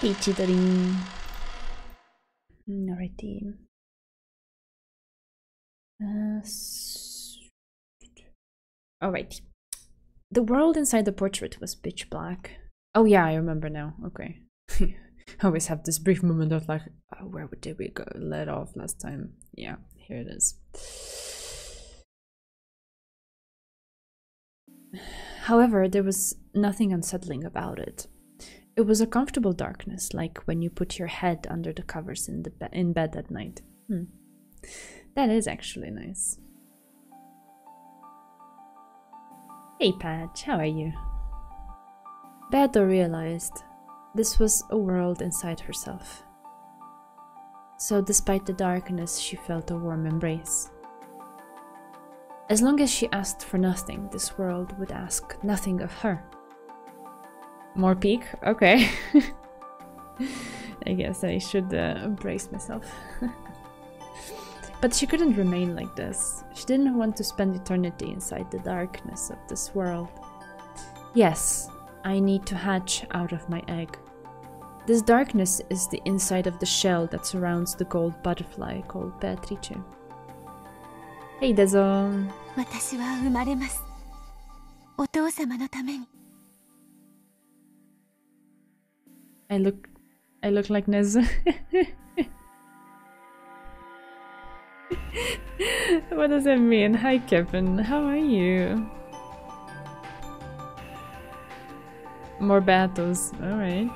Hey, Chidori. Alrighty. Alright. The world inside the portrait was pitch black. Oh yeah, I remember now. Okay. I always have this brief moment of like, oh, where did we go let off last time? Yeah, here it is. However, there was nothing unsettling about it. It was a comfortable darkness, like when you put your head under the covers in bed at night. That is actually nice. Hey Patch, how are you? Beato realized this was a world inside herself. So despite the darkness, she felt a warm embrace. As long as she asked for nothing, this world would ask nothing of her. More peak? Okay. I guess I should brace myself. But she couldn't remain like this. She didn't want to spend eternity inside the darkness of this world. Yes, I need to hatch out of my egg. This darkness is the inside of the shell that surrounds the gold butterfly called Beatrice. Hey, Dezo. I look like Nezu. What does that mean? Hi Kevin, how are you? More battles, alright.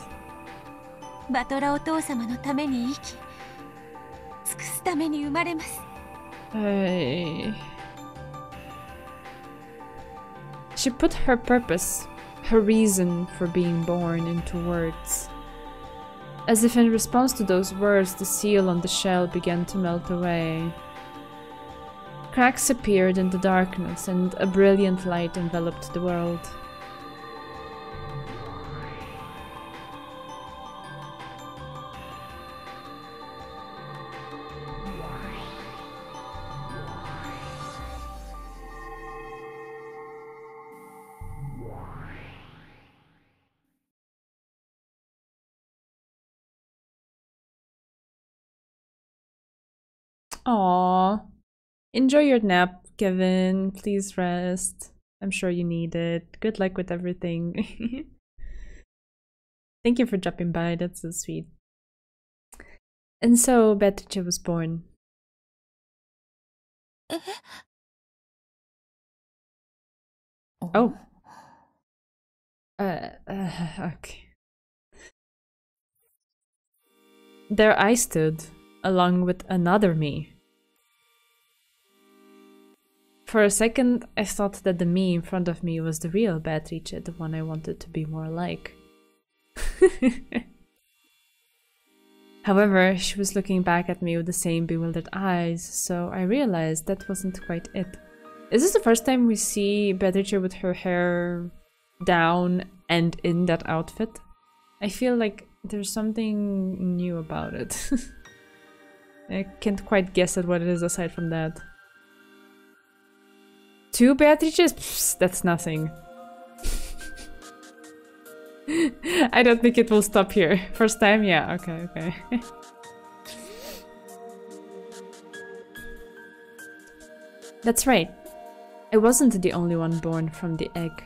She put her purpose, her reason for being born into words. As if in response to those words, the seal on the shell began to melt away. Cracks appeared in the darkness and a brilliant light enveloped the world. Aww. Enjoy your nap, Kevin. Please rest. I'm sure you need it. Good luck with everything. Thank you for dropping by. That's so sweet. And so Beatrice was born. Oh. Okay. There I stood, along with another me. For a second, I thought that the me in front of me was the real Beatrice, the one I wanted to be more like. However, she was looking back at me with the same bewildered eyes, so I realized that wasn't quite it. Is this the first time we see Beatrice with her hair down and in that outfit? I feel like there's something new about it. I can't quite guess at what it is aside from that. Two Beatrices? Psst, that's nothing. I don't think it will stop here. First time? Yeah, okay. That's right. I wasn't the only one born from the egg.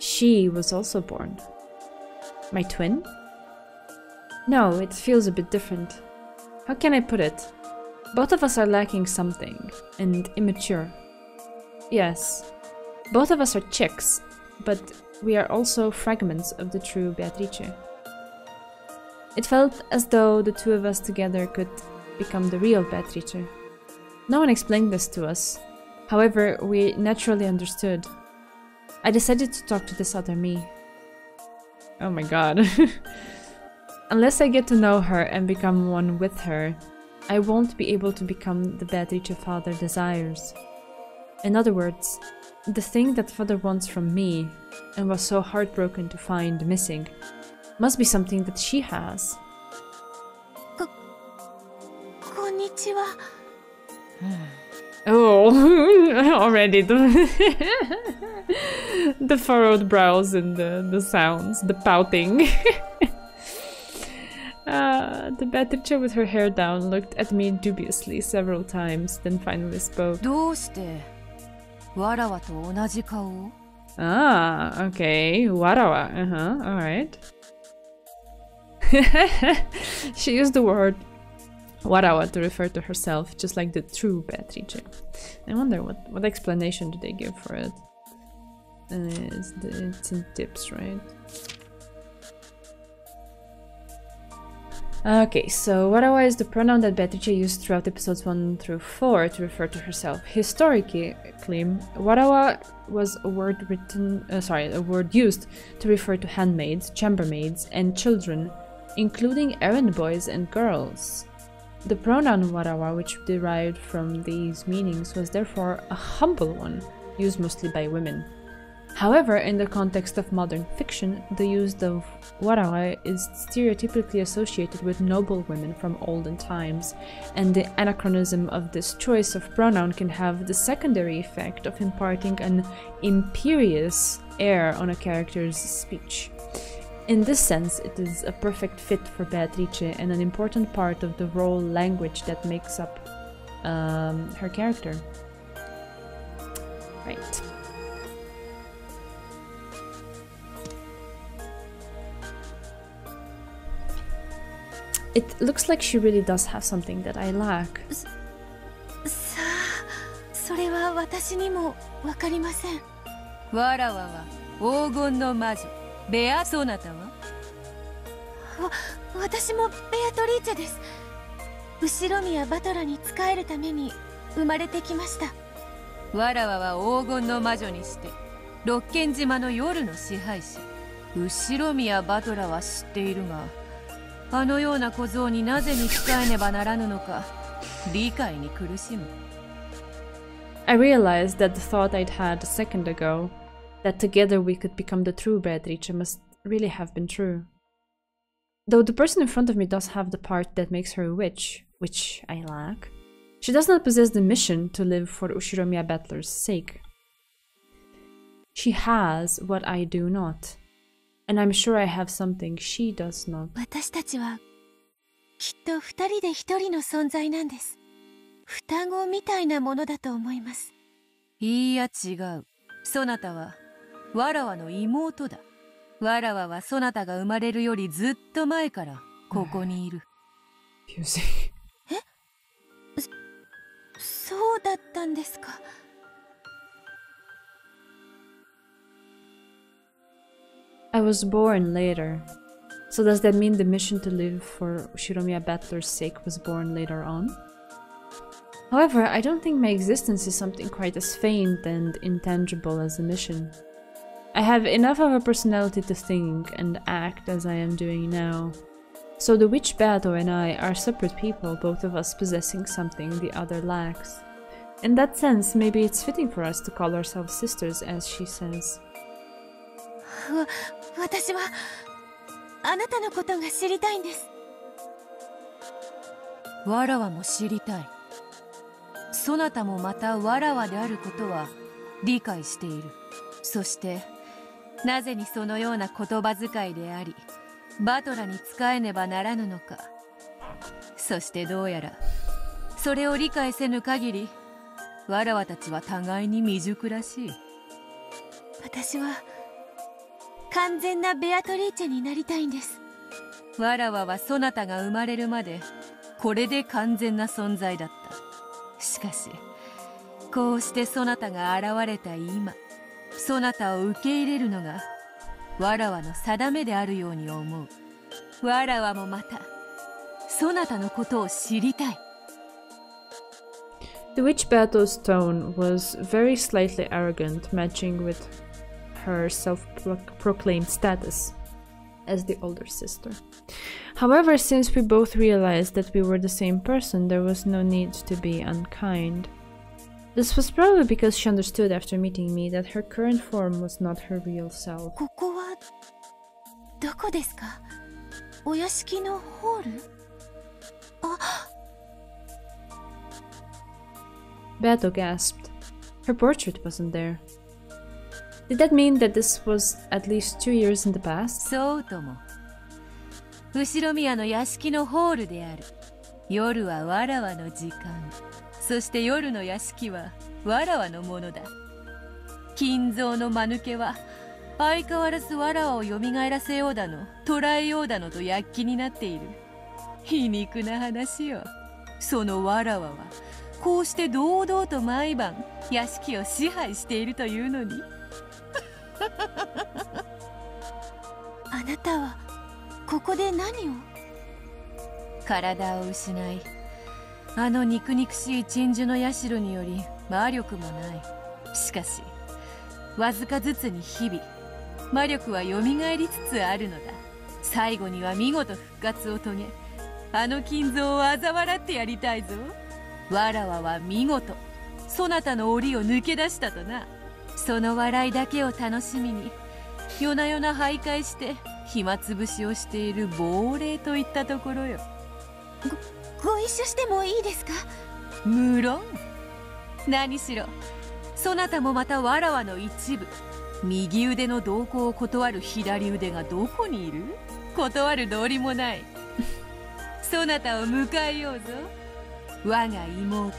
She was also born. My twin? No, it feels a bit different. How can I put it? Both of us are lacking something, and immature. Yes, both of us are chicks, but we are also fragments of the true Beatrice. It felt as though the two of us together could become the real Beatrice. No one explained this to us. However, we naturally understood. I decided to talk to this other me. Oh my god. Unless I get to know her and become one with her, I won't be able to become the Beatrice Father desires. In other words, the thing that Father wants from me, and was so heartbroken to find missing, must be something that she has. Oh, already the furrowed brows and the sounds, the pouting. The Beatrice with her hair down looked at me dubiously several times, then finally spoke. Ah, okay, warawa, alright. She used the word warawa to refer to herself, just like the true Beatrice. I wonder what explanation do they give for it? It's in tips, right? Okay, so warawa is the pronoun that Beatrice used throughout episodes 1 through 4 to refer to herself. Historically, warawa was a word used to refer to handmaids, chambermaids, and children, including errand boys and girls. The pronoun warawa, which derived from these meanings, was therefore a humble one, used mostly by women. However, in the context of modern fiction, the use of warawa is stereotypically associated with noble women from olden times, and the anachronism of this choice of pronoun can have the secondary effect of imparting an imperious air on a character's speech. In this sense, it is a perfect fit for Beatrice and an important part of the role language that makes up her character. Right. It looks like she really does have something that I lack. さあ、それは私にもわかりません。わらわは黄金の魔女、ベアソナタは？私もベアトリーチェです。後ろ宮バトラに仕えるために生まれてきました。わらわは黄金の魔女にして六軒島の夜の支配者。後ろ宮バトラは知っているが。あのような小僧になぜに仕えねばならぬのか理解に苦しむ。I realized that the thought I'd had a second ago, that together we could become the true Beatrice, must really have been true. Though the person in front of me does have the part that makes her a witch, which I lack, she does not possess the mission to live for Ushiromiya Battler's sake. She has what I do not. And I'm sure I have something she does not. 私たちはきっと二人で一人の存在なんです。双子みたいなものだと思います。いいや違う。そなたはわらわの妹だ。わらわはそなたが生まれるよりずっと前からここにいる。え？そうだったんですか。I was born later. So does that mean the mission to live for Ushiromiya Battler's sake was born later on? However, I don't think my existence is something quite as faint and intangible as a mission. I have enough of a personality to think and act as I am doing now. So the witch Beato and I are separate people, both of us possessing something the other lacks. In that sense, maybe it's fitting for us to call ourselves sisters, as she says. 私はあなたのことが知りたいんです。わらわも知りたい。そなたもまたわらわであることは理解している。そしてなぜにそのような言葉遣いであり、バトラに仕えねばならぬのか。そしてどうやらそれを理解せぬ限り、わらわたちは互いに未熟らしい。私は完全なベアトリーチェになりたいんです。わらわはそなたが生まれるまでこれで完全な存在だった。しかしこうしてそなたが現れた今、そなたを受け入れるのがわらわの定めであるように思う。わらわもまたそなたのことを知りたい。 The witch Beato's tone was very slightly arrogant, matching with her self-proclaimed status as the older sister. However, since we both realized that we were the same person, there was no need to be unkind. This was probably because she understood after meeting me that her current form was not her real self. ここはどこですか？お屋敷のホール？あ、Beato gasped. Her portrait wasn't there. Did that mean that this was at least 2 years in the past? そうとも。後ろ宮の屋敷のホールである。夜はわらわの時間。そして夜の屋敷はわらわのものだ。金蔵の間抜けは相変わらずわらわを蘇らせようだの捕らえようだのと躍起になっている。皮肉な話よ。そのわらわはこうして堂々と毎晩屋敷を支配しているというのに。あなたはここで何を？体を失い、あの肉々しい鎮守の社により魔力もない。しかしわずかずつに日々魔力はよみがえりつつあるのだ。最後には見事復活を遂げ、あの金蔵を嘲笑ってやりたいぞ。わらわは見事そなたの檻を抜け出したとな。その笑いだけを楽しみに夜な夜な徘徊して暇つぶしをしている亡霊といったところよ。ご一緒してもいいですか？無論。何しろそなたもまたわらわの一部。右腕の同行を断る左腕がどこにいる？断る道理もない。そなたを迎えようぞ、我が妹、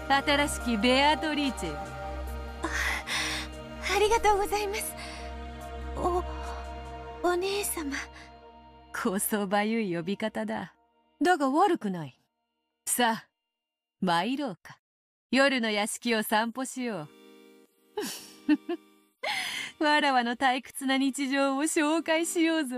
新しきベアトリーチェよ。ありがとうございます。お姉様。こそばゆい呼び方だ。だが悪くない。さあ参ろうか。夜の屋敷を散歩しよう。わらわの退屈な日常を紹介しようぞ。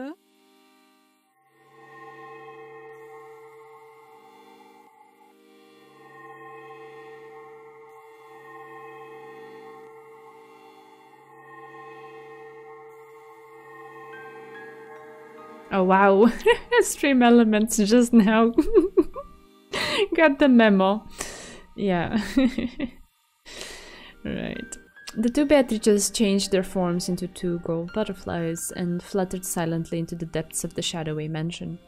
Oh wow, Stream Elements just now got the memo. Yeah. Right. The two Beatrices changed their forms into two gold butterflies and fluttered silently into the depths of the shadowy mansion.「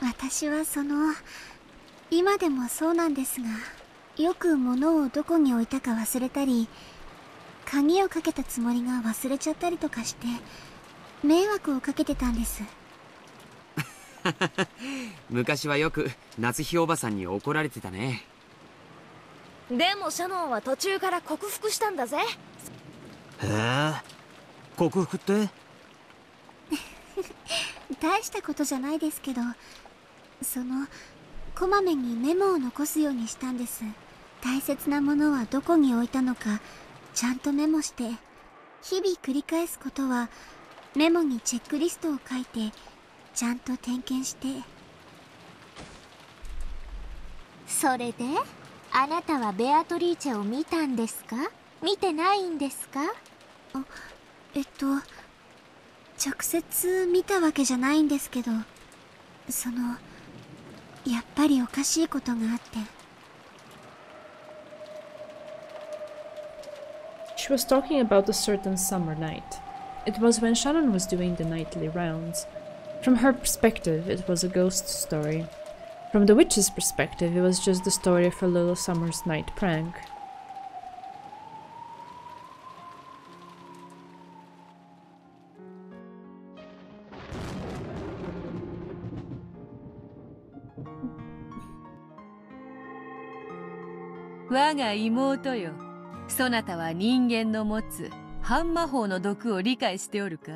私は今でもそうなんですが、よく物をどこに置いたか忘れたり、鍵をかけたつもりが忘れちゃったりとかして迷惑をかけてたんです。昔はよく夏日おばさんに怒られてたね。でもシャノンは途中から克服したんだぜ。へえ、克服って大したことじゃないですけど、こまめにメモを残すようにしたんです。大切なものはどこに置いたのかちゃんとメモして、日々繰り返すことはメモにチェックリストを書いてちゃんと点検して。それであなたはベアトリーチェを見たんですか？見てないんですか？直接見たわけじゃないんですけど、やっぱりおかしいことがあって。She was talking about a certain summer night. It was when Shannon was doing the nightly rounds. From her perspective, it was a ghost story. From the witch's perspective, it was just the story of her little summer's night prank.「我が妹よ、そなたは人間の持つ半魔法の毒を理解しておるか？」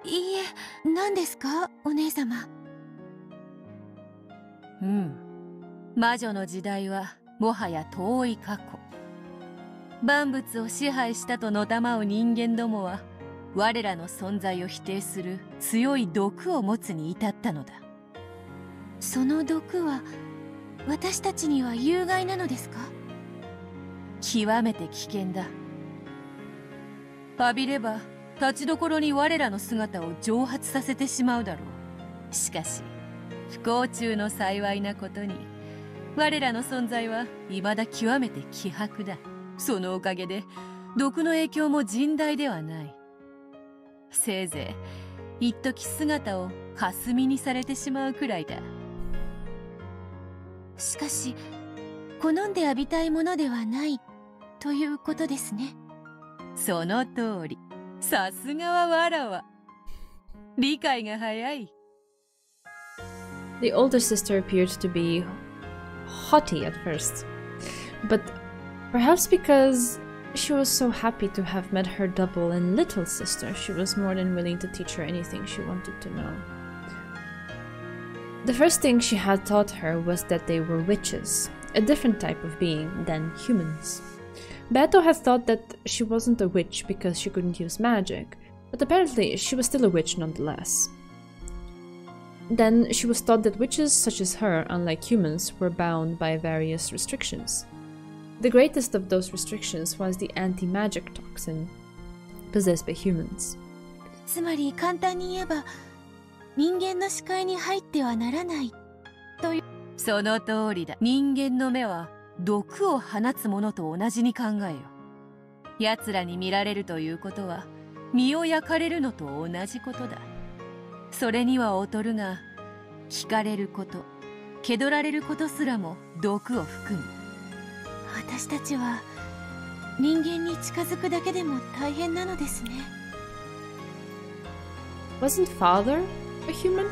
いいえ、何ですか、お姉様。魔女の時代はもはや遠い過去。万物を支配したとのたまう人間どもは我らの存在を否定する強い毒を持つに至ったのだ。その毒は私たちには有害なのですか？極めて危険だ。浴びれば立ちどころに我らの姿を蒸発させてしまうだろう。しかし不幸中の幸いなことに我らの存在は未だ極めて希薄だ。そのおかげで毒の影響も甚大ではない。せいぜい一時姿を霞にされてしまうくらいだ。しかし好んで浴びたいものではないということですね。その通り。さすがはわらわ。理解が早い。The older sister appeared to be haughty at first, but perhaps because she was so happy to have met her double and little sister, she was more than willing to teach her anything she wanted to know. The first thing she had taught her was that they were witches, a different type of being than humans. Beto had thought that she wasn't a witch because she couldn't use magic, but apparently she was still a witch nonetheless. Then she was taught that witches such as her, unlike humans, were bound by various restrictions. The greatest of those restrictions was the anti-magic toxin possessed by humans. つまり簡単に言えば人間の視界に入ってはならないという。その通りだ。人間の目は毒を放つものと同じに考えよ。奴らに見られるということは身を焼かれるのと同じことだ。それには劣るが、聞かれること、気取られることすらも毒を含む。私たちは人間に近づくだけでも大変なのですね。Wasn't father a human?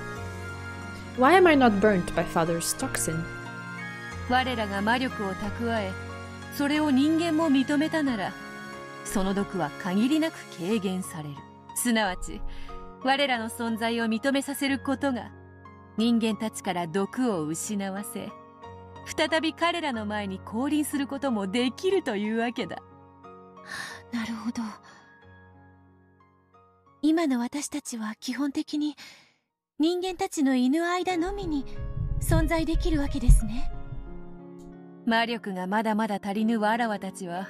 Why am I not burnt by father's toxin? 我らが魔力を蓄え、それを人間も認めたなら、その毒は限りなく軽減される。すなわち、我らの存在を認めさせることが、人間たちから毒を失わせ、再び彼らの前に降臨することもできるというわけだ。なるほど。今の私たちは基本的に人間たちのいぬ間のみに存在できるわけですね。魔力がまだまだ足りぬわらわたちは、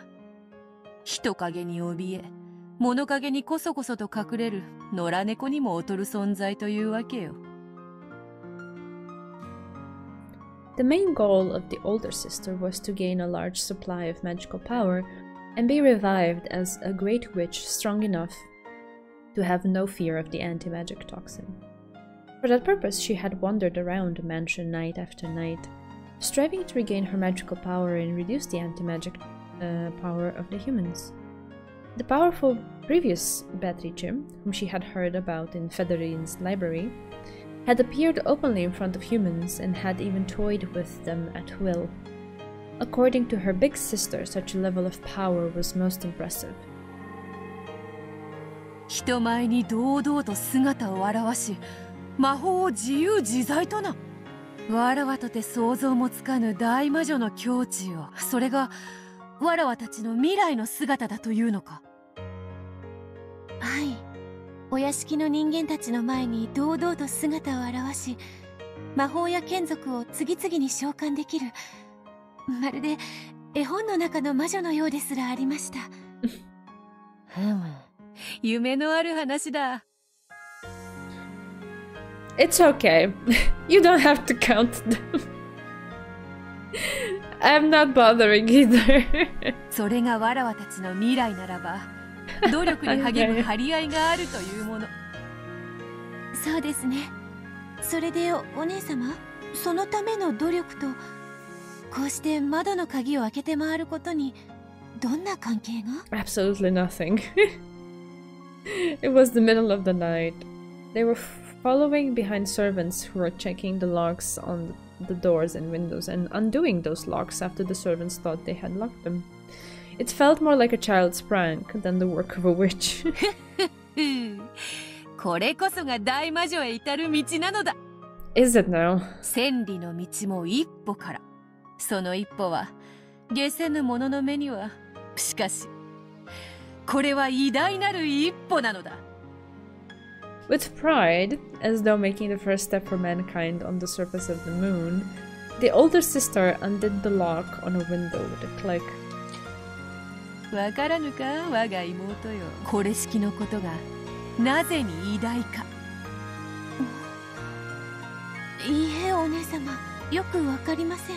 人影に怯え、物陰にこそこそと隠れる野良猫にも劣る存在というわけよ。The main goal of the older sister was to gain a large supply of magical power and be revived as a great witch strong enough to have no fear of the anti-magic toxin. For that purpose, she had wandered around the mansion night after night, striving to regain her magical power and reduce the anti-magic power of the humans. The powerful previous Beatrice, whom she had heard about in Federine's library, had appeared openly in front of humans and had even toyed with them at will. According to her big sister, such a level of power was most impressive. 人前に堂々と姿を現し、魔法を自由自在とな。わらわとて想像もつかぬ大魔女の境地よ。それがわらわたちの未来の姿だというのか。はい。お屋敷の人間たちの前に堂々と姿を現し、魔法や眷属を次々に召喚できる。まるで絵本の中の魔女のようですらありました。夢のある話だ。It's okay. You don't have to count them. I'm not bothering either. それがわらわたちの未来ならば、努力に励む張り合いがあるというもの。そうですね。それでお姉様、そのための努力とこうして窓の鍵を開けて回ることにどんな関係が？ Absolutely nothing. It was the middle of the night. They were following behind servants who were checking the locks on the doors and windows and undoing those locks after the servants thought they had locked them. It felt more like a child's prank than the work of a witch. これこそが大魔女へ至る道なのだ。Is it now? 千里の道も一歩から。その一歩は下せぬ者の目には、しかしこれは偉大なる一歩なのだ。With pride, as though making the first step for mankind on the surface of the moon, the older sister undid the lock on a window with a click. わからぬか我が妹よ。これ式のことがなぜに偉大か。いいえ、お姉様、よくわかりません。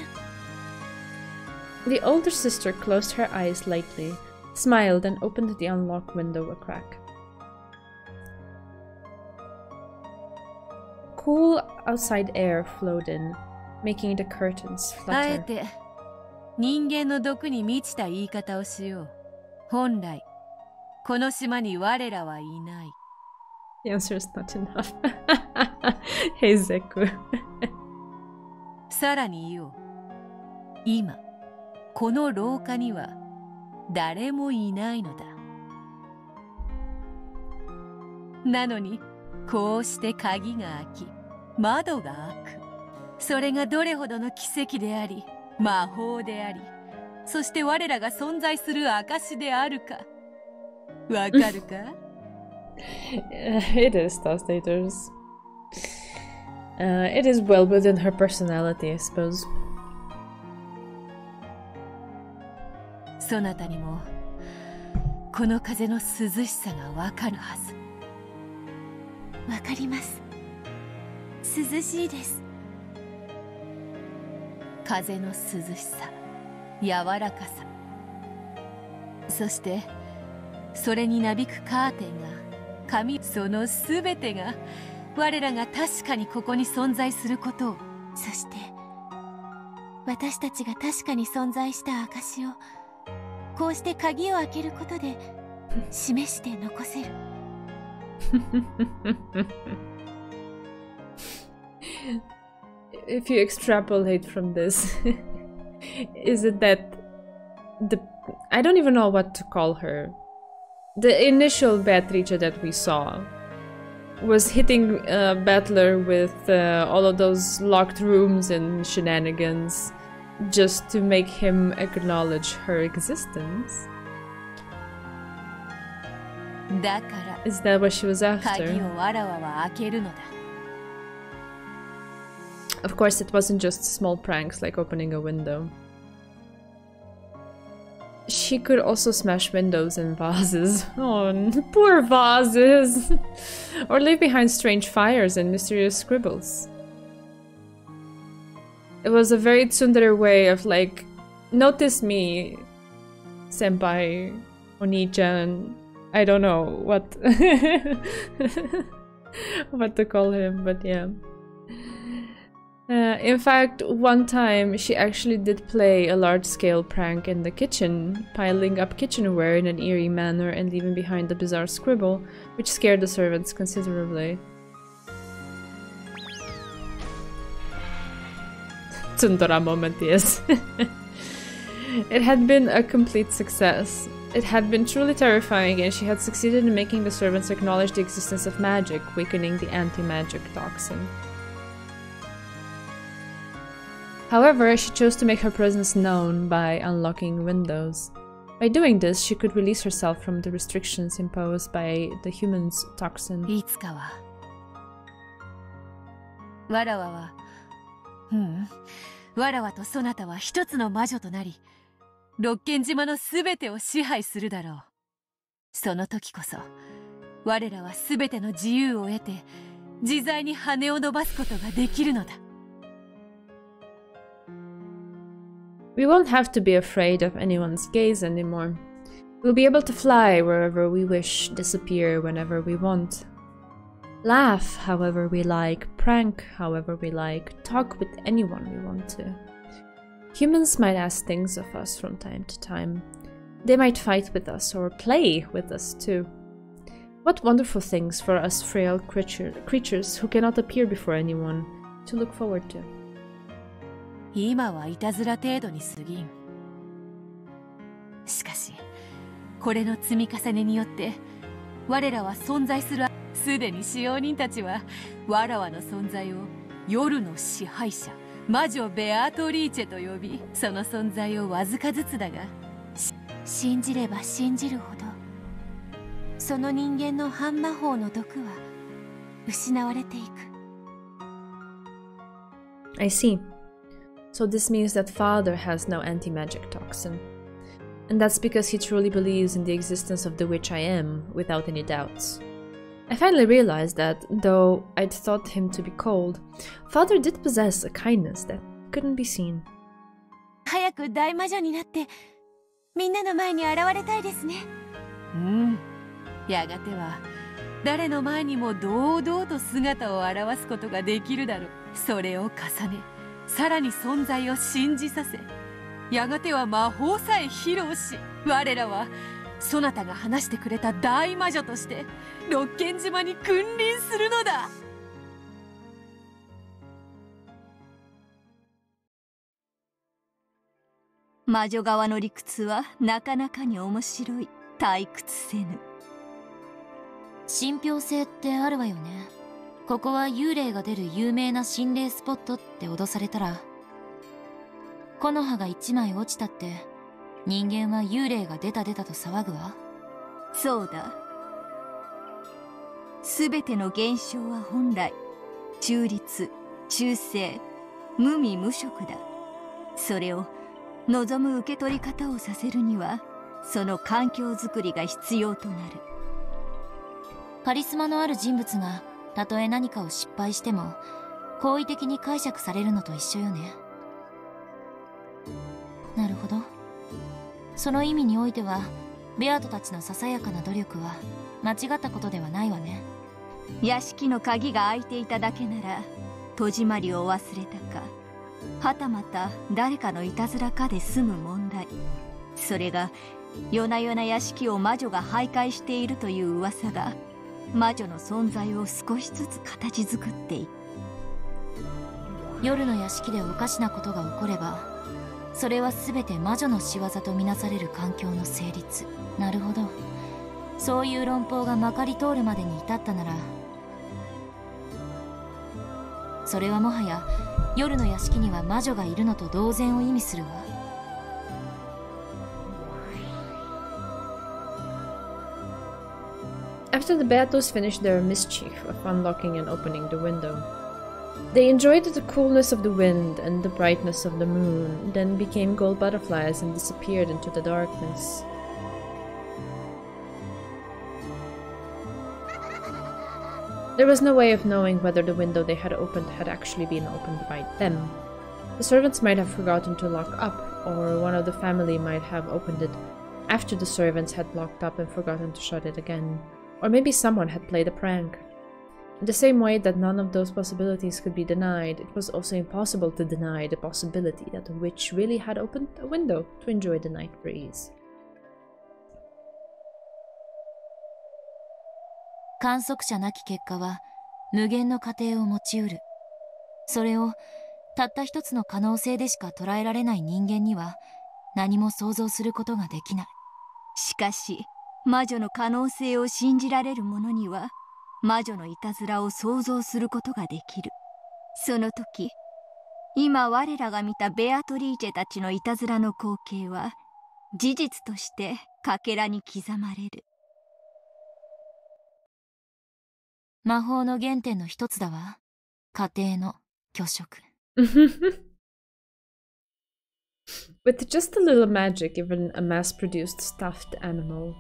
The older sister closed her eyes lightly, smiled, and opened the unlocked window a crack. Cool outside air flowed in, making the curtains あえ flutter. て人間の毒に満ちた言い方をしよう。本来この島に我らはいない。The answer is not enough. Hey, Zeku. さらに言おう。今この廊下には誰もいないのだ。なのにこうして鍵が開き窓が開く。それがどれほどの奇跡であり魔法であり、そして我らが存在する証であるか。わかるか？ It is, Stastators. It is well within her personality, I suppose. そなたにもこの風の涼しさがわかるはず。わかります。涼しいです。風の涼しさ、柔らかさ、そしてそれになびくカーテンが髪、そのすべてが我らが確かにここに存在することを、そして私たちが確かに存在した証をこうして鍵を開けることで示して残せる。If you extrapolate from this, is it that I don't even know what to call her. The initial Beatrice that we saw was hitting Battler with all of those locked rooms and shenanigans just to make him acknowledge her existence. だから Is that what she was 鍵 after? をわらわは開けるのだ。Of course, it wasn't just small pranks like opening a window. She could also smash windows and vases. Oh, poor vases! Or leave behind strange fires and mysterious scribbles. It was a very tsundere way of like, notice me, senpai, oni-chan. I don't know what what to call him, but yeah. In fact, one time she actually did play a large-scale prank in the kitchen, piling up kitchenware in an eerie manner and leaving behind a bizarre scribble, which scared the servants considerably. Tsundora moment, yes. It had been a complete success. It had been truly terrifying, and she had succeeded in making the servants acknowledge the existence of magic, weakening the anti-magic toxin. However, she chose to make her presence known by unlocking windows. By doing this, she could release herself from the restrictions imposed by the human's toxin. いつかはわらわは、わらわとそなたは一つの魔女となり、六軒島のすべてを支配するだろう。その時こそ我らはすべての自由を得て自在に羽を伸ばすことができるのだ。We won't have to be afraid of anyone's gaze anymore. We'll be able to fly wherever we wish, disappear whenever we want. Laugh however we like, prank however we like, talk with anyone we want to. Humans might ask things of us from time to time. They might fight with us or play with us too. What wonderful things for us frail creatures who cannot appear before anyone to look forward to. 今はいたずら程度に過ぎん。しかしこれの積み重ねによって我らは存在する。すでに使用人たちはわらわの存在を夜の支配者魔女ベアトリーチェと呼び、その存在をわずかずつだが信じれば信じるほどその人間の半魔法の毒は失われていく。 I see. So this means that Father has no anti-magic toxin. And that's because he truly believes in the existence of the witch I am, without any doubts. I finally realized that, though I'd thought him to be cold, Father did possess a kindness that couldn't be seen. 早く大魔女になってみんなの前に現れたいですね。やがては誰の前にも堂々と姿を現すことができるだろう。それを重ね、さらに存在を信じさせ、やがては魔法さえ披露し、我らはそなたが話してくれた大魔女として六軒島に君臨するのだ。魔女側の理屈はなかなかに面白い。退屈せぬ。信憑性ってあるわよね。ここは幽霊が出る有名な心霊スポットって脅されたら、木の葉が一枚落ちたって人間は幽霊が出た出たと騒ぐわ。そうだ。すべての現象は本来中立、中性、無味無色だ。それを望む受け取り方をさせるには、その環境づくりが必要となる。カリスマのある人物がたとえ何かを失敗しても好意的に解釈されるのと一緒よね。なるほど。その意味においてはベアトたちのささやかな努力は間違ったことではないわね。屋敷の鍵が開いていただけなら戸締まりを忘れたか、はたまた誰かのいたずらかで済む問題。それが夜な夜な屋敷を魔女が徘徊しているという噂が魔女の存在を少しずつ形作っていく。夜の屋敷でおかしなことが起これば、それは全て魔女の仕業とみなされる環境の成立。なるほど。そういう論法がまかり通るまでに至ったなら、それはもはや夜の屋敷には魔女がいるのと同然を意味するわ。After the Beatos finished their mischief of unlocking and opening the window, they enjoyed the coolness of the wind and the brightness of the moon, then became gold butterflies and disappeared into the darkness. There was no way of knowing whether the window they had opened had actually been opened by them. The servants might have forgotten to lock up, or one of the family might have opened it after the servants had locked up and forgotten to shut it again. Or maybe someone had played a prank. In the same way that none of those possibilities could be denied, it was also impossible to deny the possibility that a witch really had opened a window to enjoy the night breeze. 観測者なき結果は無限の過程を持ちうる。それをたった一つの可能性でしか捉えられない人間には何も想像することができない。しかし魔女の可能性を信じられる者には魔女のいたずらを想像することができる。その時、今我らが見たベアトリーチェたちのいたずらの光景は事実としてかけらに刻まれる。魔法の原点の一つだわ。家庭の虚飾。With just a little magic, even a mass-produced stuffed animal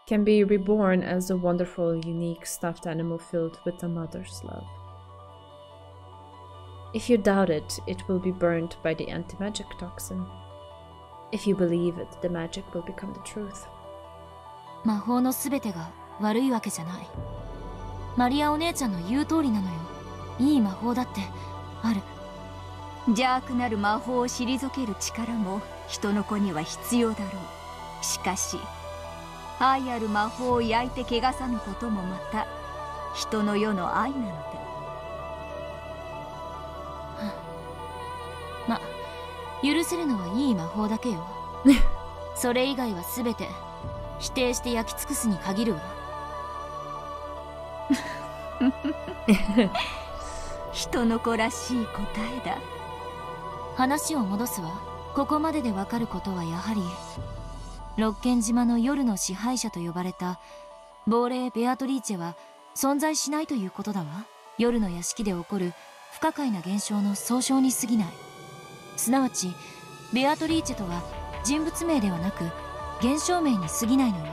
can be reborn as a wonderful, unique stuffed animal filled with a mother's love. If you doubt it, it will be burned by the anti-magic toxin. If you believe it, the magic will become the truth. 魔法のすべてが悪いわけじゃない。マリアお姉ちゃんの言う通りなのよ。いい魔法だってある。邪悪なる魔法を退ける力も人の子には必要だろう。しかし愛ある魔法を焼いて汚さぬこともまた人の世の愛なのだ。ま、許せるのはいい魔法だけよ。それ以外は全て否定して焼き尽くすに限るわ。人の子らしい答えだ。話を戻すわ。ここまででわかることはやはり六軒島の夜の支配者と呼ばれた亡霊ベアトリーチェは存在しないということだわ。夜の屋敷で起こる不可解な現象の総称に過ぎない。すなわちベアトリーチェとは人物名ではなく現象名に過ぎないのよ。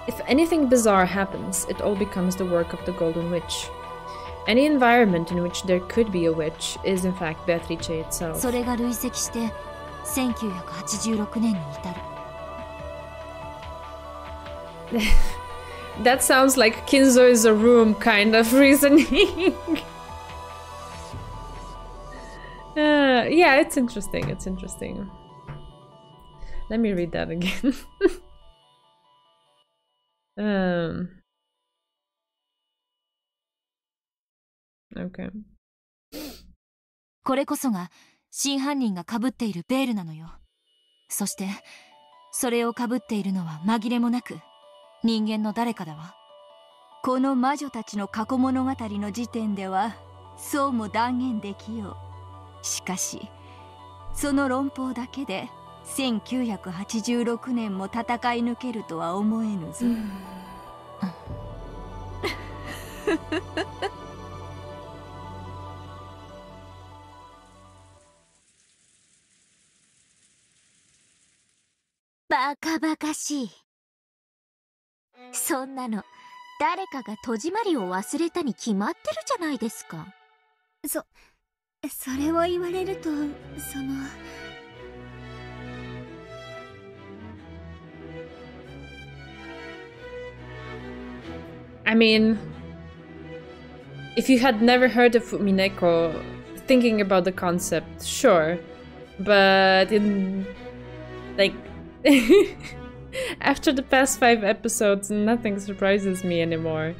If anything bizarre happens, it all becomes the work of the Golden Witch. Any environment in which there could be a witch is in fact Beatrice itself. それが累積して1986年に至る。That sounds like Kinzo is a room kind of reasoning. Yeah, it's interesting. It's interesting. Let me read that again. Okay. これこそが真犯人が被っているベールなのよ。そしてそれを被っているのは紛れもなく人間の誰かだわ。この魔女たちの過去物語の時点ではそうも断言できよう。しかしその論法だけで1986年も戦い抜けるとは思えぬぞ。バカバカしい。そんなの誰かが戸締まりを忘れたに決まってるじゃないですか。それを言われると、I mean, if you had never heard of Umineko, thinking about the concept, sure. But in, like, after the past 5 episodes, nothing surprises me anymore.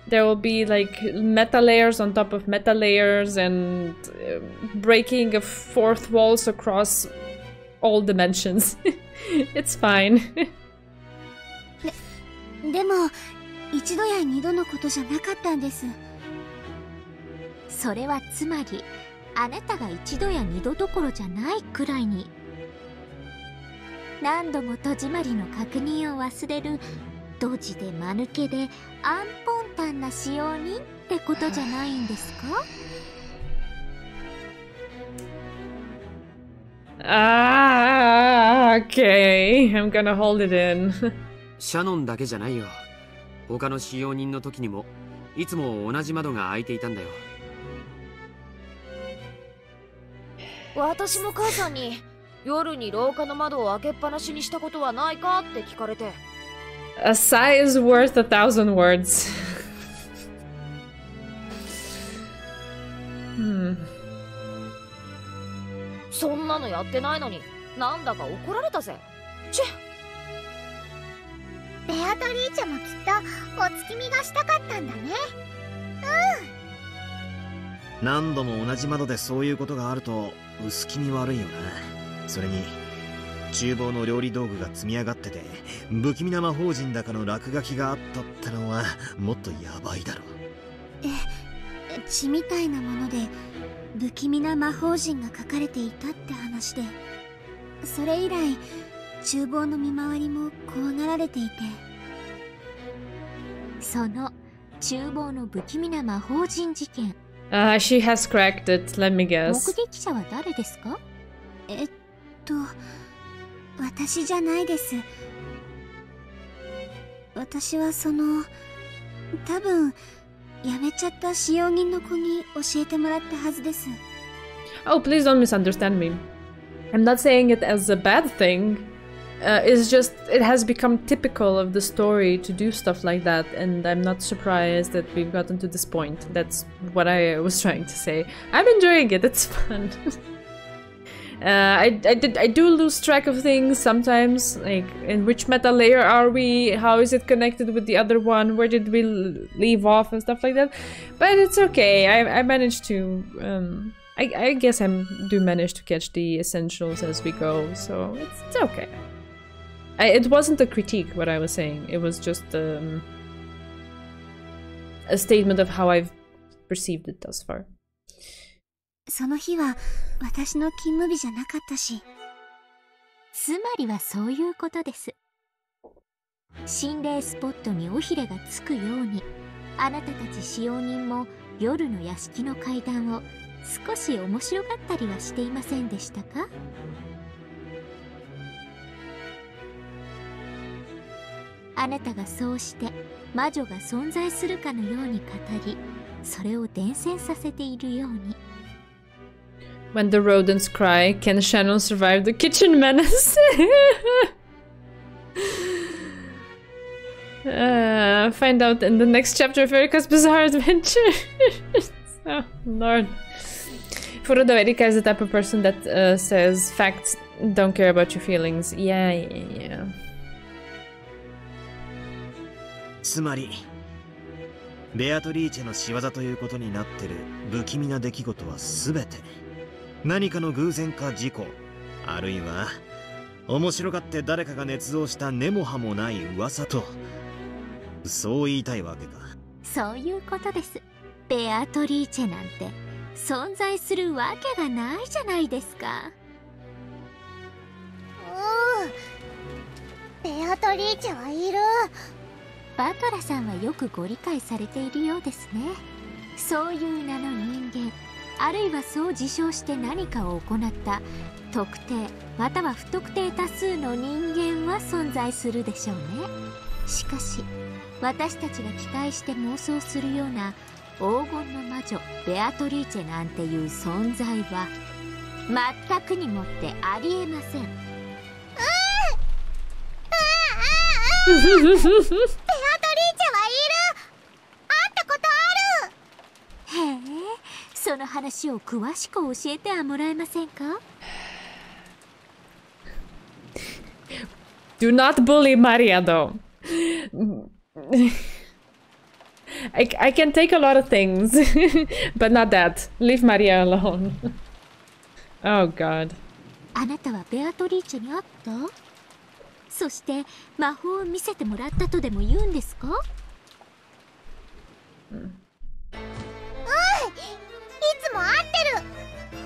There will be, like, meta layers on top of meta layers and breaking of fourth walls across all dimensions. It's fine. でも一度や二度のことじゃなかったんです。それはつまりあなたが一度や二度どころじゃないくらいに何度も戸締まりの確認を忘れるドジで間抜けでアンポンタンな使用人ってことじゃないんですかOkay. I'm gonna hold it in. シャノンだけじゃないよ。他の使用人の時にもいつも同じ窓が開いていたんだよ。私も母さんに夜に廊下の窓を開けっぱなしにしたことはないかって聞かれて。A sigh is worth 1,000 words. そんなのやってないのになんだか怒られたぜ。チュッ。ベアトリーチェもきっとお月見がしたかったんだね。何度も同じ窓でそういうことがあると薄気味悪いよな。それに厨房の料理道具が積み上がってて不気味な魔法陣だかの落書きがあったってのはもっとヤバいだろ。血みたいなもので不気味な魔法陣が書かれていたって話で、それ以来厨房の見回りも怖がられていて。その厨房の不気味な魔法陣事件、She has cracked it. Let me guess. 目撃者は誰ですか？私じゃないです。私は多分辞めちゃった使用人の子に教えてもらったはずです。Oh, please don't misunderstand me. I'm not saying it as a bad thing. It's just, it has become typical of the story to do stuff like that, and I'm not surprised that we've gotten to this point. That's what I was trying to say. I'm enjoying it, it's fun. I do lose track of things sometimes, like in which meta layer are we, how is it connected with the other one, where did we leave off and stuff like that, but it's okay. I managed to I guess I do manage to catch the essentials as we go, so it's okay. It wasn't a critique what I was saying, it was just a statement of how I've perceived it thus far. その日は私の勤務日じゃなかったし。つまりはそういうことです。心霊スポットに尾ひれがつくように、あなたたち使用人も夜の屋敷の階段を少し面白がったりはしていませんでしたか？あなたがそうして魔女が存在するかのように語り、それを伝染させているように。When the rodents cry, can Shannon survive the kitchen menace? Find out in the next chapter of Erika's bizarre adventure. Oh, Lord. Furudo Erika is the type of person that says facts don't care about your feelings. Yeah. つまりベアトリーチェの仕業ということになってる不気味な出来事は全て何かの偶然か事故、あるいは面白がって誰かが捏造した根も葉もない噂と、そう言いたいわけか。そういうことです。ベアトリーチェなんて存在するわけがないじゃないですか。ベアトリーチェはいる。バトラさんはよくご理解されているようですね。そういう名の人間、あるいはそう自称して何かを行った特定または不特定多数の人間は存在するでしょうね。しかし私たちが期待して妄想するような黄金の魔女ベアトリーチェなんていう存在は全くにもってありえません。ベアトリーチェはいる。会ったことある。へえ、その話を詳しく教えてはもらえませんか？ Do not bully Maria though. I can take a lot of things, but not that. Leave Maria alone. Oh god. あなたはベアトリーチェに会った？そして魔法を見せてもらったとでも言うんですか？いつも会ってる。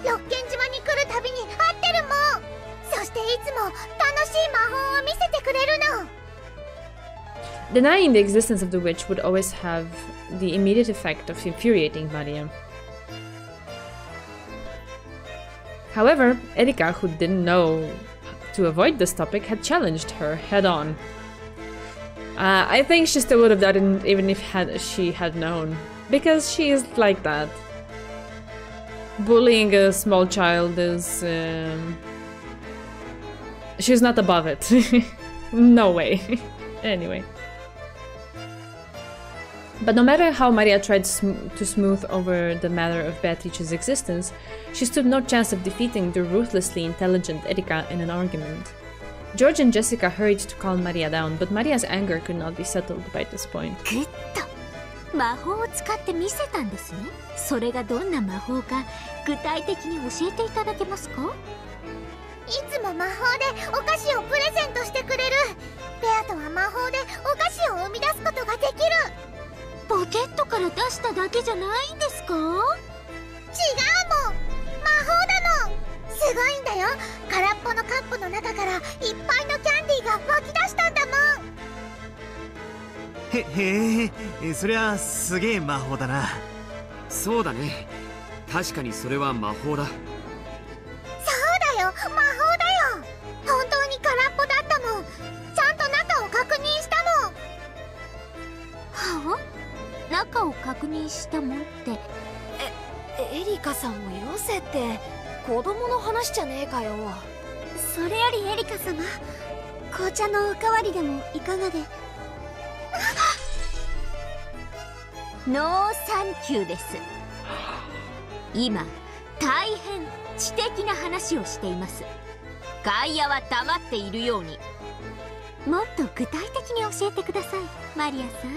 六軒島に来るたびに会ってるもん。そしていつも楽しい魔法を見せてくれるの。Denying the existence of the witch would always have the immediate effect of infuriating Maria. However, Erika, who didn't know to avoid this topic, had challenged her head-on. I think she still would have done it even if she had known, because she is like that. Bullying a small child is... she's not above it. No way. Anyway. But no matter how Maria tried to smooth over the matter of Beatrice's existence, she stood no chance of defeating the ruthlessly intelligent Erika in an argument. George and Jessica hurried to calm Maria down, but Maria's anger could not be settled by this point. ぐっと魔法を使って見せたんですね。それがどんな魔法か具体的に教えていただけますか？いつも魔法でお菓子をプレゼントしてくれる。ベアとは魔法でお菓子を生み出すことができる。ポケットから出しただけじゃないんですか？違うもん、魔法だの。すごいんだよ。空っぽのカップの中からいっぱいのキャンディーが湧き出したんだもん。へえ、そりゃすげえ魔法だな。そうだね、確かにそれは魔法だ。そうだよ、魔法だよ。本当に空っぽだったもん。ちゃんと中を確認したもん。はあ？中を確認したもんって。エリカさんもよせって子供の話じゃねえかよ。それよりエリカ様、紅茶のおかわりでもいかがで？ノーサンキューです。今大変知的な話をしています。外野は黙っているように。もっと具体的に教えてください、マリアさん。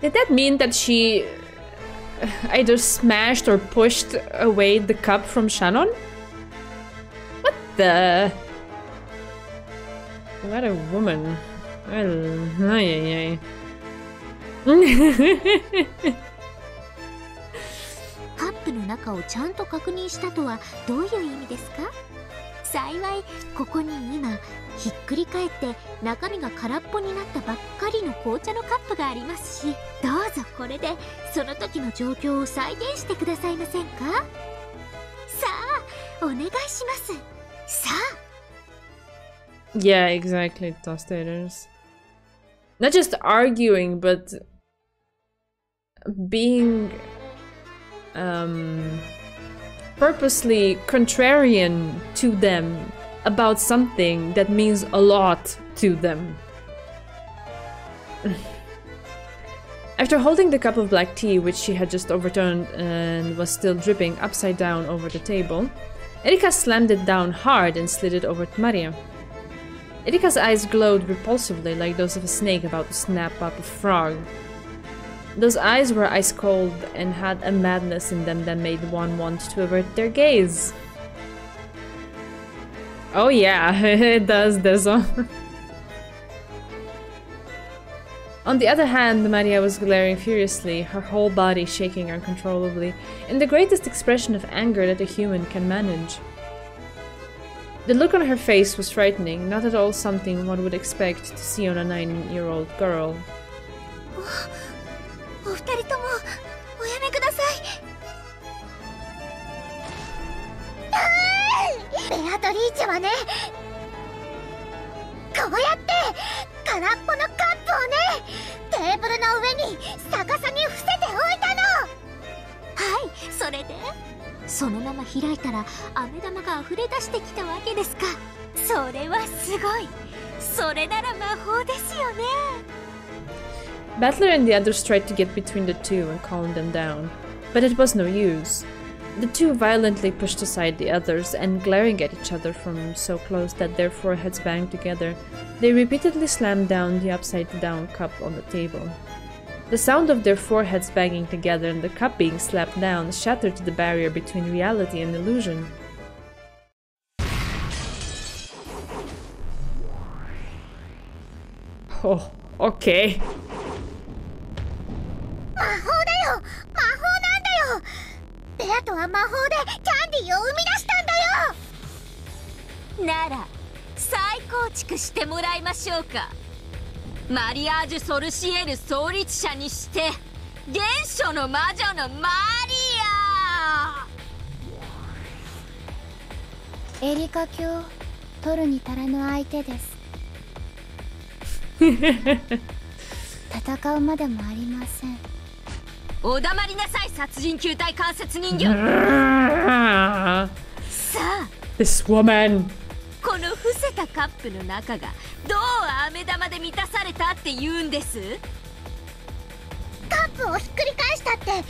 Did that mean that she either smashed or pushed away the cup from Shannon? What the? What a woman. Well, ay. カップの中をちゃんと確認したとはどういう意味ですか？幸いここに今ひっくり返って中身が空っぽになったばっかりの紅茶のカップがありますし、どうぞこれでその時の状況を再現してくださいませんか？さあお願いします。さあ。Yeah, exactly, tostators. Not just arguing, but being purposely contrarian to them about something that means a lot to them. After holding the cup of black tea, which she had just overturned and was still dripping upside down over the table, Erika slammed it down hard and slid it over to Maria. Erika's eyes glowed repulsively like those of a snake about to snap up a frog. Those eyes were ice cold and had a madness in them that made one want to avert their gaze. Oh yeah, it does, Dezo. On the other hand, Maria was glaring furiously, her whole body shaking uncontrollably, in the greatest expression of anger that a human can manage. The look on her face was frightening, not at all something one would expect to see on a 9-year-old girl. お二人ともおやめください。ベアトリーチェはね、こうやって空っぽのカップをね、テーブルの上に逆さに伏せておいたの。はい、それでそのまま開いたら飴玉が溢れ出してきたわけですか。それはすごい。それなら魔法ですよね。Battler and the others tried to get between the two and calm them down, but it was no use. The two violently pushed aside the others, and glaring at each other from so close that their foreheads banged together, they repeatedly slammed down the upside-down cup on the table. The sound of their foreheads banging together and the cup being slapped down shattered the barrier between reality and illusion. Oh, okay. 魔法だよ！魔法なんだよ！ベアとは魔法でキャンディーを生み出したんだよ！なら再構築してもらいましょうか。マリアージュ・ソルシエル創立者にして原初の魔女のマリア。エリカ卿、取るに足らぬ相手です。戦うまでもありません。お黙りなさい、殺人球体関節人形。さあ This woman! この伏せたカップの中がどう飴玉で満たされたって言うんです？カップをひっくり返したってキャン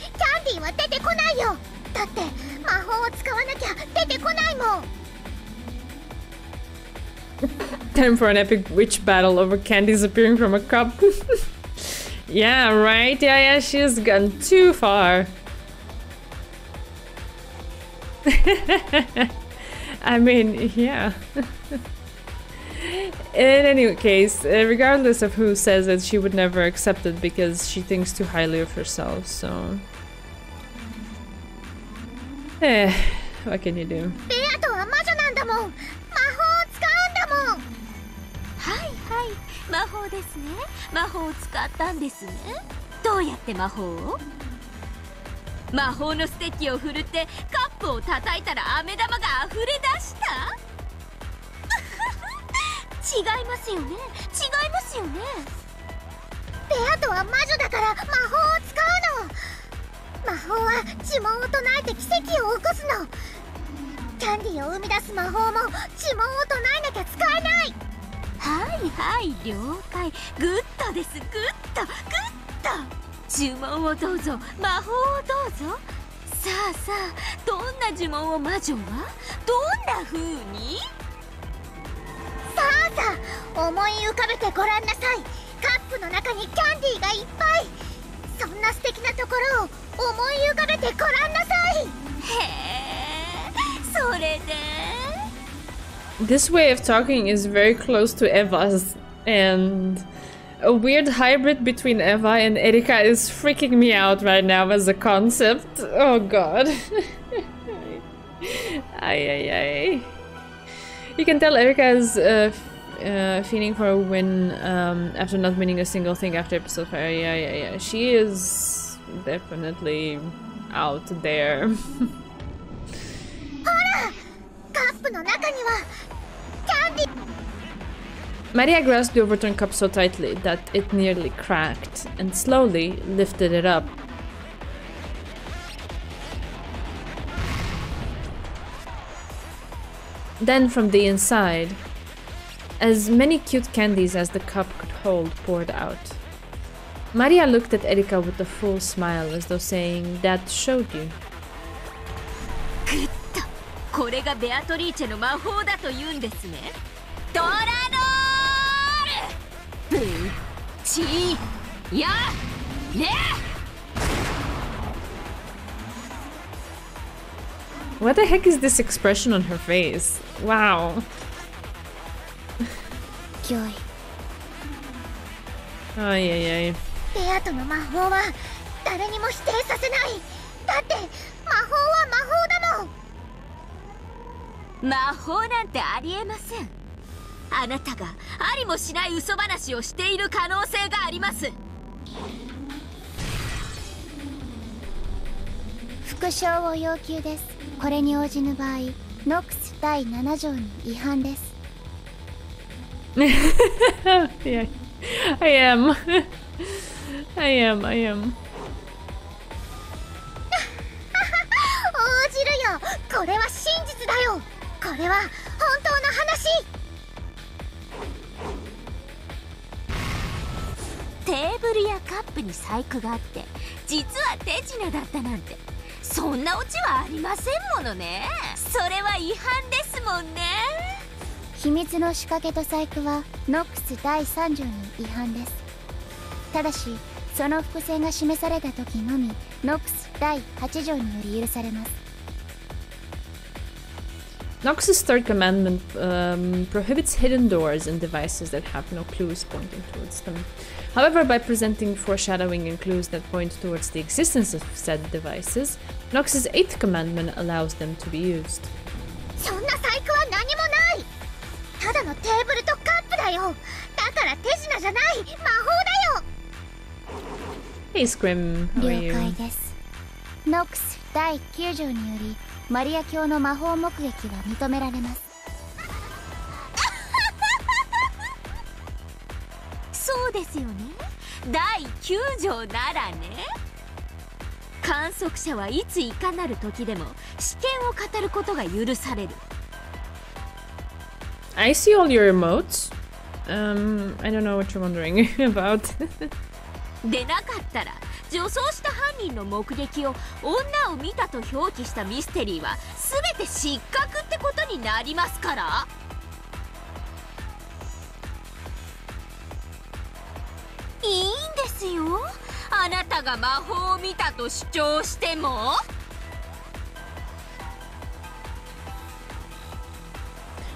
ディーは出てこないよ。だって魔法を使わなきゃ出てこないもん。Time for an epic witch battle over candies appearing from a cup. Yeah, right? Yeah, she's gone too far. I mean, yeah. In any case, regardless of who says it, she would never accept it because she thinks too highly of herself, so... what can you do? ベアとは魔女なんだもん。魔法を使うんだもん。はいはい、魔法ですね。魔法を使ったんですね。どうやって魔法を？魔法のステッキを振るってカップを叩いたら飴玉が溢れ出した？違いますよね。違いますよね。ベアとは魔女だから魔法を使うの。魔法は呪文を唱えて奇跡を起こすの。キャンディーを生み出す魔法も呪文を唱えなきゃ使えない。はいはい了解。グッドです。グッドグッド。呪文をどうぞ、魔法をどうぞ。さあさあ、どんな呪文を魔女はどんな風に？さあさあ、思い浮かべてごらんなさい。カップの中にキャンディーがいっぱい。そんな素敵なところを思い浮かべてごらんなさい。へえ、それでThis way of talking is very close to Eva's, and a weird hybrid between Eva and Erika is freaking me out right now as a concept. Oh god. Ay ay ay. You can tell Erika is feeling for a win after not winning a single thing after episode 5. Yeah. She is definitely out there. ほら、カップの中にはキャンディー。Maria grasped the overturned cup so tightly that it nearly cracked and slowly lifted it up. Then from the inside, as many cute candies as the cup could hold poured out. Maria looked at Erika with a full smile as though saying, "That showed you." これがベアトリーチェの魔法だと言うんですね。ドラノールブチヤレ What the heck is this expression on her face? Wow. ギョイ。Ay, ay, ay. ベアトの魔法は誰にも否定させない。だって魔法は魔法だもん。魔法なんてありえません。あなたがありもしない嘘話をしている可能性があります。復唱を要求です。これに応じぬ場合、ノックス第7条に違反です。Yeah, I am. I am. 応じるよ。これは真実だよ。これは本当の話。テーブルやカップに細工があって実は手品だったなんて、そんなオチはありませんものね。それは違反ですもんね。秘密の仕掛けと細工はノックス第3条に違反です。ただしその伏線が示された時のみノックス第8条により許されます。Nox's third commandment prohibits hidden doors and devices that have no clues pointing towards them. However, by presenting foreshadowing and clues that point towards the existence of said devices, Nox's eighth commandment allows them to be used. そんな細工は何もない。ただのテーブルとカップだよ。だから手品じゃない魔法だよ。Hey Scrim, how are you? 了解です。ノックス第9条によりマリア教の魔法目撃は認められます。そうですよね。第9条ならね。観測者はいついかなる時でも試験を語ることが許される。I see all your emotes. I don't know what you're wondering about. でなかったら女装した犯人の目撃を女を見たと表記したミステリーは全て失格ってことになりますから。いいんですよ。あなたが魔法を見たと主張しても。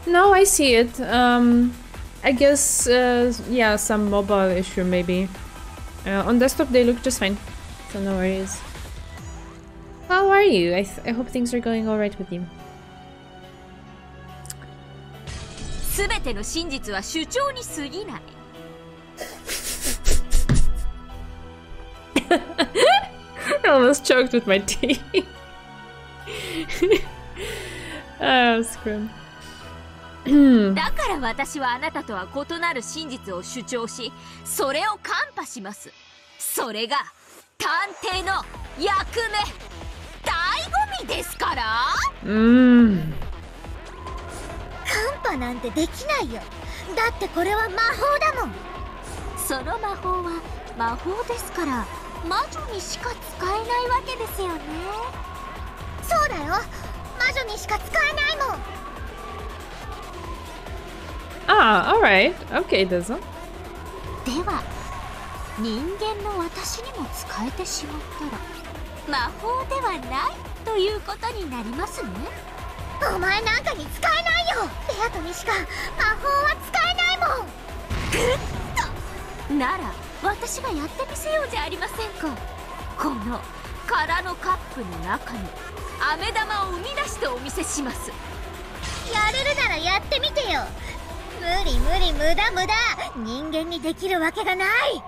No, I see it. I guess, yeah, some mobile issue maybe. On desktop they look just fine, so no worries. How are you? I hope things are going alright with you. すべての真実は主張に過ぎない。I almost choked with my tea. Oh, scrim. だから私はあなたとは異なる真実を主張し、それを看破します。それが探偵の役目、醍醐味ですから。カンパなんてできないよ。だってこれは魔法だもん。その魔法は魔法ですから魔女にしか使えないわけですよね。そうだよ。魔女にしか使えないもん。Ah, alright. Okay, Dezo. では人間の私にも使えてしまったら魔法ではないということになりますね。お前なんかに使えないよ。ベアトにしか魔法は使えないもん。グッとなら私がやってみせようじゃありませんか。この空のカップの中に飴玉を生み出してお見せします。やれるならやってみてよ。無理無理、無駄無駄。人間にできるわけがない。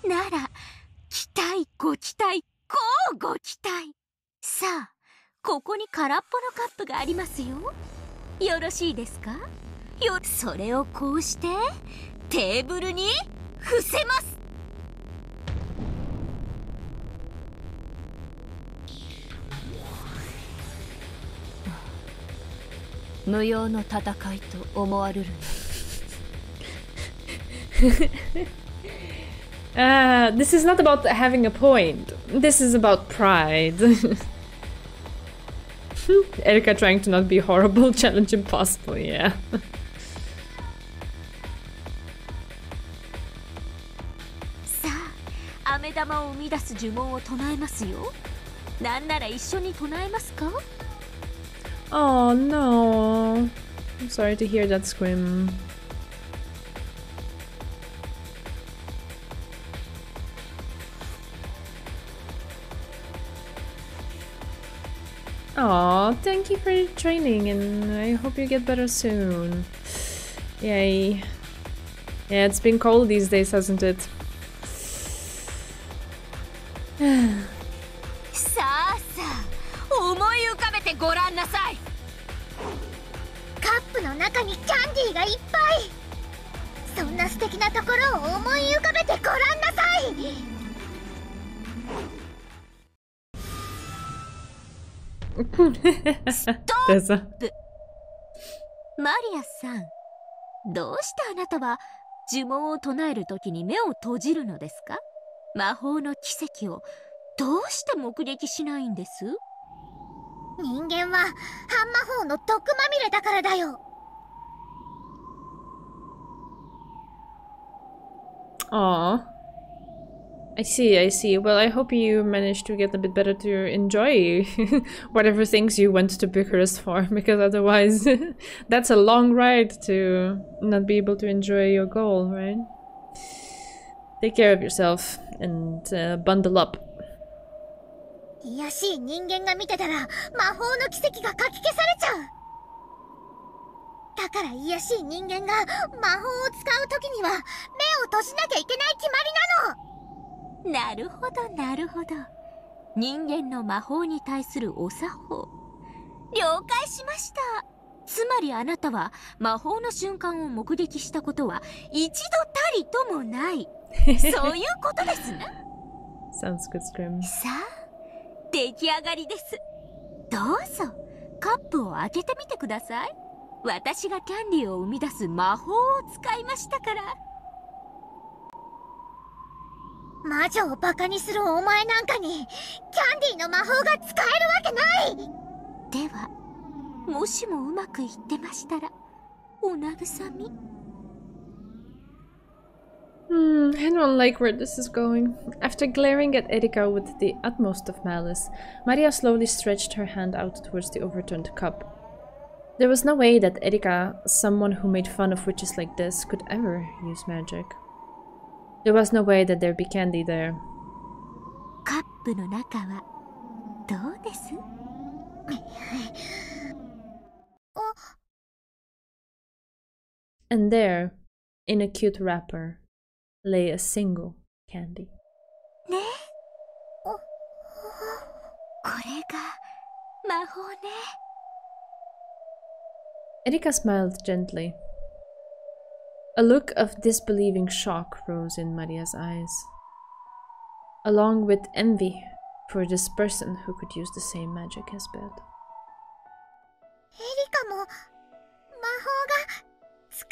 なら期待ご期待、こうご期待。さあここに空っぽのカップがありますよ。よろしいですか。それをこうしてテーブルに伏せます。無用の戦いと思われる。This is not about having a point. This is about pride. Erika trying to not be horrible, challenge impossible, yeah. さあ、飴玉を生み出す呪文を唱えますよ。なんなら一緒に唱えますか？ Oh no. I'm sorry to hear that scream. Aw, thank you for your training and I hope you get better soon. Yay. Yeah, it's been cold these days, hasn't it? さあさあ、思い浮かべてごらんなさい。カップの中にキャンディーがいっぱい。そんな素敵なところを思い浮かべてごらんなさい。ストップ。マリアさん、どうしてあなたは呪文を唱えるときに目を閉じるのですか？魔法の奇跡をどうして目撃しないんです？人間は半魔法の毒まみれだからだよ。Aw. I see, I see. Well, I hope you managed to get a bit better to enjoy whatever things you went to Bucharest for, because otherwise that's a long ride to not be able to enjoy your goal, right? Take care of yourself and bundle up. 卑しい人間が見てたら魔法の奇跡がかき消されちゃう。だから卑しい人間が魔法を使うときには目を閉じなきゃいけない決まりなの。なるほどなるほど。人間の魔法に対するお作法、了解しました。つまりあなたは魔法の瞬間を目撃したことは一度たりともない、そういうことですな。Sounds good, Scrim. さあ、出来上がりです。どうぞカップを開けてみてください。私がキャンディーを生み出す魔法を使いましたから。魔女をバカにするお前なんかにキャンディーの魔法が使えるわけない。ではもしもうまくいってましたらお慰み。I don't like where this is going. After glaring at Erika with the utmost of malice, Maria slowly stretched her hand out towards the overturned cup. There was no way that Erika, someone who made fun of witches like this, could ever use magic. There was no way that there'd be candy there. カップの中はどうです？And there, in a cute wrapper, lay a single candy. ね、これが魔法ね。Erika smiled gently. A look of disbelieving shock rose in Maria's eyes, along with envy for this person who could use the same magic as Beth. エリカも魔法が使え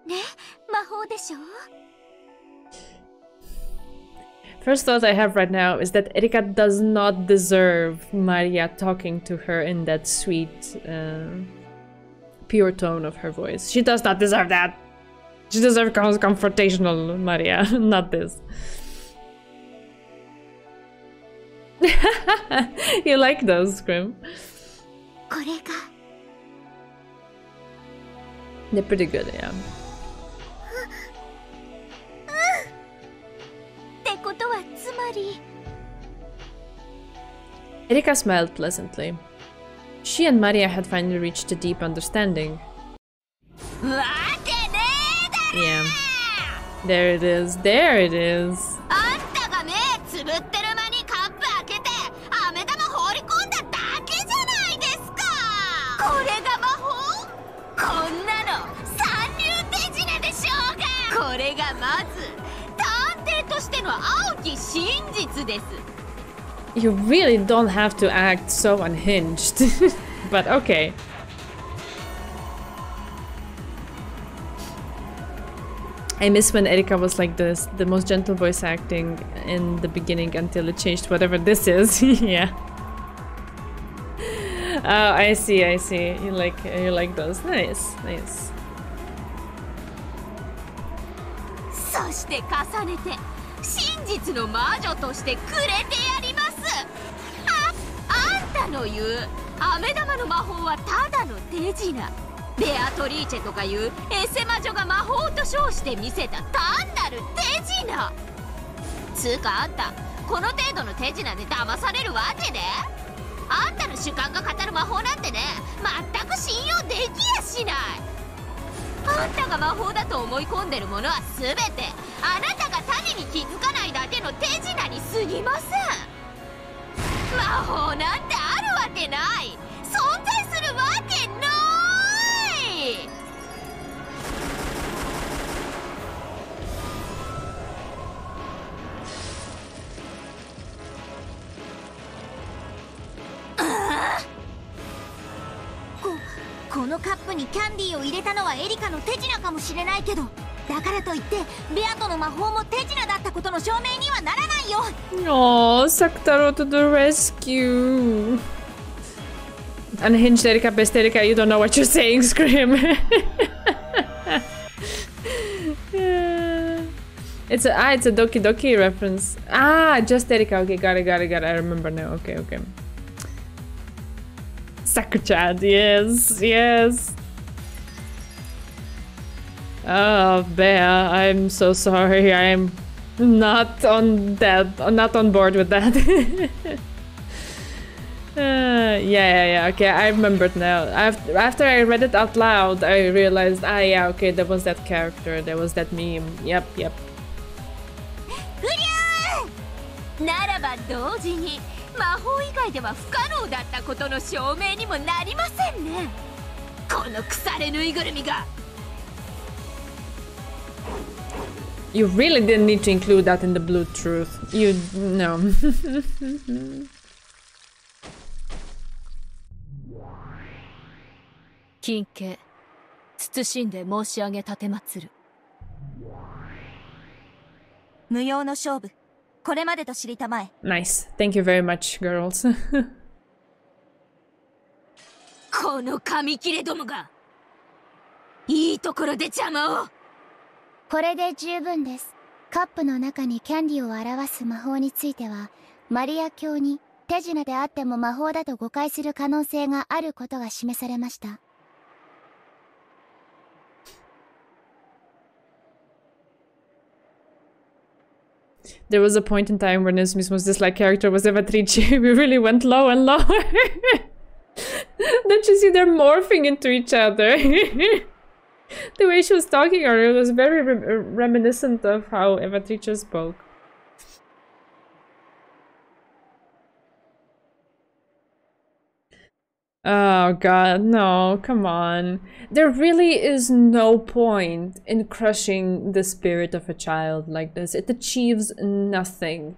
るの？ね、魔法でしょ？ First thought I have right now is that Erika does not deserve Maria talking to her in that sweet, pure tone of her voice. She does not deserve that. She deserves confrontational Maria, not this. You like those, Scrim? これが They're pretty good, yeah. ってことはつまり Erika smiled pleasantly. She and Maria had finally reached a deep understanding. Yeah. There it is. There it is. あんたが目つぶってる間にカップ開けて飴玉放り込んだだけじゃないですか。これが魔法？ての青き真実です。 You really don't have to act so unhinged. But okay. I miss when Erika was like this, the most gentle voice acting in the beginning until it changed whatever this is. Yeah. Oh, I see, I see. You like those. Nice, nice. そして重ねて真実の魔女としてくれてやります。あんたの言う飴玉の魔法はただの手品。ベアトリーチェとかいうエセ魔女が魔法と称して見せた単なる手品。つうかあんたこの程度の手品で騙されるわけで、あんたの主観が語る魔法なんてね、全く信用できやしない。あんたが魔法だと思い込んでるものは全てあなたが種に気づかないだけの手品に過ぎません。魔法なんてあるわけない、存在するわけない。このカップにキャンディーを入れたのはエリカの手品かもしれないけど、だからといってベアとの魔法も手品だったことの証明にはならないよ。Oh, Saktaro to the rescue. Unhinged Erika, best Erika, you don't know what you're saying, Scream. Yeah. It's a Doki Doki reference. Ah, just Erika. Okay, got it. I remember now. Okay. Sakura-chan, yes. Oh, Bea, I'm so sorry. I'm not on board with that. Yeah. Okay, I remembered now. After I read it out loud, I realized, yeah, okay, there was that character, there was that meme. Yep. ならば同時に魔法以外では不可能だったことの証明にもなりませんね。この腐れぬいぐるみが。You really didn't need to include that in the blue truth. You no. 金家謹んで申し上げ立てまつる。無用の勝負。これまでと知りたまえ。Nice. Thank you very much, girls. この紙切れどもがいいところで邪魔を。これで十分です。カップの中にキャンディーを表す魔法については、マリア教に手品であっても魔法だと誤解する可能性があることが示されました。There was a point in time where Nezumi's most disliked character was Evatrice. We really went low and lower. Don't you see they're morphing into each other? The way she was talking earlier was very reminiscent of how Evatrice spoke. Oh god, no, come on. There really is no point in crushing the spirit of a child like this. It achieves nothing.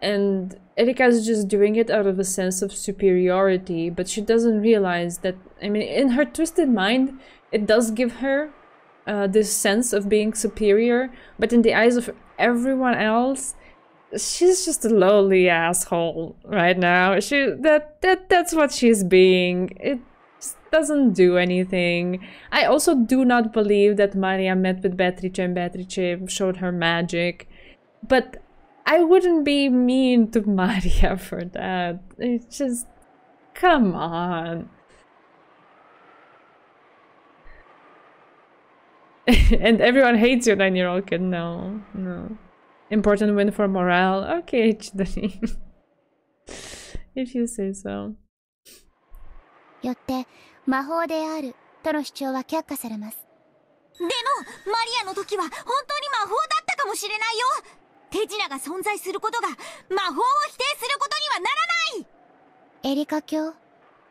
And Erika is just doing it out of a sense of superiority, but she doesn't realize that, I mean, in her twisted mind, it does give her this sense of being superior, but in the eyes of everyone else, she's just a lowly asshole right now. That's what she's being. It just doesn't do anything. I also do not believe that Maria met with Beatrice and Beatrice showed her magic. But I wouldn't be mean to Maria for that. It's just... come on. And everyone hates your 9-year-old kid. No. Important win for morale. Okay, Chidori. If you say so. よって魔法であるとの主張は却下されます。でもマリアの時は本当に魔法だったかもしれないよ。手品が存在することが魔法を否定することにはならない。エリカ教、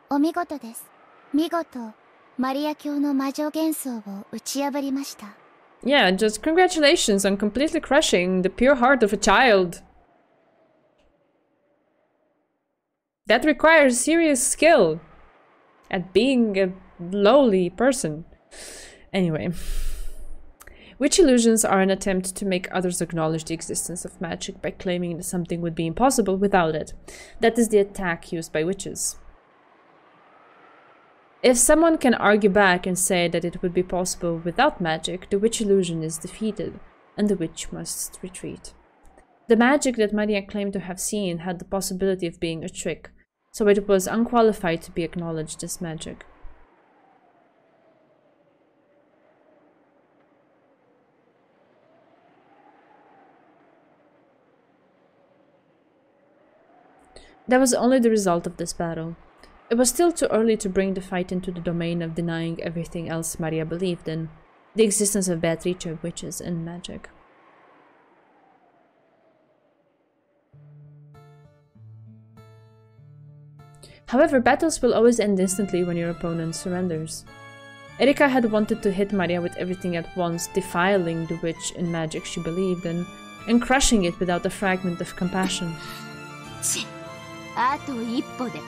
お見事です。見事マリア教の魔女幻想を打ち破りました。Yeah, just congratulations on completely crushing the pure heart of a child. That requires serious skill at being a lowly person. Anyway. Witch illusions are an attempt to make others acknowledge the existence of magic by claiming that something would be impossible without it. That is the attack used by witches. If someone can argue back and say that it would be possible without magic, the witch illusion is defeated, and the witch must retreat. The magic that Maria claimed to have seen had the possibility of being a trick, so it was unqualified to be acknowledged as magic. That was only the result of this battle. It was still too early to bring the fight into the domain of denying everything else Maria believed in, the existence of Beatrice, witches, and magic. However, battles will always end instantly when your opponent surrenders. Erika had wanted to hit Maria with everything at once, defiling the witch and magic she believed in, and crushing it without a fragment of compassion. あと一歩で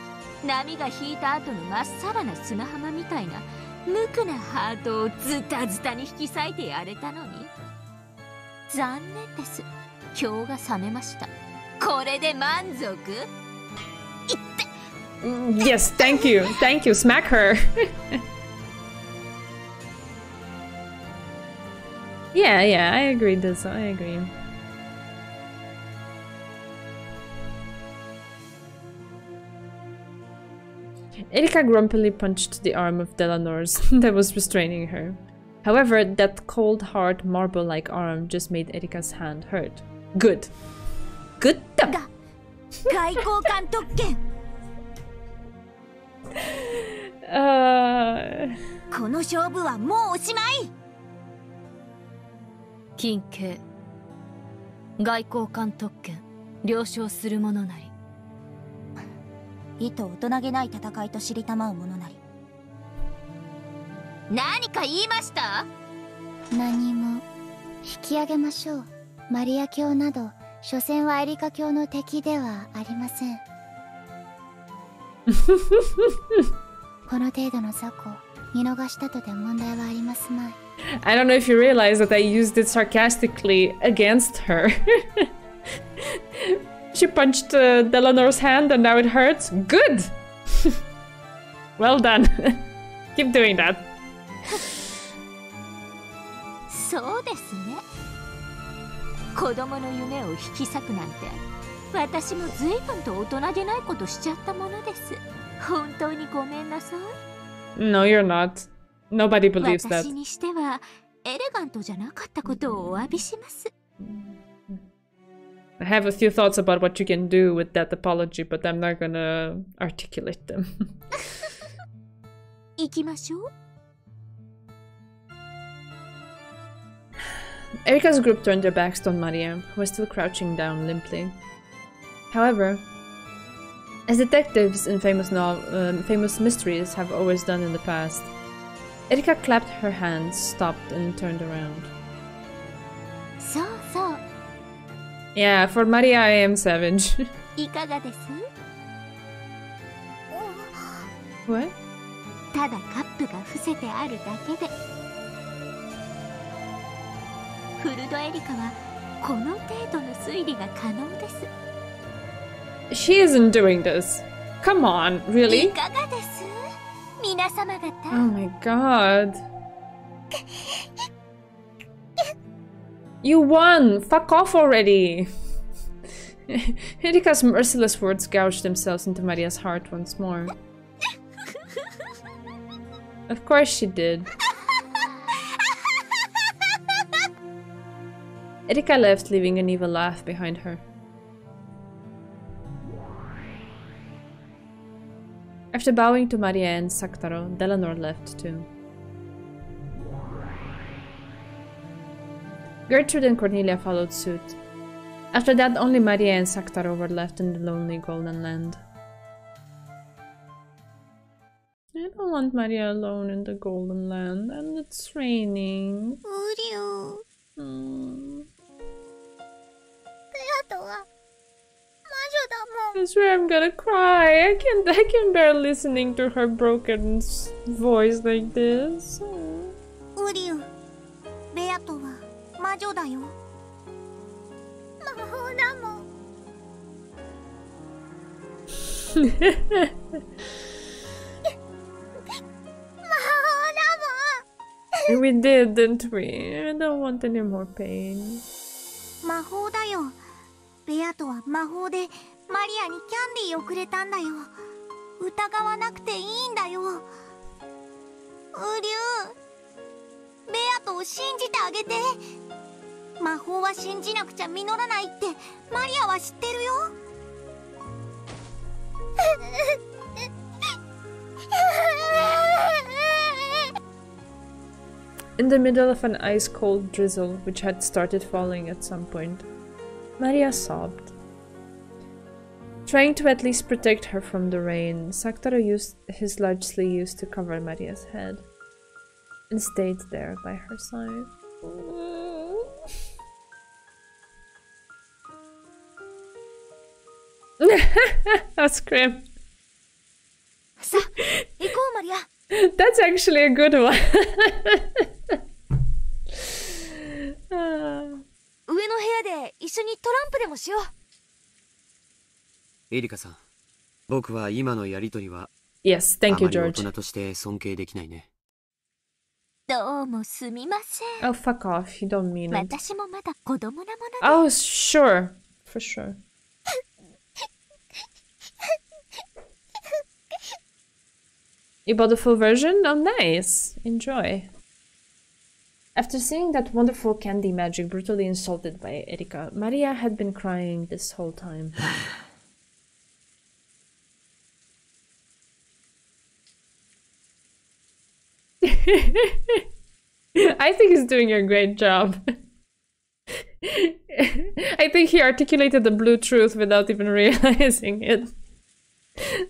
波が引いた後のまっさらな砂浜みたいな無垢なハートをズタズタに引き裂いてやれたのに残念です。今日が冷めました。これで満足？ Yes, thank you. Thank you. Smack her. Yeah, I agree this. I agree. Erika grumpily punched the arm of Delanor's that was restraining her. However, that cold, hard, marble-like arm just made Erika's hand hurt. Good. Good. King 外交官特権了承する者なり意図大人げない戦いと知りたまう者なり何か言いました？何も引き上げましょう。マリア教など所詮はエリカ教の敵ではありません。この程度の雑魚見逃したとて問題はありますまい。I don't know if you realize that I used it sarcastically against her. She punched Delanor's hand and now it hurts. Good! Well done. Keep doing that. そうですね。子供の夢を引き裂くなんて私も随分と大人げないことしちゃったものです。本当にごめんなさい。No, you're not. Nobody believes that. 私にしてはエレガントじゃなかったことをお詫びします。I have a few thoughts about what you can do with that apology, but I'm not gonna articulate them. 行きましょう。Erika's group turned their backs on Maria, who was still crouching down limply. However, as detectives in famous mysteries have always done in the past, Erika clapped her hands, stopped, and turned around. So. Yeah, for Maria, I am savage. いかがです？ What? ただカップが伏せてあるだけで。フルドエリカはこの程度の推理が可能です。She isn't doing this. Come on, really? いかがです？皆様方。Oh my god. You won! Fuck off already! Erika's merciless words gouged themselves into Maria's heart once more. Of course she did. Erika left, leaving an evil laugh behind her. After bowing to Maria and Saktaro, Delanor left too. Gertrude and Cornelia followed suit. After that, only Maria and Saktaro were left in the lonely Golden Land. I don't want Maria alone in the Golden Land, and it's raining. Mm. ベアトは魔女だもん。 I swear I'm gonna cry. I can bear listening to her broken voice like this. ウリュウ、ベアトは魔女だよ。魔法だもん。 We did, didn't we? I don't want any more pain. 魔法だよ。ベアトは魔法でマリアにキャンディーをくれたんだよ。疑わなくていいんだよ。ウリュウ、ベアトを信じてあげて。魔法は信じなくちゃ実らないってマリアは知ってるよ。In the middle of an ice-cold drizzle, which had started falling at some point, Maria sobbed. Trying to at least protect her from the rain, Saktaro used his large sleeves to cover Maria's head and stayed there by her side. That's grim. That's actually a good one. 上の部屋で一緒にトランプでもしよう。エリカさん、僕は今のやりとりは Yes, thank you, あまり大 George. 人として尊敬できないね。どうもすみません。 Oh, fuck off. You don't mean it. 私もまだ子供なもので。 Oh, sure. For sure. You bought the full version? Oh, nice. Enjoy. After seeing that wonderful candy magic brutally insulted by Erika, Maria had been crying this whole time. I think he's doing a great job. I think he articulated the blue truth without even realizing it.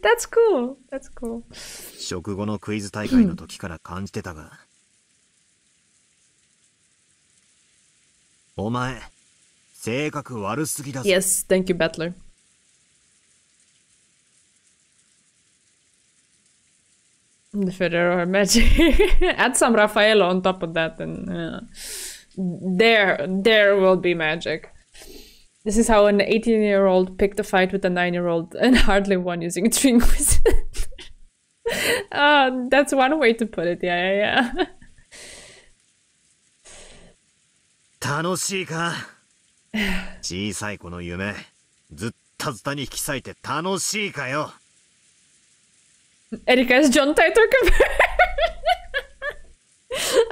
That's cool. That's cool. 食後のクイズ大会の時から感じてたが、お前性格悪すぎだぞ。 Yes, thank you, Battler. The Federer magic. Add some Raffaello on top of that, and there will be magic. This is how an 18-year-old picked a fight with a 9-year-old and hardly won using a tree inquisitor. That's one way to put it. Yeah. 楽しいか？小さい子の夢、ずったずたに引き裂いて楽しいかよ。 Erika's John Titor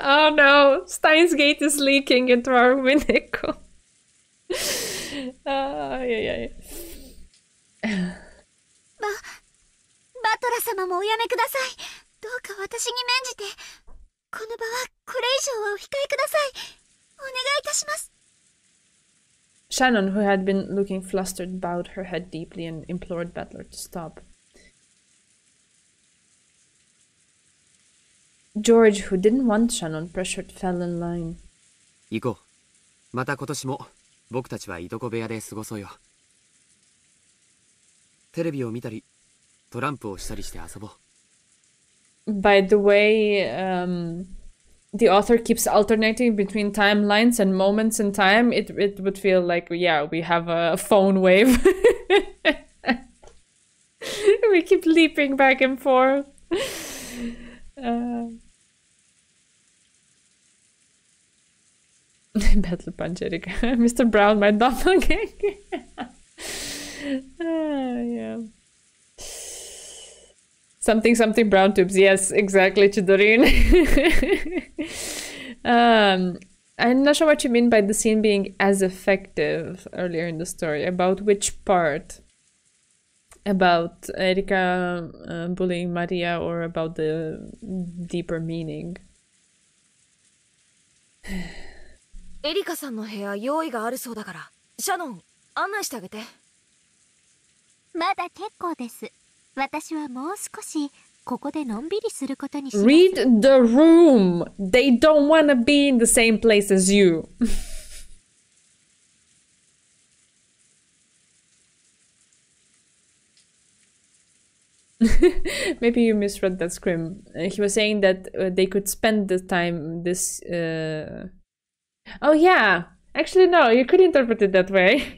Oh no, Steins Gate is leaking into our Umineko. バトラ様もおやめください。どうか私に免じて、この場はこれ以上はお控えください。お願いいたします。 Shannon, who had been looking flustered, bowed her head deeply and implored Battler to stop. George, who didn't want Shannon pressured, fell in line. 行こう。また今年も僕たちはいとこ部屋で過ごそうよ。テレビを見たり、トランプをしたりして遊ぼう。By the way, the author keeps alternating between timelines and moments in time. It would feel like, yeah, we have a phone wave. We keep leaping back and forth. Battle punch Erika. Mr. Brown, my doppelganger. Yeah. Something brown tubes. Yes, exactly, Chidorin. I'm not sure what you mean by the scene being as effective earlier in the story. About which part? About Erika bullying Maria, or about the deeper meaning? エリカさんの部屋用意があるそうだから、シャノン案内してあげて。まだ結構です。私はもう少しここでのんびりすることにします。Read the room. They don't wanna be in the same place as you. Maybe you misread that scrim. He was saying that they could spend the time this. Oh yeah, actually no, you could interpret it that way.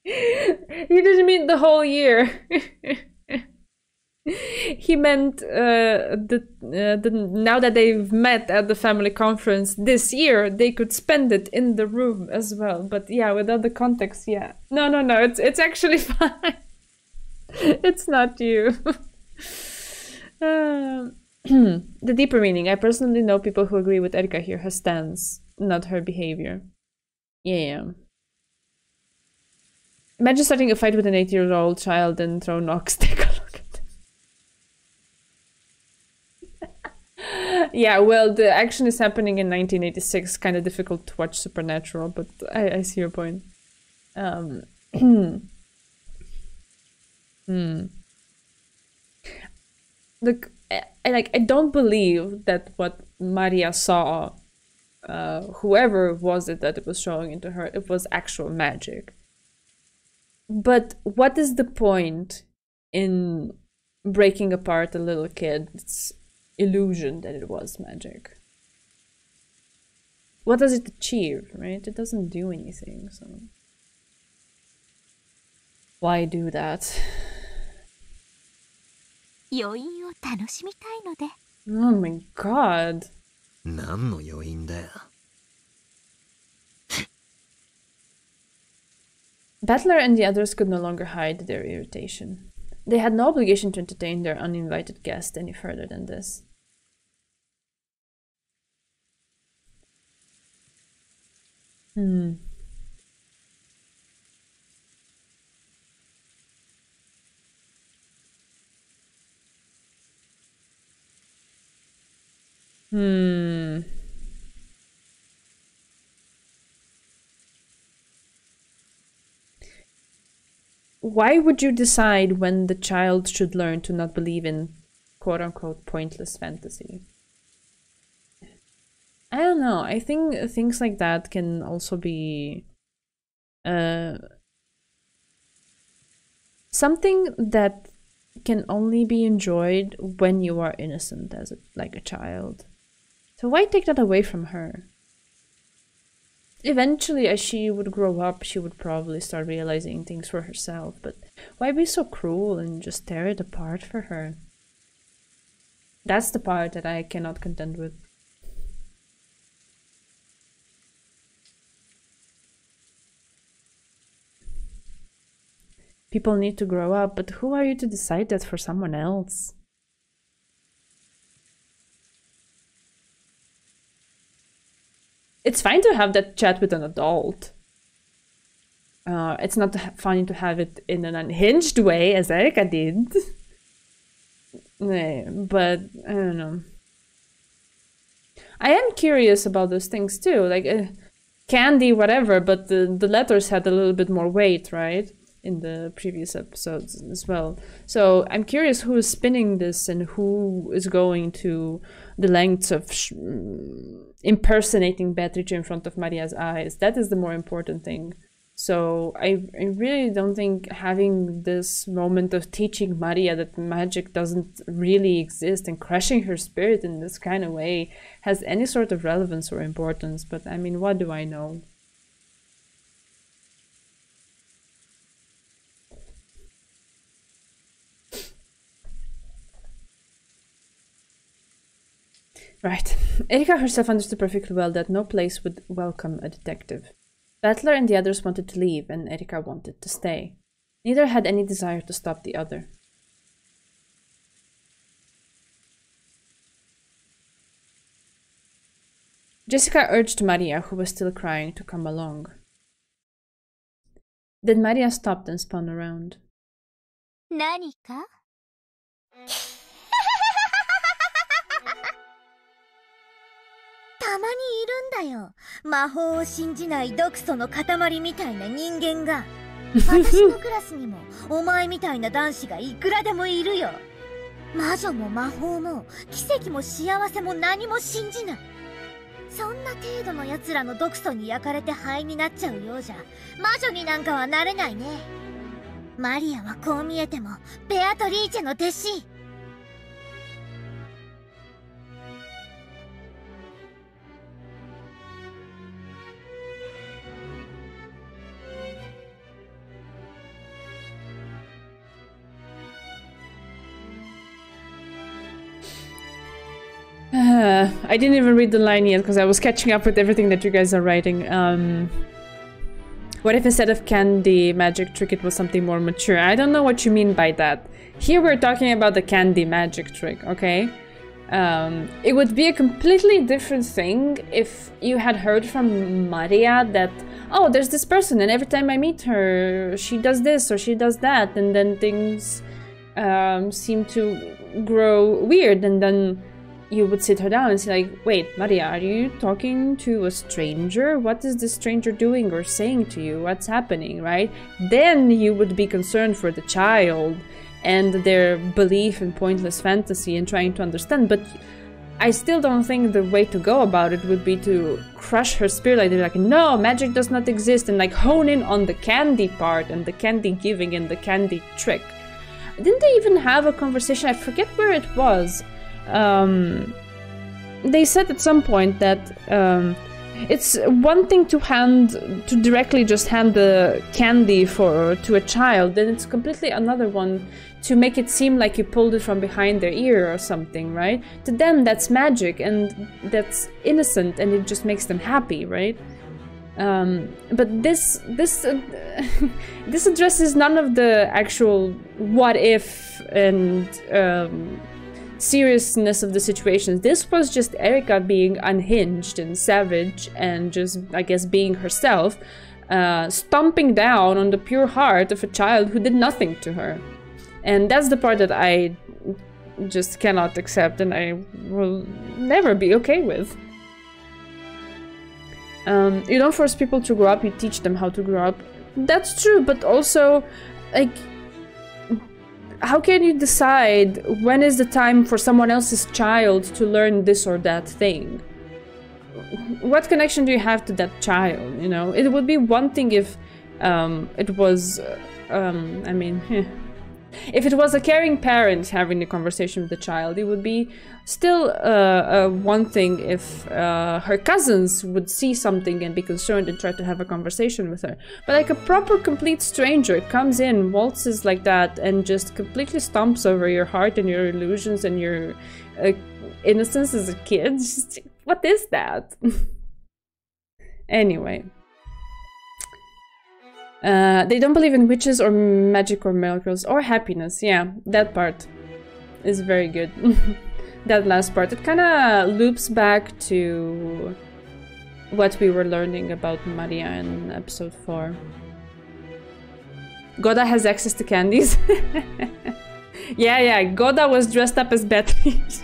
He didn't mean the whole year. He meant now that they've met at the family conference this year, they could spend it in the room as well. But yeah, without the context, yeah. No, it's actually fine. It's not you. The deeper meaning. I personally know people who agree with Erika here, her stance, not her behavior. Yeah. Imagine starting a fight with an 8-year-old child and throw knocks. Take a look at it. Yeah, well, the action is happening in 1986. Kind of difficult to watch Supernatural, but I see your point. Look, I don't believe that what Maria saw, whoever was it that it was showing into her, it was actual magic. But what is the point in breaking apart a little kid's illusion that it was magic? What does it achieve, right? It doesn't do anything, so... Why do that?余韻を楽しみたいので。Oh my god. 何の余韻だよ。Battler and the others could no longer hide their irritation. They had no obligation to entertain their uninvited guest any further than this. Why would you decide when the child should learn to not believe in quote-unquote pointless fantasy? I don't know. I think things like that can also be something that can only be enjoyed when you are innocent as like a child. So why take that away from her? Eventually, as she would grow up, she would probably start realizing things for herself, but why be so cruel and just tear it apart for her? That's the part that I cannot contend with. People need to grow up, but who are you to decide that for someone else? It's fine to have that chat with an adult. It's not funny to have it in an unhinged way, as Erika did. But, I don't know. I am curious about those things too, like candy, whatever, but the letters had a little bit more weight, right? In the previous episodes as well. So I'm curious who is spinning this and who is going to the lengths of impersonating Beatrice in front of Maria's eyes. That is the more important thing. So I really don't think having this moment of teaching Maria that magic doesn't really exist and crushing her spirit in this kind of way has any sort of relevance or importance. But I mean, what do I know? Right. Erika herself understood perfectly well that no place would welcome a detective. Battler and the others wanted to leave, and Erika wanted to stay. Neither had any desire to stop the other. Jessica urged Maria, who was still crying, to come along. Then Maria stopped and spun around. 何かたまにいるんだよ。魔法を信じない毒素の塊みたいな人間が。私のクラスにもお前みたいな男子がいくらでもいるよ。魔女も魔法も奇跡も幸せも何も信じない。そんな程度の奴らの毒素に焼かれて灰になっちゃうようじゃ魔女になんかはなれないね。マリアはこう見えてもベアトリーチェの弟子。I didn't even read the line yet because I was catching up with everything that you guys are writing. What if instead of candy magic trick it was something more mature? I don't know what you mean by that. Here we're talking about the candy magic trick, okay? It would be a completely different thing if you had heard from Maria that, oh, there's this person and every time I meet her she does this or she does that, and then things seem to grow weird, and then you would sit her down and say like, wait, Maria, are you talking to a stranger? What is this stranger doing or saying to you? What's happening, right? Then you would be concerned for the child and their belief in pointless fantasy and trying to understand. But I still don't think the way to go about it would be to crush her spirit. Like, they're like, no, magic does not exist, and like hone in on the candy part and the candy giving and the candy trick. Didn't they even have a conversation? I forget where it was. They said at some point that it's one thing to directly just hand the candy to a child, then it's completely another one to make it seem like you pulled it from behind their ear or something, right? To them that's magic and that's innocent and it just makes them happy, right? But this this addresses none of the actual what if and seriousness of the situations. This was just Erika being unhinged and savage and just, I guess, being herself, stomping down on the pure heart of a child who did nothing to her. And that's the part that I just cannot accept and I will never be okay with. You don't force people to grow up, you teach them how to grow up. That's true, but also, like, how can you decide when is the time for someone else's child to learn this or that thing? What connection do you have to that child, you know? It would be one thing if it was, I mean, if it was a caring parent having the conversation with the child, it would be still one thing if her cousins would see something and be concerned and try to have a conversation with her. But like a proper complete stranger comes in, waltzes like that, and just completely stomps over your heart and your illusions and your innocence as a kid. Just, what is that? Anyway. They don't believe in witches or magic or miracles or happiness. Yeah, that part is very good. That last part. It kind of loops back to what we were learning about Maria in episode 4. Goda has access to candies. Yeah, Goda was dressed up as Beatrice.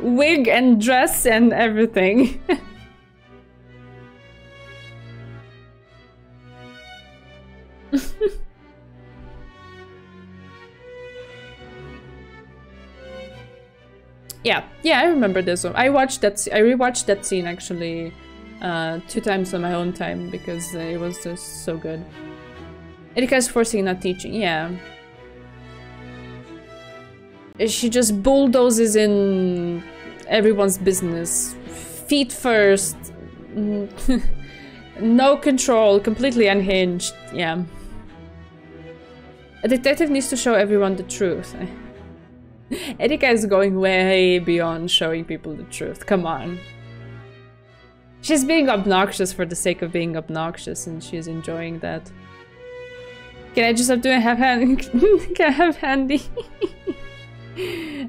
Wig and dress and everything. Yeah, I remember this one. I rewatched that scene actually 2 times on my own time because it was just so good. Erika's forcing, not teaching. Yeah, she just bulldozes in everyone's business, feet first, no control, completely unhinged. Yeah. A detective needs to show everyone the truth. Erika is going way beyond showing people the truth. Come on. She's being obnoxious for the sake of being obnoxious, and she's enjoying that. Can I just have handy? Can I have handy?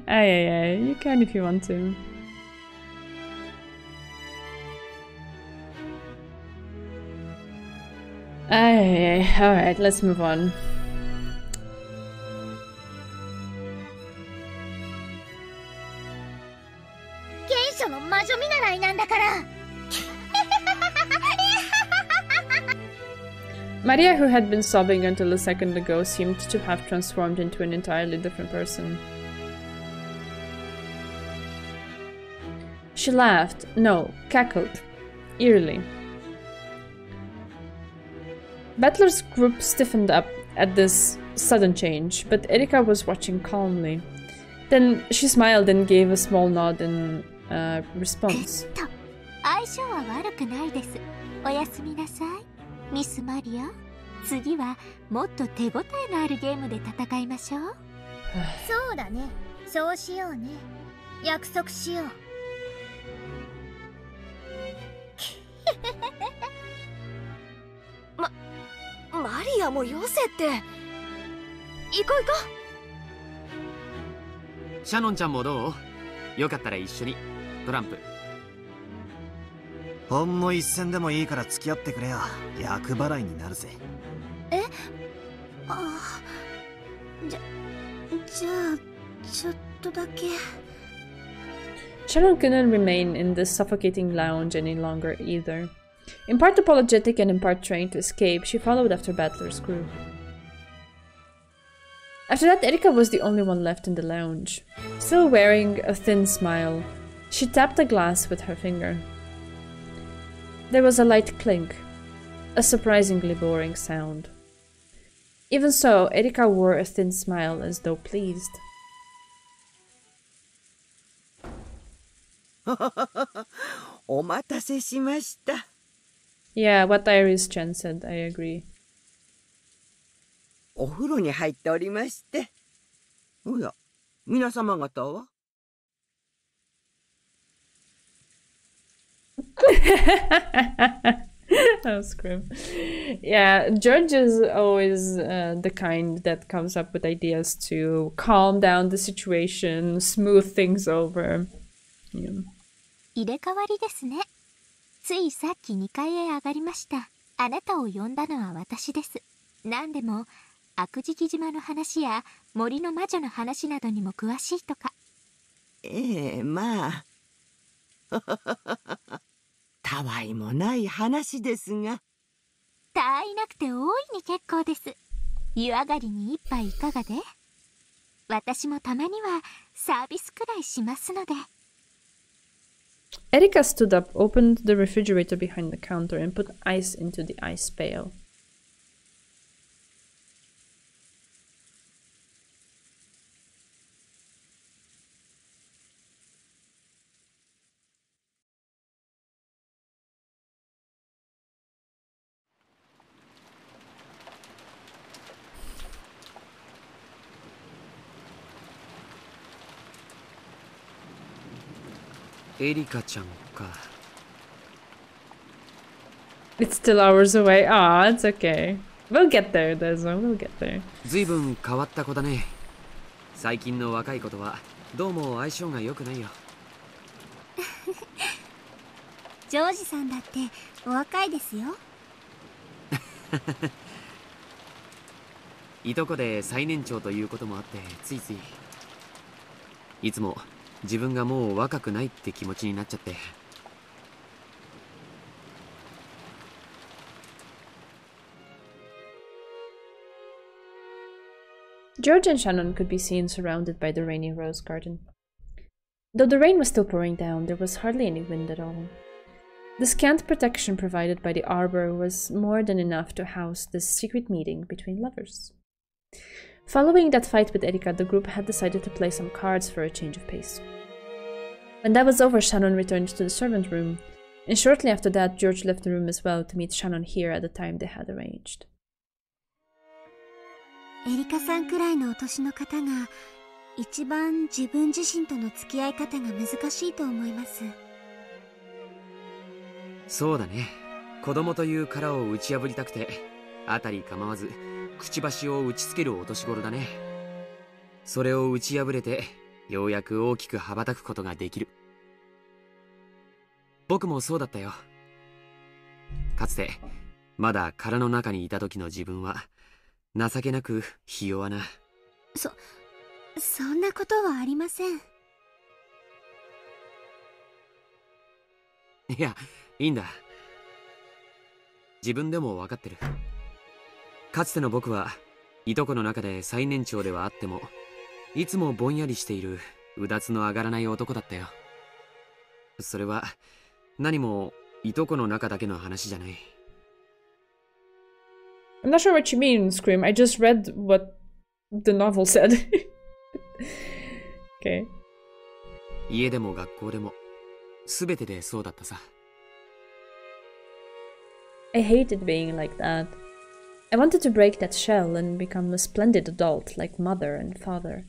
Aye, you can if you want to. Aye, alright, let's move on. Maria, who had been sobbing until a second ago, seemed to have transformed into an entirely different person. She laughed, no, cackled, eerily. Battler's group stiffened up at this sudden change, but Erika was watching calmly. Then she smiled and gave a small nod in response. 相性は悪くないです。おやすみなさい、ミス・マリア。次はもっと手応えのあるゲームで戦いましょう。そうだね。そうしようね。約束しよう。マリアもよせって。行こう行こう。シャノンちゃんもどう？よかったら一緒にトランプ。ほんの一戦でもいいから付き合ってくれよ。厄払いになるぜ。え？ああ。じゃあちょっとだけ。Shannon couldn't remain in this suffocating lounge any longer either. In part apologetic and in part trying to escape, she followed after Battler's group. After that, Erika was the only one left in the lounge. Still wearing a thin smile, she tapped a glass with her finger. There was a light clink, a surprisingly boring sound. Even so, Erika wore a thin smile as though pleased. Yeah, what Iris-chan said, I agree. お風呂に入っておりまして。おや、皆様方はThat was grim. Yeah, George is always the kind that comes up with ideas to calm down the situation, smooth things over. Yeah. 入れ替わりですね。ついさっき2階へ上がりました。あなたを呼んだのは私です。何でも悪食島の話や森の魔女の話などにも詳しいとか。ええ、まあたわいもない話ですが。たわいなくて大いに結構です。湯上がりに一杯いかがで？私もたまにはサービスくらいしますので。Erika stood up, opened the refrigerator behind the counter, and put ice into the ice pail. Erika ちゃんか。It's still hours away. Ah, it's okay. We'll get there, Dezo. We'll get there. 随分変わった子だね。最近の若い子とはどうも相性が良くないよ。ジョージさんだってお若いですよ。いとこで最年長ということもあってついついいつも自分がもう若くないって気持ちになっちゃって。George and Shannon could be seen surrounded by the rainy rose garden. Though the rain was still pouring down, there was hardly any wind at all. The scant protection provided by the arbor was more than enough to house this secret meeting between lovers. Following that fight with Erika, the group had decided to play some cards for a change of pace. When that was over, Shannon returned to the servant room, and shortly after that, George left the room as well to meet Shannon here at the time they had arranged. エリカさんくらいのお年の方が一番自分自身との付き合い方が難しいと思います。そうだね。子供という殻を打ち破りたくて辺り構わずくちばしを打ちつけるお年頃だね。それを打ち破れてようやく大きく羽ばたくことができる。僕もそうだったよ。かつてまだ殻の中にいた時の自分は情けなくひ弱な。そんなことはありません。いや、いいんだ。自分でも分かってる。かつての僕はいとこの中で最年長ではあっても、いつもぼんやりしているうだつの上がらない男だったよ。それは何もいとこの中だけの話じゃない。I'm not sure what you mean, Scream. I just read what the novel said. Okay. 家でも学校でも全てでそうだったさ。I hated being like that. I wanted to break that shell and become a splendid adult like mother and father.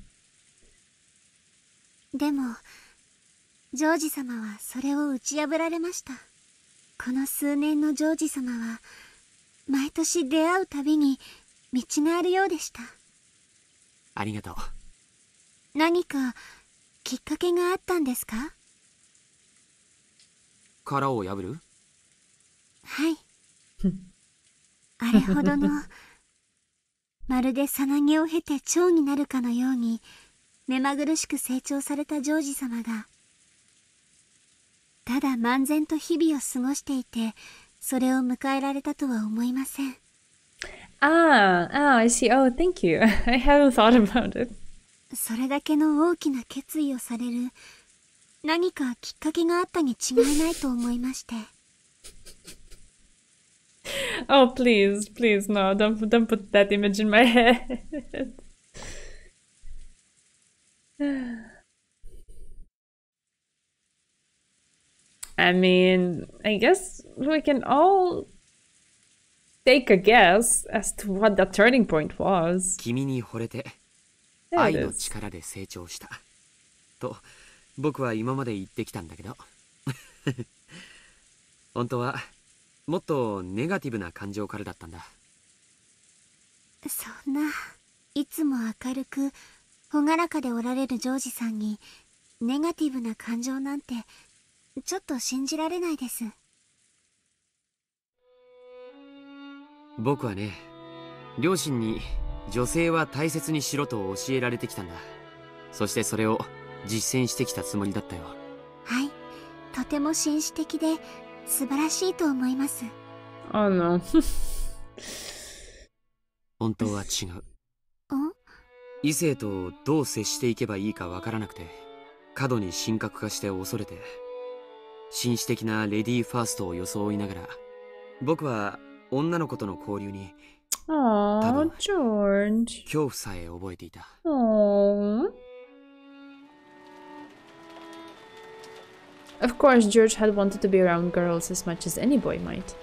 でも、ジョージ様はそれを打ち破られました。この数年のジョージ様は、毎年出会うたびに道があるようでした。ありがとう。何かきっかけがあったんですか？殻を破る？はい。あれほどの、まるでさなぎを経て蝶になるかのように、目まぐるしく成長されたジョージ様が、ただ漫然と日々を過ごしていて、それを迎えられたとは思いません。I see. Oh, thank you. I haven't thought about it. それだけの大きな決意をされる、何かきっかけがあったに違いないと思いまして。Oh, please, please, no, don't put that image in my head. I mean, I guess we can all take a guess as to what the turning point was. 君に惚れて愛の力で成長したと僕は今まで言ってきたんだけど本当はもっとネガティブな感情からだったんだ。そんな、いつも明るく朗らかでおられるジョージさんにネガティブな感情なんてちょっと信じられないです。僕はね、両親に女性は大切にしろと教えられてきたんだ。そしてそれを実践してきたつもりだったよ。はい、とても紳士的で素晴らしいと思います。Oh no. 本当は違う。異性とどう接していけばいいかわからなくて、過度に神格化して恐れて、紳士的なレディーファーストを装いながら、僕は女の子との交流に、Oh, George. 恐怖さえ覚えていた。Oh. Of course, George had wanted to be around girls as much as any boy might.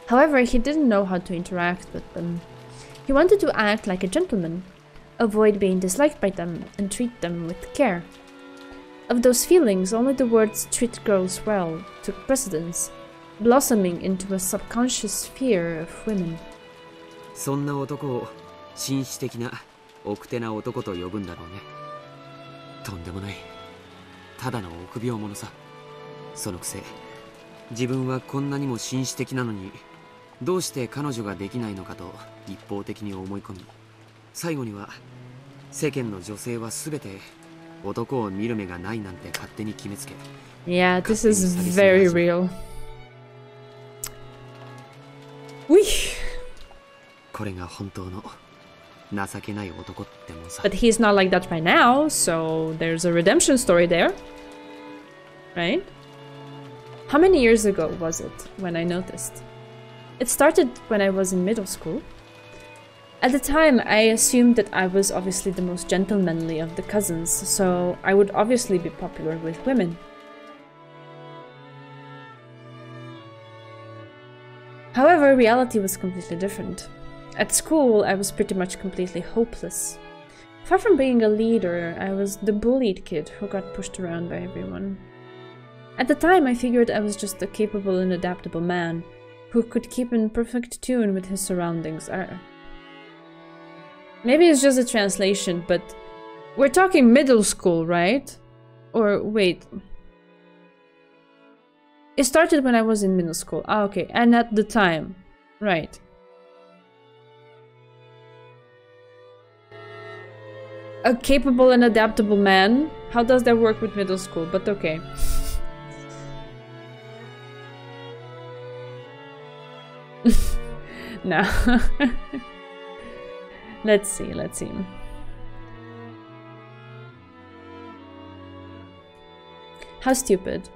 However, he didn't know how to interact with them. He wanted to act like a gentleman, avoid being disliked by them, and treat them with care. Of those feelings, only the words "treat girls well" took precedence, blossoming into a subconscious fear of women. そんな男を紳士的な奥手な男と呼ぶんだろうね。とんでもない。ただの臆病者さ。そのくせ、自分はこんなにも紳士的なのに、どうして彼女ができないのかと一方的に思い込み、最後には世間の女性はすべて男を見る目がないなんて勝手に決めつけ。Yeah, this is very real. うい。これが本当の情けない男ってもんさ。But he's not like that right now, so there's a redemption story there. Right? How many years ago was it when I noticed? It started when I was in middle school. At the time, I assumed that I was obviously the most gentlemanly of the cousins, so I would obviously be popular with women. However, reality was completely different. At school, I was pretty much completely hopeless. Far from being a leader, I was the bullied kid who got pushed around by everyone. At the time, I figured I was just a capable and adaptable man who could keep in perfect tune with his surroundings. Maybe it's just a translation, but we're talking middle school, right? Or wait. It started when I was in middle school. Ah, okay. And at the time. Right. A capable and adaptable man? How does that work with middle school? But okay. No. Let's see. How stupid.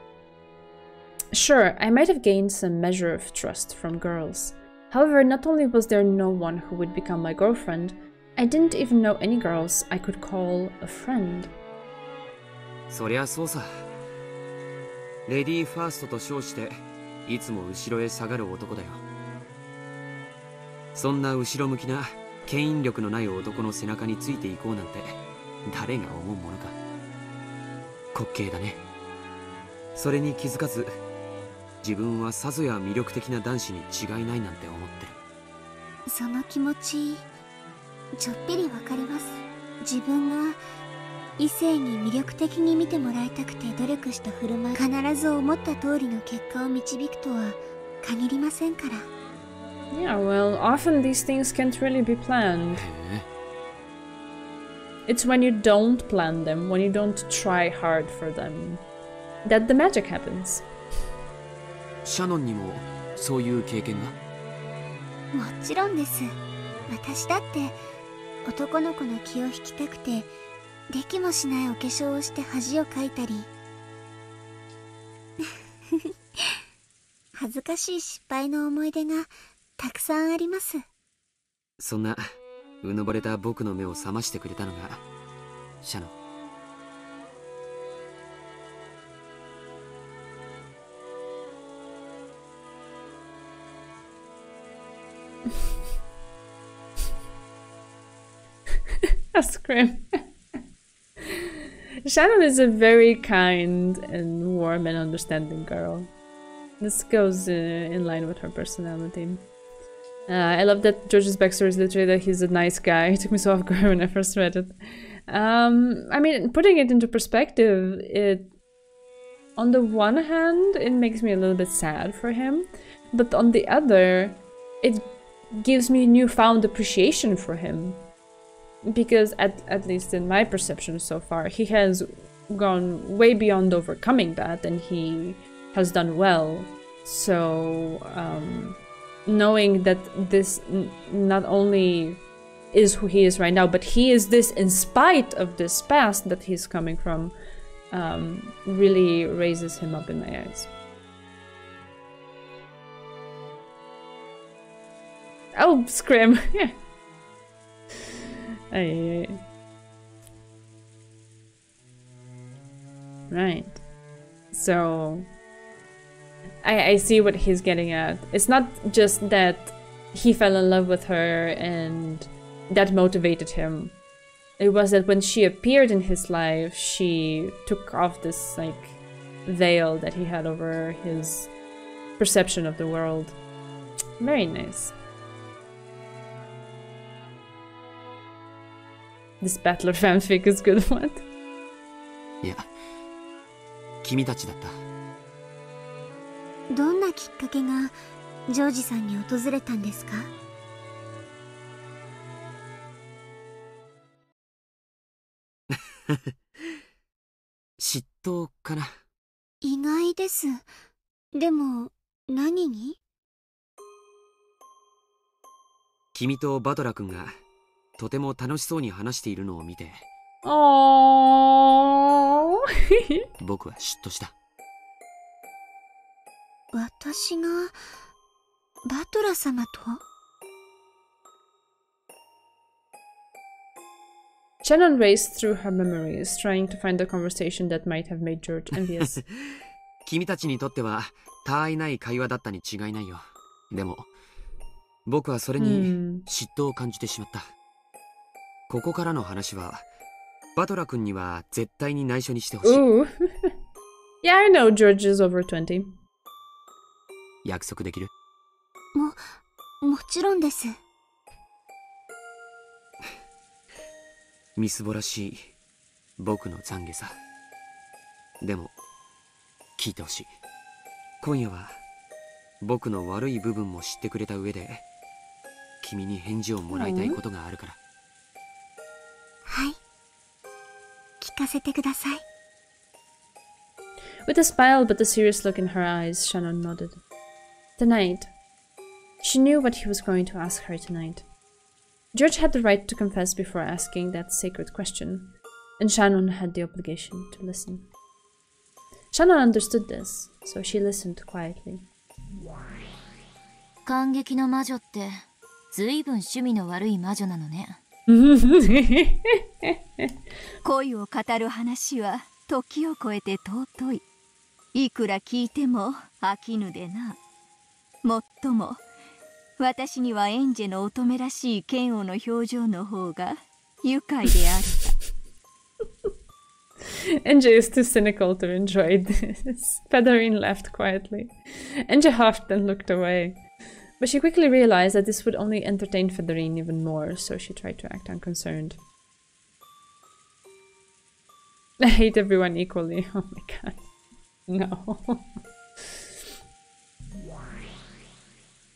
Sure, I might have gained some measure of trust from girls. However, not only was there no one who would become my girlfriend, I didn't even know any girls I could call a friend. そりゃそうさ。レディーファーストと称していつも後ろへ下がる男だよ。そんな後ろ向きな牽引力のない男の背中についていこうなんて誰が思うものか。滑稽だね。それに気づかず自分はさぞや魅力的な男子に違いないなんて思ってる。その気持ちちょっぴりわかります。自分が異性に魅力的に見てもらいたくて努力した振る舞い、必ず思った通りの結果を導くとは限りませんから。Yeah, well, often these things can't really be planned. It's when you don't plan them, when you don't try hard for them, that the magic happens. シャノンにもそういう経験が？もちろんです。私だって男の子の気を引きたくてできもしないお化粧をして恥をかいたり恥ずかしい失敗の思い出がたくさんあります。そんなうぬぼれた僕の目を覚ましてくれたのがシャノン。A scream. Shannon is a very kind and warm and understanding girl. This goes in line with her personality. I love that George's backstory is literally that he's a nice guy. It took me so off guard when I first read it. I mean, putting it into perspective, on the one hand, it makes me a little bit sad for him, but on the other, it gives me newfound appreciation for him. Because at least in my perception so far, he has gone way beyond overcoming that, and he has done well. So, knowing that this not only is who he is right now, but he is this in spite of this past that he's coming from, really raises him up in my eyes. Oh, scrim! Ay. Right. So I see what he's getting at. It's not just that he fell in love with her and that motivated him. It was that when she appeared in his life, she took off this like veil that he had over his perception of the world. Very nice. This Battler fanfic is good one. いや、君たちだった。どんなきっかけがジョージさんに訪れたんですか？嫉妬かな。意外です。でも何に？君とバトラ君がとても楽しそうに話しているのを見て、僕は嫉妬した。私がバトラ様と？Shannon raced through her memories, trying to find a conversation that might have made George envious. 君たちにとっては他愛ない会話だったに違いないよ。でも僕はそれに嫉妬を感じてしまった。ここからの話はバトラ君には絶対に内緒にしてほしい。Yeah, I know George is over 20. 約束できる？もちろんです。みすぼらしい僕の懺悔さ。でも聞いてほしい。今夜は僕の悪い部分も知ってくれた上で君に返事をもらいたいことがあるから。はい、聞かせてください。With a smile but a serious look in her eyes, Shannon nodded. Tonight. She knew what he was going to ask her tonight. George had the right to confess before asking that sacred question, and Shannon had the obligation to listen. Shannon understood this, so she listened quietly. 感激の魔女ってずいぶん趣味の悪い魔女なのね。恋を語る話は時を超えて尊い。いくら聞いても飽きぬでな。もっとも私にはエンジェの乙女らしい嫌悪の表情の方が愉快であった。Enja is too cynical to enjoy this. Featherine laughed quietly. Enja huffed and looked away. But she quickly realized that this would only entertain Featherine even more, so she tried to act unconcerned. I hate everyone equally. Oh my god. No.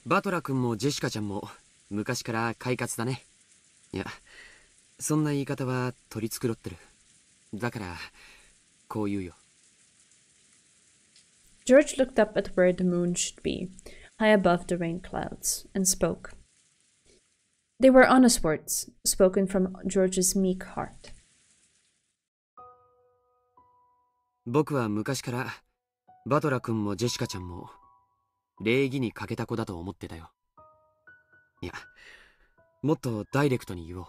バトラ君もジェシカちゃんも昔から快活だね。いや、そんな言い方は取り繕ってる。だから、こう言うよ。George looked up at where the moon should be, high above the rain clouds, and spoke. They were honest words, spoken from George's meek heart. 僕は昔からバトラ君もジェシカちゃんも礼儀に欠けた子だと思ってたよ。いや、もっとダイレクトに言おう。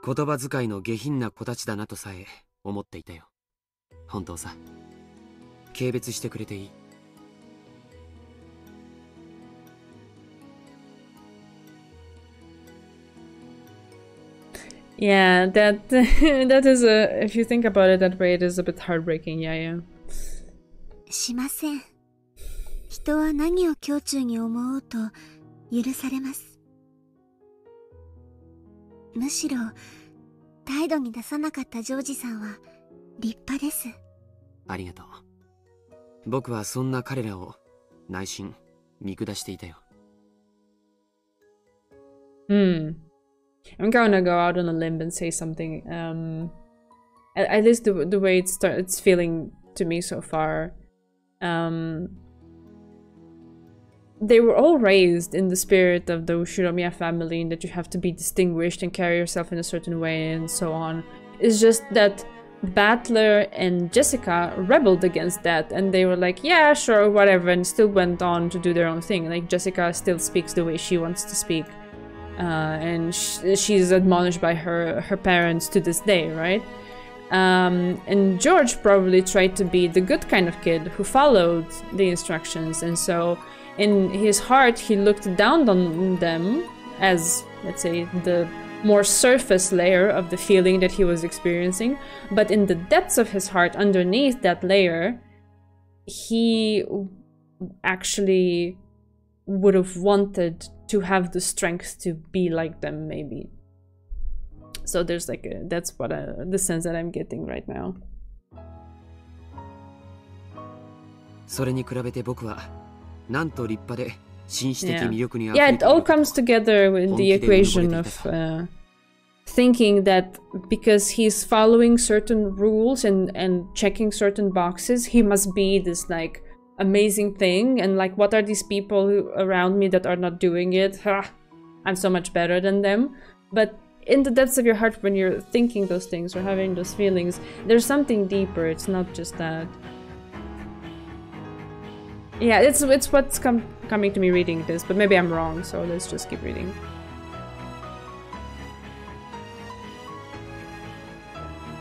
言葉遣いの下品な子たちだなとさえ思っていたよ。本当さ。軽蔑してくれていい。Yeah, that is a, if you think about it that way, it is a bit heartbreaking, yeah. しません。人は何を胸中に思おうと許されます。むしろ態度に出さなかったジョージさんは立派です。ありがとう。僕はそんな彼らを内心見下していたよ。I'm gonna go out on a limb and say something. At least the way it's feeling to me so far. They were all raised in the spirit of the Ushiromiya family, and that you have to be distinguished and carry yourself in a certain way and so on. It's just that Battler and Jessica rebelled against that, and they were like, yeah, sure, whatever, and still went on to do their own thing. Like, Jessica still speaks the way she wants to speak. And she's admonished by her parents to this day, right? And George probably tried to be the good kind of kid who followed the instructions, and so in his heart he looked down on them as, let's say, the more surface layer of the feeling that he was experiencing, but in the depths of his heart, underneath that layer, he actually would have wanted to have the strength to be like them, maybe. So there's like that's what the sense that I'm getting right now. それに比べて僕はなんと立派で紳士的魅力にあふ Yeah, れ it all comes together with the equation of thinking that because he's following certain rules and checking certain boxes, he must be this like amazing thing, and like, what are these people around me that are not doing it? I'm so much better than them. But in the depths of your heart, when you're thinking those things or having those feelings, there's something deeper. It's not just that. Yeah, it's what's coming to me reading this, but maybe I'm wrong, so let's just keep reading.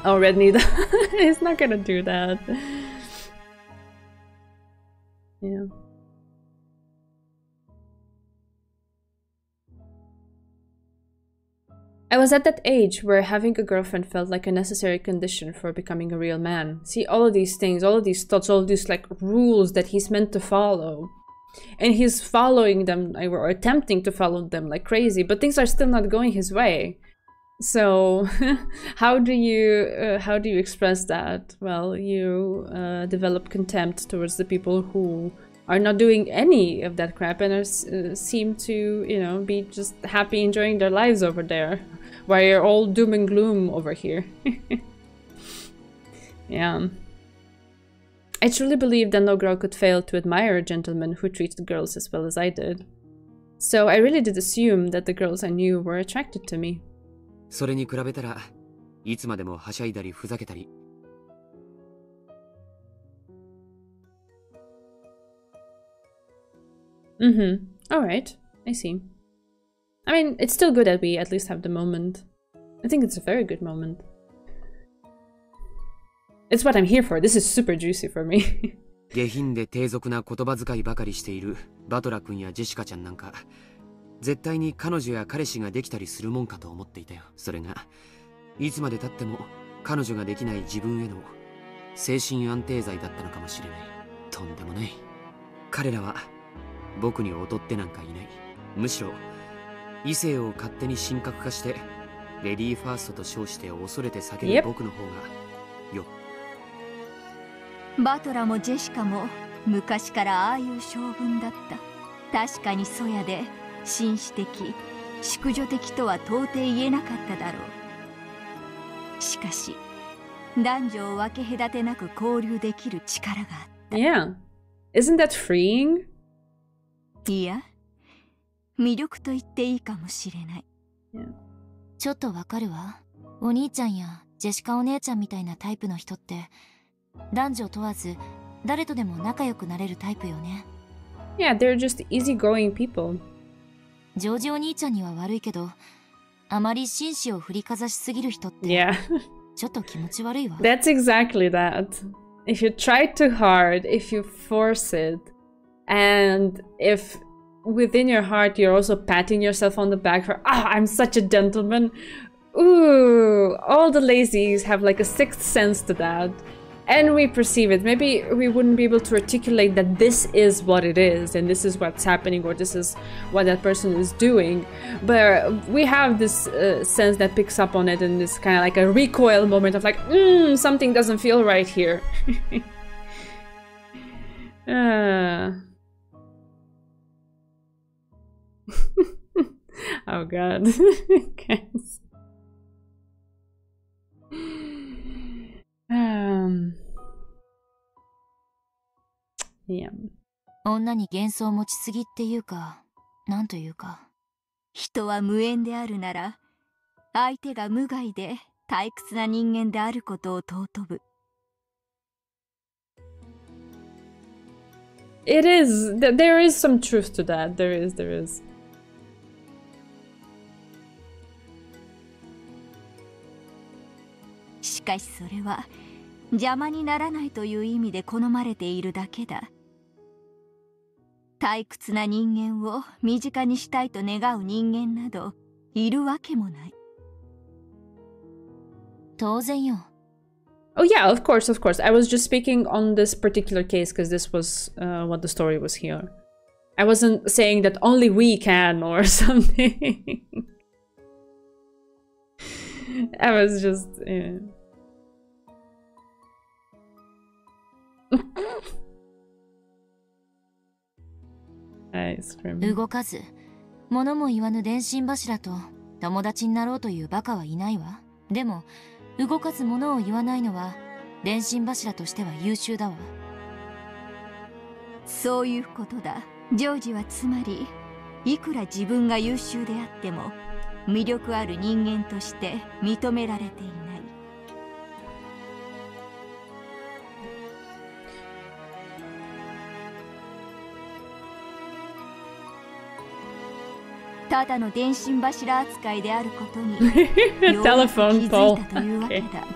Oh, Red Needle. He's not gonna do that. Yeah. I was at that age where having a girlfriend felt like a necessary condition for becoming a real man. See, all of these things, all of these thoughts, all of these like rules that he's meant to follow. And he's following them, or attempting to follow them like crazy, but things are still not going his way. So, how do you express that? Well, you develop contempt towards the people who are not doing any of that crap and are, seem to, you know, be just happy enjoying their lives over there, while you're all doom and gloom over here. Yeah. I truly believe that no girl could fail to admire a gentleman who treated girls as well as I did. So I really did assume that the girls I knew were attracted to me. それに比べたらいつまでもはしゃいだりふざけたり。Alright, I see. I mean, it's still good that we at least have the moment. I think it's a very good moment. It's what I'm here for. This is super juicy for me. 下品で低俗な言葉遣いばかりしているバトラ君やジェシカちゃんなんか、絶対に彼女や彼氏ができたりするもんかと思っていたよ。それがいつまで経っても彼女ができない自分への精神安定剤だったのかもしれない。とんでもない。彼らは僕に劣ってなんかいない。むしろ異性を勝手に神格化してレディーファーストと称して恐れて避ける僕の方がよ。バトラもジェシカも昔からああいう性分だった。確かにそやで紳士的淑女的とは到底言えなかっただろう。しかし男女を分け隔てなく交流できる力があった。Yeah. Isn't that freeing? いや、魅力と言っていいかもしれない。Yeah. ちょっとわかるわ。お兄ちゃんやジェシカお姉ちゃんみたいなタイプの人って男女問わず誰とでも仲良くなれるタイプよね。Yeah, they're just easygoing people. ジョージお兄ちゃんには悪いけど、あまり紳士を振りかざしすぎる人って、Yeah. ちょっと気持ち悪いわ。That's exactly that. If you try too hard, if you force it, and if within your heart you're also patting yourself on the back for, I'm such a gentleman. Ooh, all the lazies have like a sixth sense to that. And we perceive it. Maybe we wouldn't be able to articulate that this is what it is and this is what's happening or this is what that person is doing. But we have this sense that picks up on it and this kind of like a recoil moment of like, something doesn't feel right here. Oh god. Yeah. 女に幻想を持ちすぎっていうか、なんというか。人は無縁であるなら、相手が無害で退屈な人間であることを尊ぶ。It is. There is some truth to that. There is. しかしそれは邪魔にならないという意味で好まれているだけだ。退屈な人間を身近にしたいと願う人間などいるわけもない。当然よ。Oh yeah, of course. I was just speaking on this particular case because this was what the story was here. I wasn't saying that only we can or something. I was just... Yeah.動かず、物も言わぬ電信柱と友達になろうというバカはいないわ。でも、動かず物を言わないのは電信柱としては優秀だわ。そういうことだ。ジョージはつまり、いくら自分が優秀であっても魅力ある人間として認められていない。ただの電信柱扱いであることにようやく気づいたというわけだ。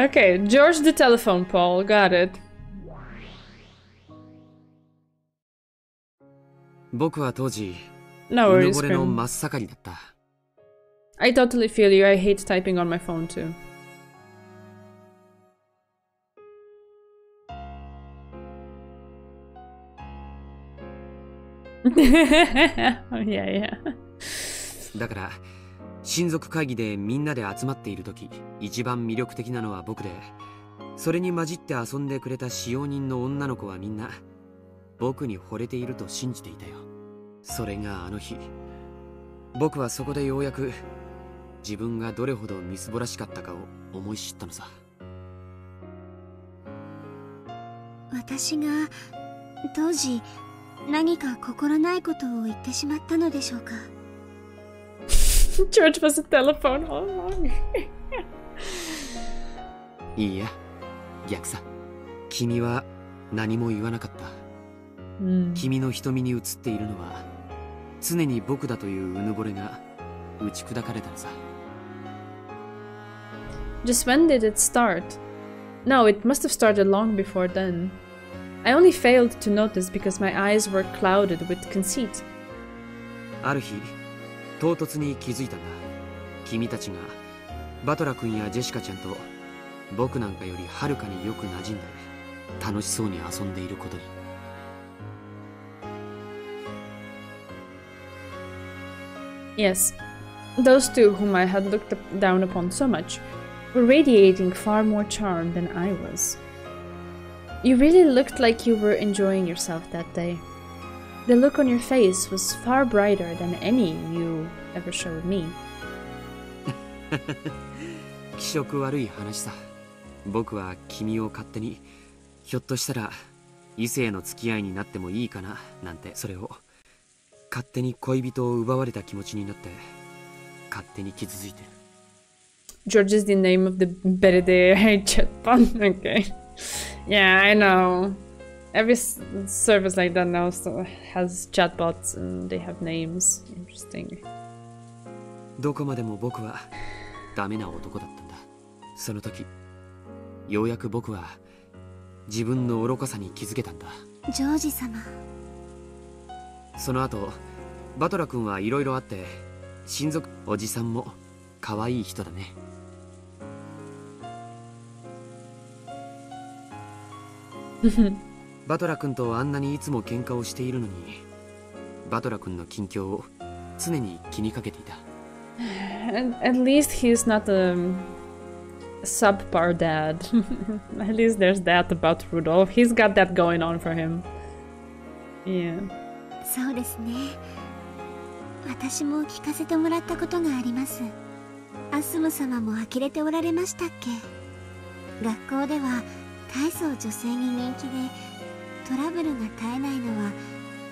Okay, George the telephone pole, got it. 僕は当時、 No うぬ worries, ぼれの Grim. 真っ盛りだった。I totally feel you. I hate typing on my phone too. Yeah. だから親族会議でみんなで集まっている時、一番魅力的なのは僕で、それに混じって遊んでくれた使用人の女の子はみんな僕に惚れていると信じていたよ。それがあの日、僕はそこでようやく自分がどれほどみすぼらしかったかを思い知ったのさ。私が当時何か心ないことを言ってしまったのでしょうか。George was a telephone all along. いいや、逆さ。君は何も言わなかった。君の瞳に映っているのは常に僕だといううぬぼれが打ち砕かれたのさ。Just when did it start? No, it must have started long before then. I only failed to notice because my eyes were clouded with conceit. ある日、唐突に気づいたんだ。君たちがバトラ君やジェシカちゃんと僕なんかよりはるかによく馴染んで楽しそうに遊んでいることに。Yes, those two whom I had looked down upon so much were radiating far more charm than I was. You really looked like you were enjoying yourself that day. The look on your face was far brighter than any you ever showed me. 気色悪い話さ。僕は君を勝手に、ひょっとしたら異性の付き合いになってもいいかななんて、それを勝手に恋人を奪われた気持ちになって勝手に傷ついてる。George is the name of the Berede chatbot. Okay. Yeah, I know. Every service like that now has chatbots and they have names. Interesting. どこまでも僕はダメな男だったんだ。その時、ようやく僕は自分の愚かさに気づけたんだ。ジョージ様。その後、バトラ君はいろいろあって、親族おじさんも可愛い人だね。バトラ君とあんなにいつも喧嘩をしているのに、バトラ君の近況を常に気にかけていた。At least he's not a subpar dad. At least there's that about Rudolph. He's got that going on for him. Yeah. そうですね。私も聞かせてもらったことがあります。アスム様も呆れておられましたっけ。学校では大層女性に人気でトラブルが絶えないのは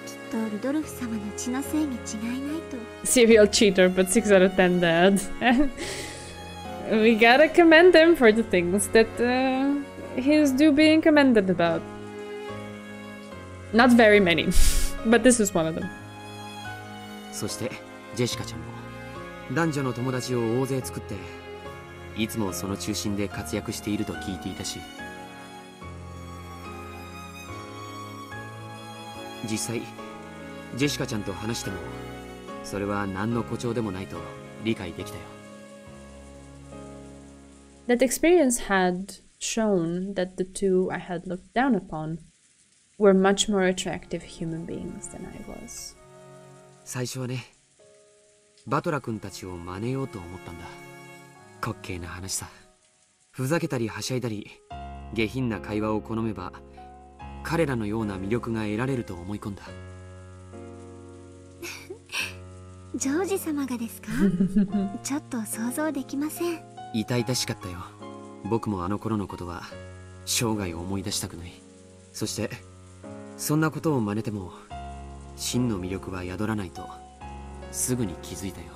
きっとルドルフ様の血のせいに違いないと。Serial cheater, but 6 out of 10 dad. We gotta commend him for the things that he's due being commended about. Not very many, but this is one of them. そしてジェシカちゃんも男女の友達を大勢作っていつもその中心で活躍していると聞いていたし、実際ジェシカちゃんと話してもそれは何の誇張でもないと理解できたよ。That experience had shown that the two I had looked down upon were much more attractive human beings than I was. 最初はね、バトラ君たちを真似ようと思ったんだ。滑稽な話さ。ふざけたりはしゃいだり下品な会話を好めば彼らのような魅力が得られると思い込んだ。ジョージ様がですか？ちょっと想像できません。痛々しかったよ。僕もあの頃のことは生涯思い出したくない。そしてそんなことを真似ても真の魅力は宿らないとすぐに気づいたよ。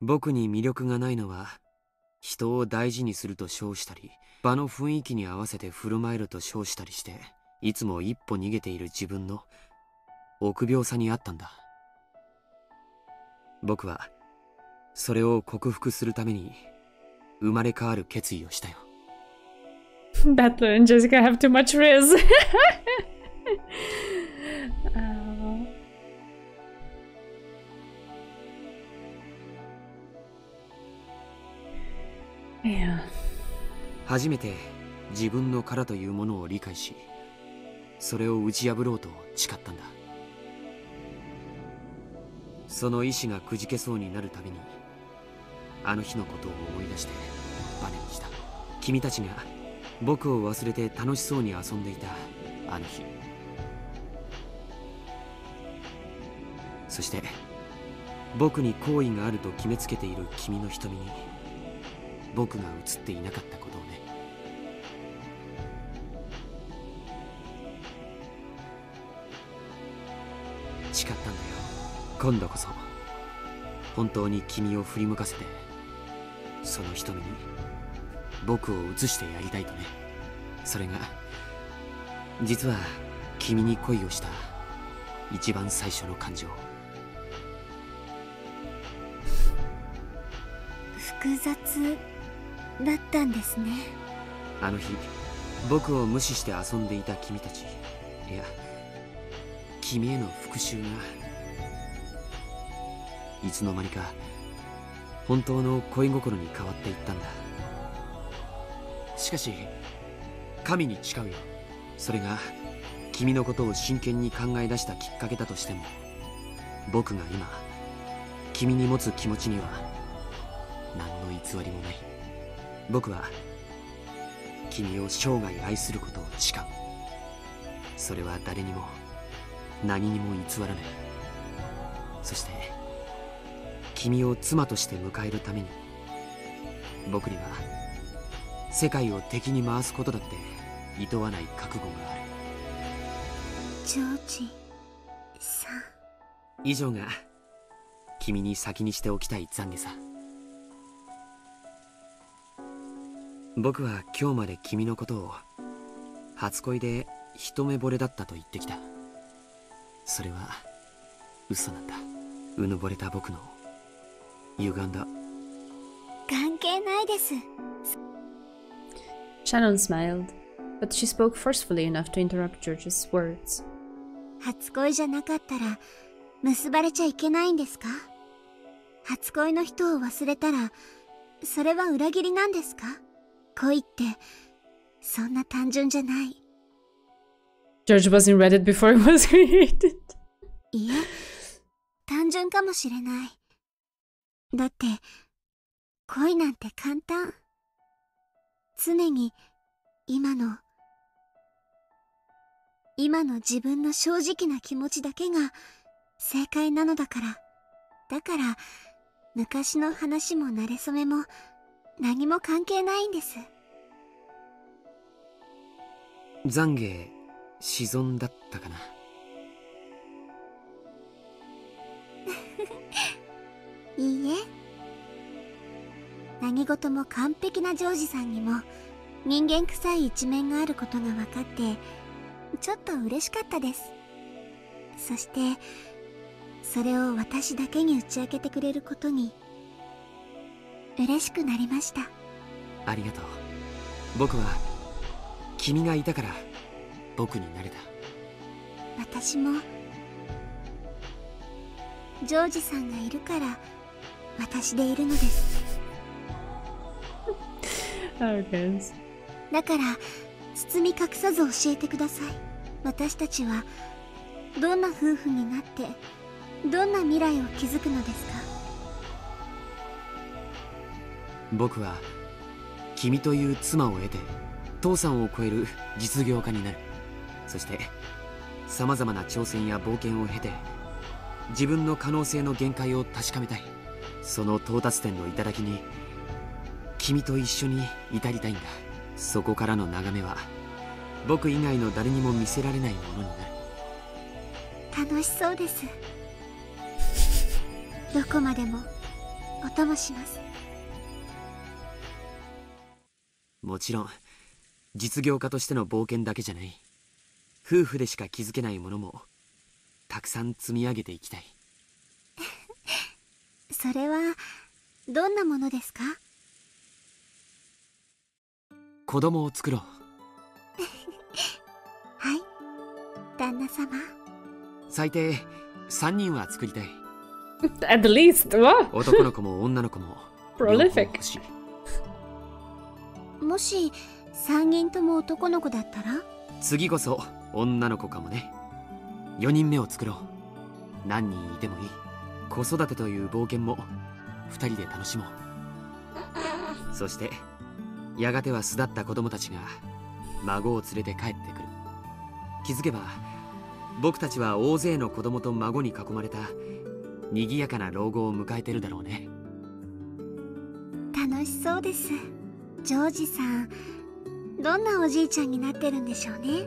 僕に魅力がないのは人を大事にすると称したり場の雰囲気に合わせて振る舞えると称したりしていつも一歩逃げている自分の臆病さにあったんだ。僕はそれを克服するために生まれ変わる決意をしたよ。Battler and Jessica have too much riz. Yeah. 初めて自分の殻というものを理解し、それを打ち破ろうと誓ったんだ。その意志がくじけそうになるたびにあの日のことを思い出してバネにした。君たちが僕を忘れて楽しそうに遊んでいたあの日。そして僕に好意があると決めつけている君の瞳に僕が映っていなかったことをね。誓ったんだよ。今度こそ本当に君を振り向かせて、その瞳に僕を映してやりたいとね。それが実は君に恋をした一番最初の感情。複雑だったんですね。あの日僕を無視して遊んでいた君たち、いや君への復讐がいつの間にか本当の恋心に変わっていったんだ。しかし神に誓うよ、それが君のことを真剣に考え出したきっかけだとしても、僕が今君に持つ気持ちには何の偽りもない。僕は君を生涯愛することを誓う。それは誰にも何にも偽らない。そして君を妻として迎えるために、僕には世界を敵に回すことだって厭わない覚悟がある。ジョージさん。以上が君に先にしておきたい懺悔さ。僕は今日まで君のことを初恋で一目惚れだったと言ってきた。それは嘘なんだ。うぬぼれた僕の歪んだ。関係ないです。Shannon smiled, but she spoke forcefully enough to interrupt George's words. 初恋じゃなかったら結ばれちゃいけないんですか？初恋の人を忘れたらそれは裏切りなんですか？恋ってそんな単純じゃない。George wasn't Reddit before it was created. いえ、単純かもしれない。だって恋なんて簡単。常に今の自分の正直な気持ちだけが正解なのだから。だから昔の話も馴れ初めも何も関係ないんです。懺悔し損だったかな。いいえ、何事も完璧なジョージさんにも人間臭い一面があることが分かってちょっと嬉しかったです。そしてそれを私だけに打ち明けてくれることに嬉しくなりました。ありがとう。僕は君がいたから僕になれた。私もジョージさんがいるから私でいるのです。だから包み隠さず教えてください。私たちはどんな夫婦になってどんな未来を築くのですか？僕は君という妻を得て父さんを超える実業家になる。そしてさまざまな挑戦や冒険を経て自分の可能性の限界を確かめたい。その到達点の頂に君と一緒に至りたいんだ。そこからの眺めは僕以外の誰にも見せられないものになる。楽しそうです。どこまでもお供します。もちろん実業家としての冒険だけじゃない。夫婦でしか築けないものもたくさん積み上げていきたい。それはどんなものですか？子供を作ろう。はい、旦那様。最低3人は作りたい。At least, what? 男の子も女の子も Prolific. 欲しい。もし3人とも男の子だったら？次こそ女の子かもね。4人目を作ろう。何人いてもいい。子育てという冒険も2人で楽しもう。そしてやがては巣立った子供たちが孫を連れて帰ってくる。気づけば僕たちは大勢の子供と孫に囲まれた賑やかな老後を迎えてるだろうね。楽しそうです。ジョージさん、どんなおじいちゃんになってるんでしょうね。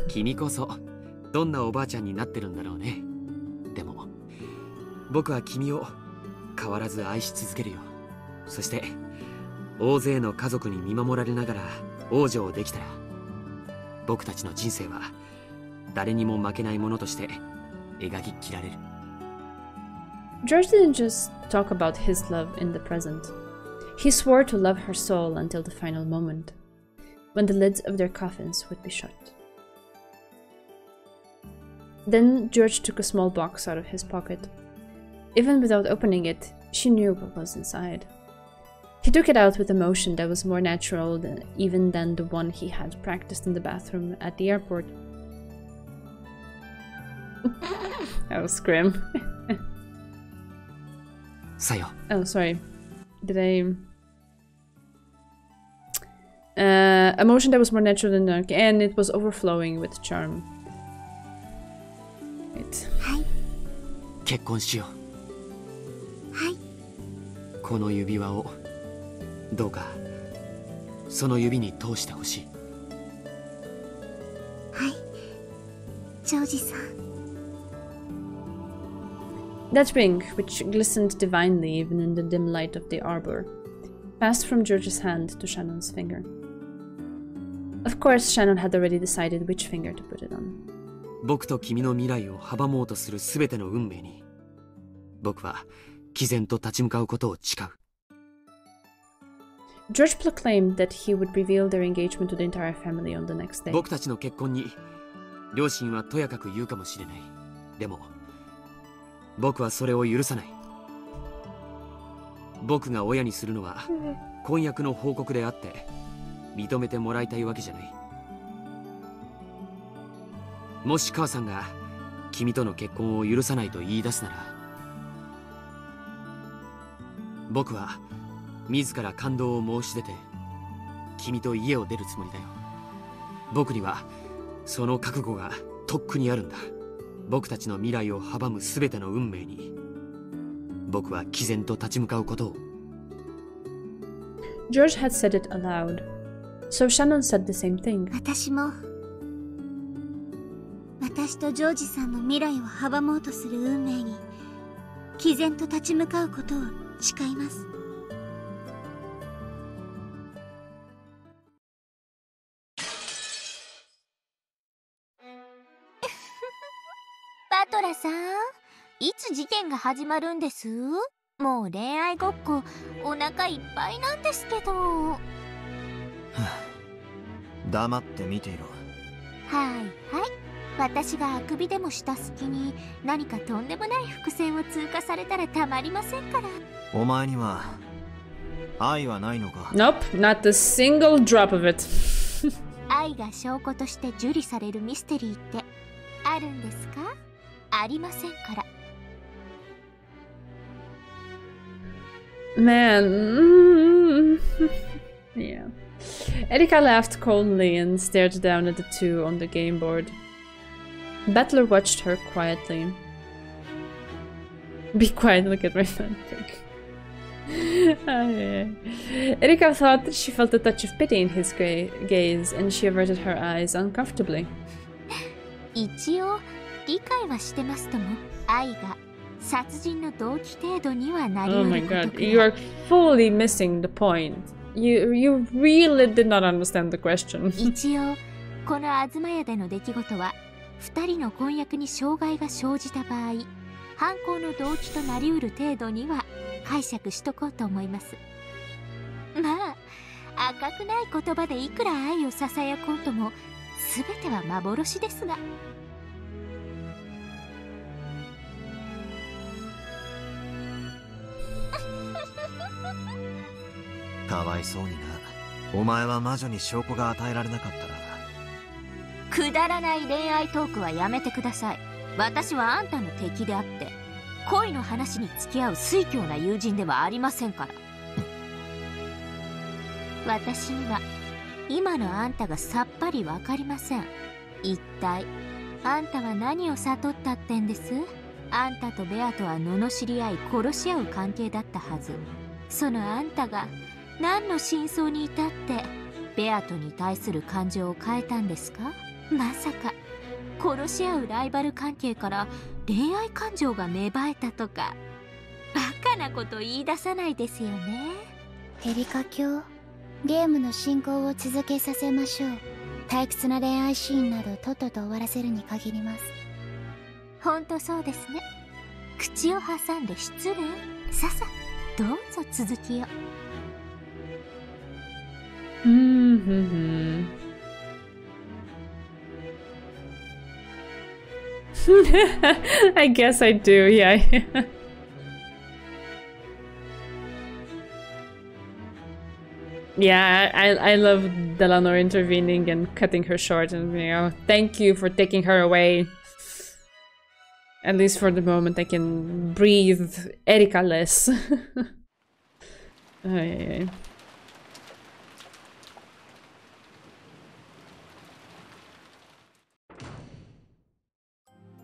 君こそどんなおばあちゃんになってるんだろうね。僕は君を変わらず愛し続けるよ。そして大勢の家族に見守られながら王女をできたら、僕たちの人生は誰にも負けないものとして描き切られる。 George didn't just talk about his love in the present. He swore to love her soul until the final moment, when the lids of their coffins would be shut. Then George took a small box out of his pocket. Even without opening it, she knew what was inside. He took it out with a motion that was more natural even than the one he had practiced in the bathroom at the airport. That was grim. さよ。 Oh, sorry. Did I... a motion that was more natural than dark, and it was overflowing with charm. Wait. 結婚しよう。はい。この指輪をどうかその指に通してほしい。はい。ジョージさん。 That ring, which glistened divinely even in the dim light of the arbor, passed from George's hand to Shannon's finger. Of course, Shannon had already decided which finger to put it on. 僕と君の未来を阻もうとする全ての運命に、僕は毅然と立ち向かうことを誓う。George proclaimed that he would reveal their engagement to the entire family on the next day. 僕たちの結婚に両親はとやかく言うかもしれない。でも僕はそれを許さない。僕が親にするのは婚約の報告であって認めてもらいたいわけじゃない。もし母さんが君との結婚を許さないと言い出すなら、僕は自ら勘当を申し出て君と家を出るつもりだよ。僕にはその覚悟がとっくにあるんだ。僕たちの未来を阻む全ての運命に僕は毅然と立ち向かうことを。 George had said it aloud, so Shannon said the same thing. 私も私とジョージさんの未来を阻もうとする運命に毅然と立ち向かうことを誓います。バトラさん、いつ事件が始まるんです？もう恋愛ごっこお腹いっぱいなんですけど。はあ、黙って見ていろ。はいはい。私があくびでもした隙に何かとんでもない伏線を通過されたらたまりませんから。お前には愛はないのか？ Nope, not a single drop of it. 愛が証拠として受理されるミステリーってあるんですか？ありませんから。 Man. Yeah. Erika laughed coldly and stared down at the two on the game board. Battler watched her quietly. Be quiet, look at my fanfic. Erika thought that she felt a touch of pity in his gaze, and she averted her eyes uncomfortably. 一応理解はしてますとも、愛が殺人の動機程度にはなり Oh 得 my ること god, くらい。 you are fully missing the point. You really did not understand the question. 一応この東屋での出来事は2人の婚約に障害が生じた場合、犯行の動機となり得る程度には解釈しとこうと思います。まあ赤くない言葉でいくら愛をささやこうとも全ては幻ですが。かわいそうにな。お前は魔女に証拠が与えられなかったら。くだらない恋愛トークはやめてください。私はあんたの敵であって恋の話に付き合う酔狂な友人ではありませんから。私には今のあんたがさっぱりわかりません。一体あんたは何を悟ったってんです？あんたとベアとは罵り合い殺し合う関係だったはず。そのあんたが何の真相に至ってベアトに対する感情を変えたんですか？まさか殺し合うライバル関係から恋愛感情が芽生えたとかバカなこと言い出さないですよね。エリカ卿、ゲームの進行を続けさせましょう。退屈な恋愛シーンなどとっとと終わらせるに限ります。ほんとそうですね。口を挟んで失礼。ささどうぞ続きを。I guess I do, yeah. Yeah, I love Delano intervening and cutting her short, and thank you for taking her away. At least for the moment I can breathe Erika less. Ay.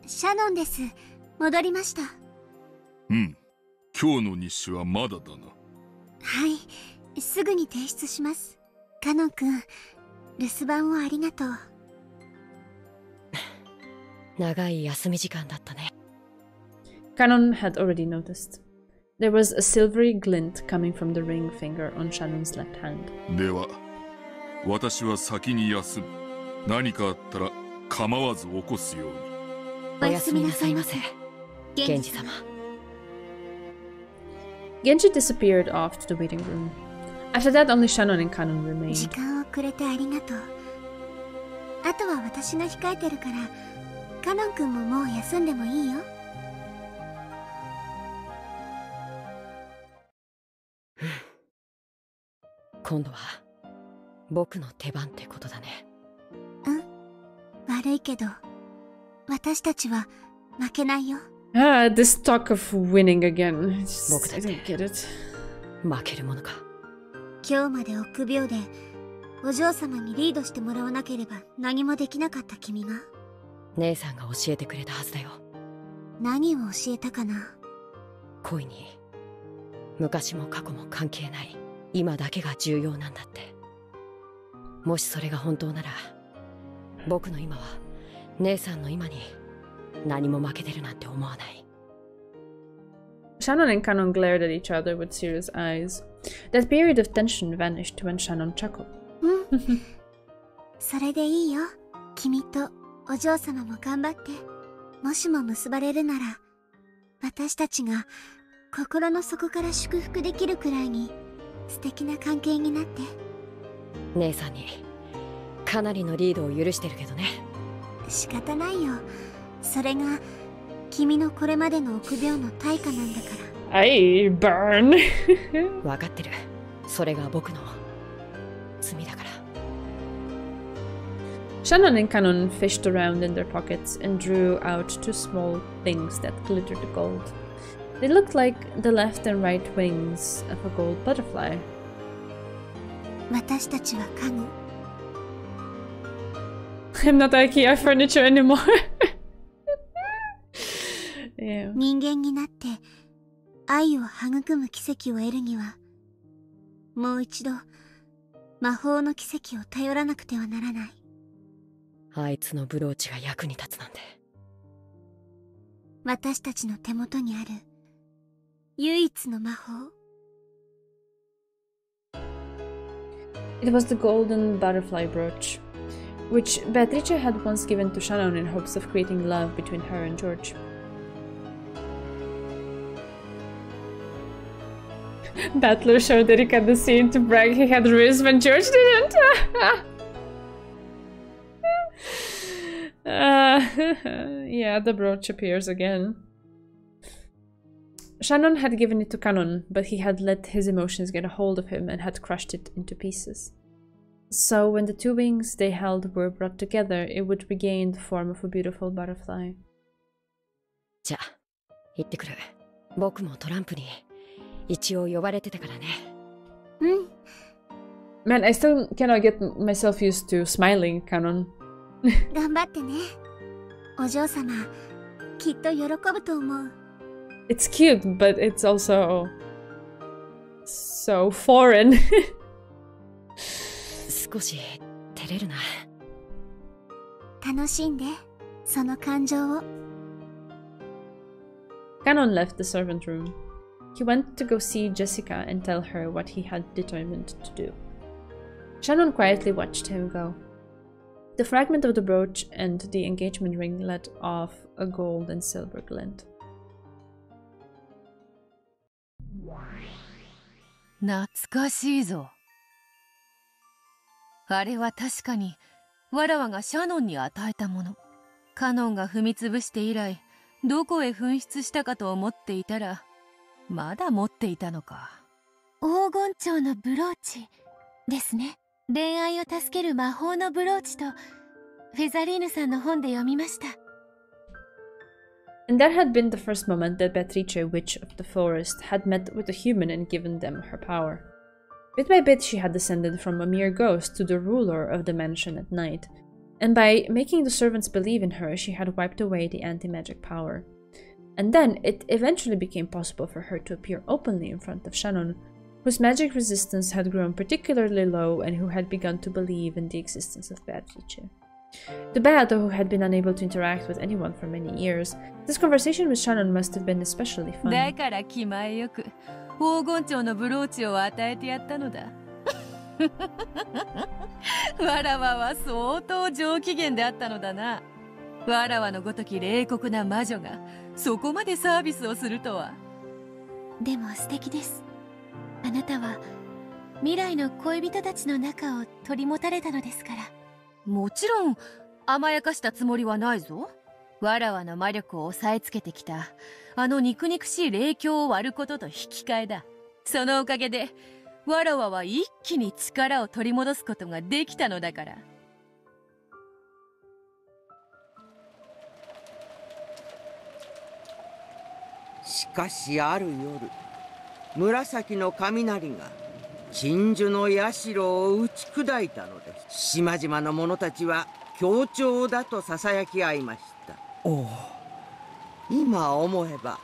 シャノンです。戻りました。うん。今日の日誌はまだだな。はい。すぐに提出します。カノン君、留守番をありがとう。長い休み時間だったね。Canon had already noticed. There was a silvery glint coming from the ring finger on Shannon's left hand. では、私は先に休む。何かあったら構わず起こすように。おやすみなさいませ、源氏様。Genji disappeared off to the waiting room. After that, only Shannon and Canon remained. 時間をくれてありがとう。あとは私が控えてるから、カノン君ももう休んでもいいよ。今度は僕の出番ってことだね。うん。悪いけど、私たちは負けないよ。Ah, this talk of winning again. I don't get it. 負けるものか。今日まで臆病で、お嬢様にリードしてもらわなければ何もできなかった君が。姉さんが教えてくれたはずだよ。何を教えたかな。恋に昔も過去も関係ない、今だけが重要なんだって。もしそれが本当なら、僕の今は姉さんの今に何も負けてるなんて思わない。Shannon and Canon glared at each other with serious eyes. That period of tension vanished when Shannon chuckled. うん。それでいいよ。君とお嬢様も頑張って。もしも結ばれるなら、私たちが心の底から祝福できるくらいに素敵な関係になって。姉さんにかなりのリードを許してるけどね。仕方ないよ。それが君のこれまでの臆病の対価なんだから。I burn. 分かってる。それが僕の罪だから。Shannon and Canon fished around in their pockets and drew out two small things that glittered gold. They looked like the left and right wings of a gold butterfly. 私たちは家具。I'm not IKEA furniture anymore. Yeah. 人間になって愛を育む奇跡を得るには、もう一度魔法の奇跡を頼らなくてはならない。あいつのブローチが役に立つなんて。私たちの手元にある唯一の魔法。It was the golden butterfly brooch, which Beatrice had once given to Shannon in hopes of creating love between her and George. Battler showed Erika the scene to brag he had riz when George didn't. Yeah, the brooch appears again. Shannon had given it to Canon, but he had let his emotions get a hold of him and had crushed it into pieces. So when the two wings they held were brought together, it would regain the form of a beautiful butterfly. じゃあ、行ってくる。僕もトランプに一応呼ばれてたからね。うん。Man, I still cannot get myself used to smiling, Canon. 頑張ってね。お嬢様、きっと喜ぶと思う。It's cute, but it's also so foreign. 少し照れるな。楽しんで、その感情を。Canon left the servant room. He went to go see Jessica and tell her what he had determined to do. Shannon quietly watched him go. The fragment of the brooch and the engagement ring let off a gold and silver glint. 懐かしいぞ。あれは確かにわらわがシャノンに与えたもの。カノンが踏みつぶして以来、どこへ紛失したかと思っていたら、まだ持っていたのか。黄金蝶のブローチですね。恋愛を助ける魔法のブローチとフェザリーヌさんの本で読みました。 And that had been the first moment that Beatrice, Witch of the Forest, had met with a human and given them her power. Bit by bit she had descended from a mere ghost to the ruler of the mansion at night, and by making the servants believe in her she had wiped away the anti-magic power. And then it eventually became possible for her to appear openly in front of Shannon, whose magic resistance had grown particularly low and who had begun to believe in the existence of Beatrice. To Beato, who had been unable to interact with anyone for many years, this conversation with Shannon must have been especially fun. だから気前よく黄金蝶のブローチを与えてやったのだ。わらわは相当上機嫌であったのだな。わらわのごとき冷酷な魔女がそこまでサービスをするとは。でも素敵です。あなたは未来の恋人たちの仲を取り持たれたのですから。もちろん甘やかしたつもりはないぞ。わらわの魔力を押さえつけてきたあの肉々しい霊境を割ることと引き換えだ。そのおかげでわらわは一気に力を取り戻すことができたのだから。しかしある夜、紫の雷が鎮守の社を打ち砕いたのです。島々の者たちは協調だとささやき合いました。おお、今思えば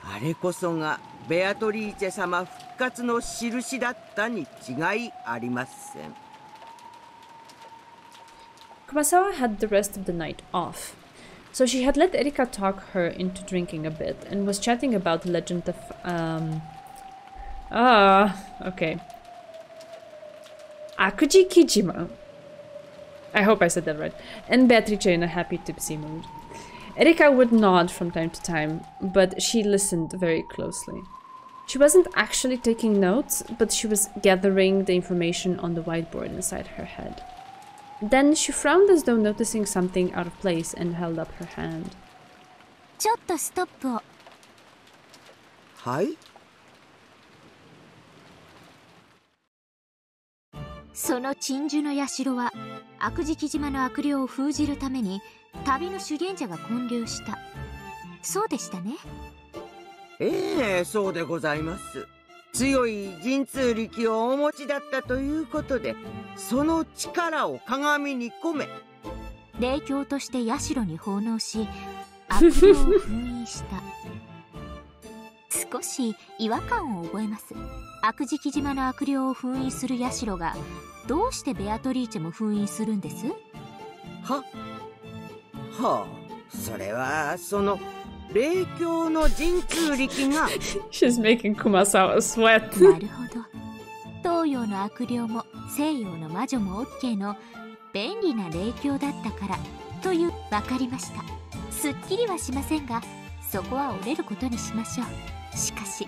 あれこそがベアトリーチェ様復活の印だったに違いありません。Kumasawa had the rest of the night off, so she had let Erika talk her into drinking a bit and was chatting about the legend of okay. Akuji Kijima. I hope I said that right. And Beatrice in a happy tipsy mood. Erika would nod from time to time, but she listened very closely. She wasn't actually taking notes, but she was gathering the information on the whiteboard inside her head. Then she frowned as though noticing something out of place and held up her hand. ちょっとストップを。はい？その鎮守の社は悪食島の悪霊を封じるために旅の修験者が建立した。そうでしたね。ええ、そうでございます。強い神通力をお持ちだったということで、その力を鏡に込め霊境として社に奉納し悪霊を封印した。少し違和感を覚えます。悪食島の悪霊を封印する社がどうしてベアトリーチェも封印するんです？はあ、それはその霊境の神通力がShe's making Kumasawa sweat. なるほど。東洋の悪霊も西洋の魔女も OK の便利な霊境だったからという。わかりました。すっきりはしませんがそこは折れることにしましょう。しかし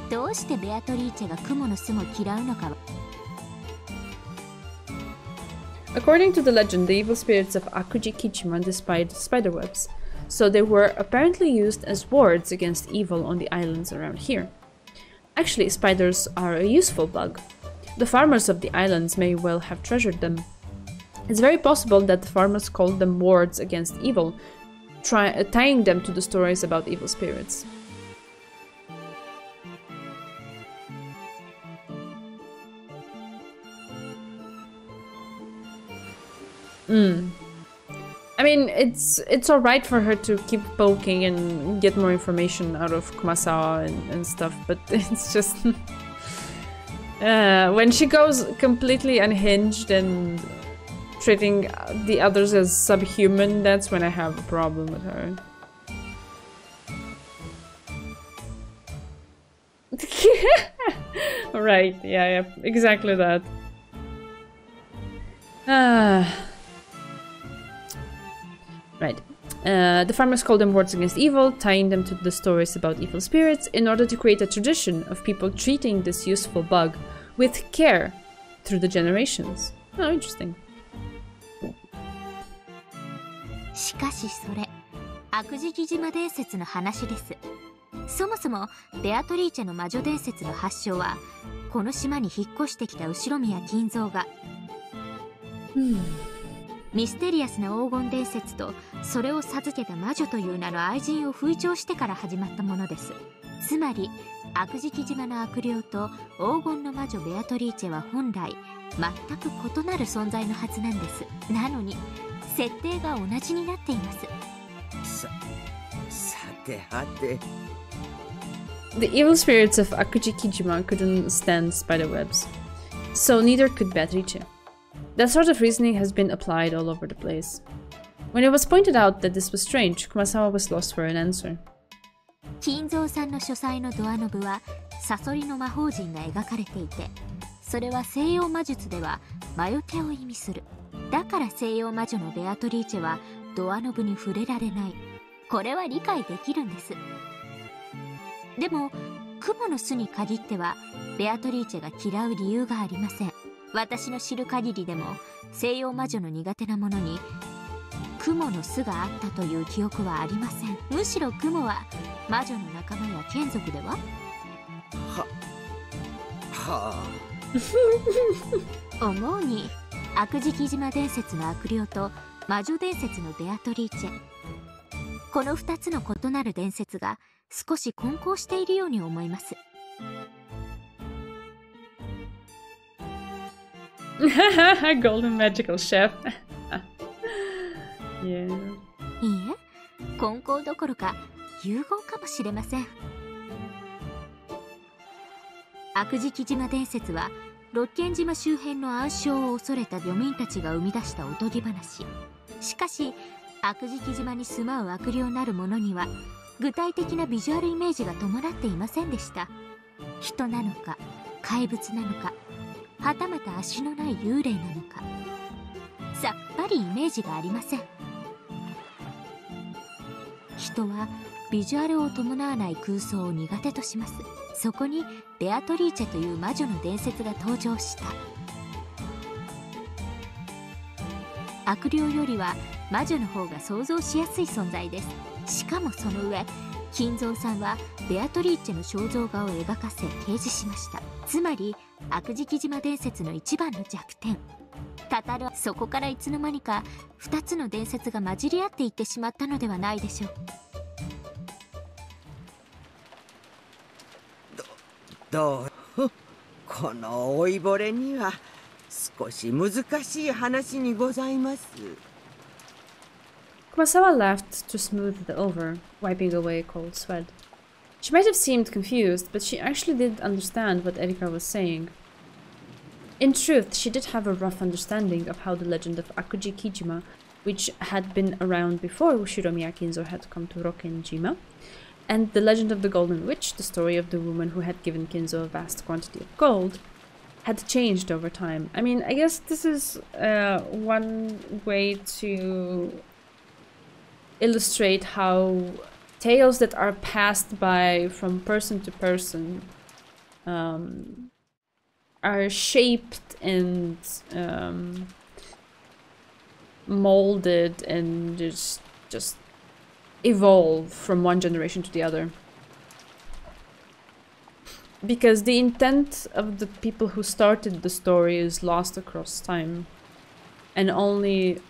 どうしてベアトリーチェが雲の巣も嫌うのかは。According to the legend, the evil spirits of Akuji Kichima despised spiderwebs, so they were apparently used as wards against evil on the islands around here. Actually, spiders are a useful bug. The farmers of the islands may well have treasured them. It's very possible that the farmers called them wards against evil, tying them to the stories about evil spirits. I mean, it's alright for her to keep poking and get more information out of Kumasawa and stuff, but it's just... when she goes completely unhinged and treating the others as subhuman, that's when I have a problem with her. Right, yeah, exactly that. Right. The farmers called them words against evil, tying them to the stories about evil spirits in order to create a tradition of people treating this useful bug with care through the generations. Oh, interesting. しかしそれ、悪事木島伝説の話です。そもそもベアトリーチェの魔女伝説の発祥はこの島に引っ越してきた後宮金蔵が、ミステリアスな黄金伝説とそれを授けた魔女という名の愛人を吹聴してから始まったものです。つまり悪事木島の悪霊と黄金の魔女ベアトリーチェは本来全く異なる存在のはずなんです。なのに設定が同じになっています。さてはて。The evil spirits of Akuji Kijima couldn't stand spiderwebs, so neither could Beatrice. That sort of reasoning has been applied all over the place. When it was pointed out that this was strange, Kumasawa was lost for an answer. 金蔵さんの書斎のドアノブはサソリの魔法陣が描かれていて、それは西洋魔術では魔除けを意味する。だから西洋魔女のベアトリーチェはドアノブに触れられない。これは理解できるんです。でも雲の巣に限ってはベアトリーチェが嫌う理由がありません。私の知る限りでも西洋魔女の苦手なものに雲の巣があったという記憶はありません。むしろ雲は魔女の仲間や眷属では思うに悪事木島伝説の悪霊と魔女伝説のベアトリーチェ、この2つの異なる伝説が少し混交しているように思います。Golden magical chef. Yeah. いいえ、混交どころか融合かもしれません。悪事木島伝説は六軒島周辺の暗礁を恐れた漁民たちが生み出したおとぎ話。しかし悪事木島に住まう悪霊なる者には具体的なビジュアルイメージが伴っていませんでした。人なのか怪物なのか、はたまた足のない幽霊なのか、さっぱりイメージがありません。人はビジュアルを伴わない空想を苦手とします。そこにベアトリーチェという魔女の伝説が登場した。悪霊よりは魔女の方が想像しやすい存在です。しかもその上、金蔵さんはベアトリーチェの肖像画を描かせ掲示しました。つまり悪事木島伝説の一番の弱点、タタルはそこからいつの間にか2つの伝説が混じり合っていってしまったのではないでしょう。どうこの老いぼれには少し難しい話にございます。Kumasawa laughed to smooth it over, wiping away a cold sweat. She might have seemed confused, but she actually did understand what Erika was saying. In truth, she did have a rough understanding of how the legend of Akuji Kijima, which had been around before Ushiromiya Kinzo had come to Rokkenjima, and the legend of the Golden Witch, the story of the woman who had given Kinzo a vast quantity of gold, had changed over time. I mean, I guess this is one way to illustrate how tales that are passed by from person to person are shaped and molded and just evolve from one generation to the other. Because the intent of the people who started the story is lost across time, and only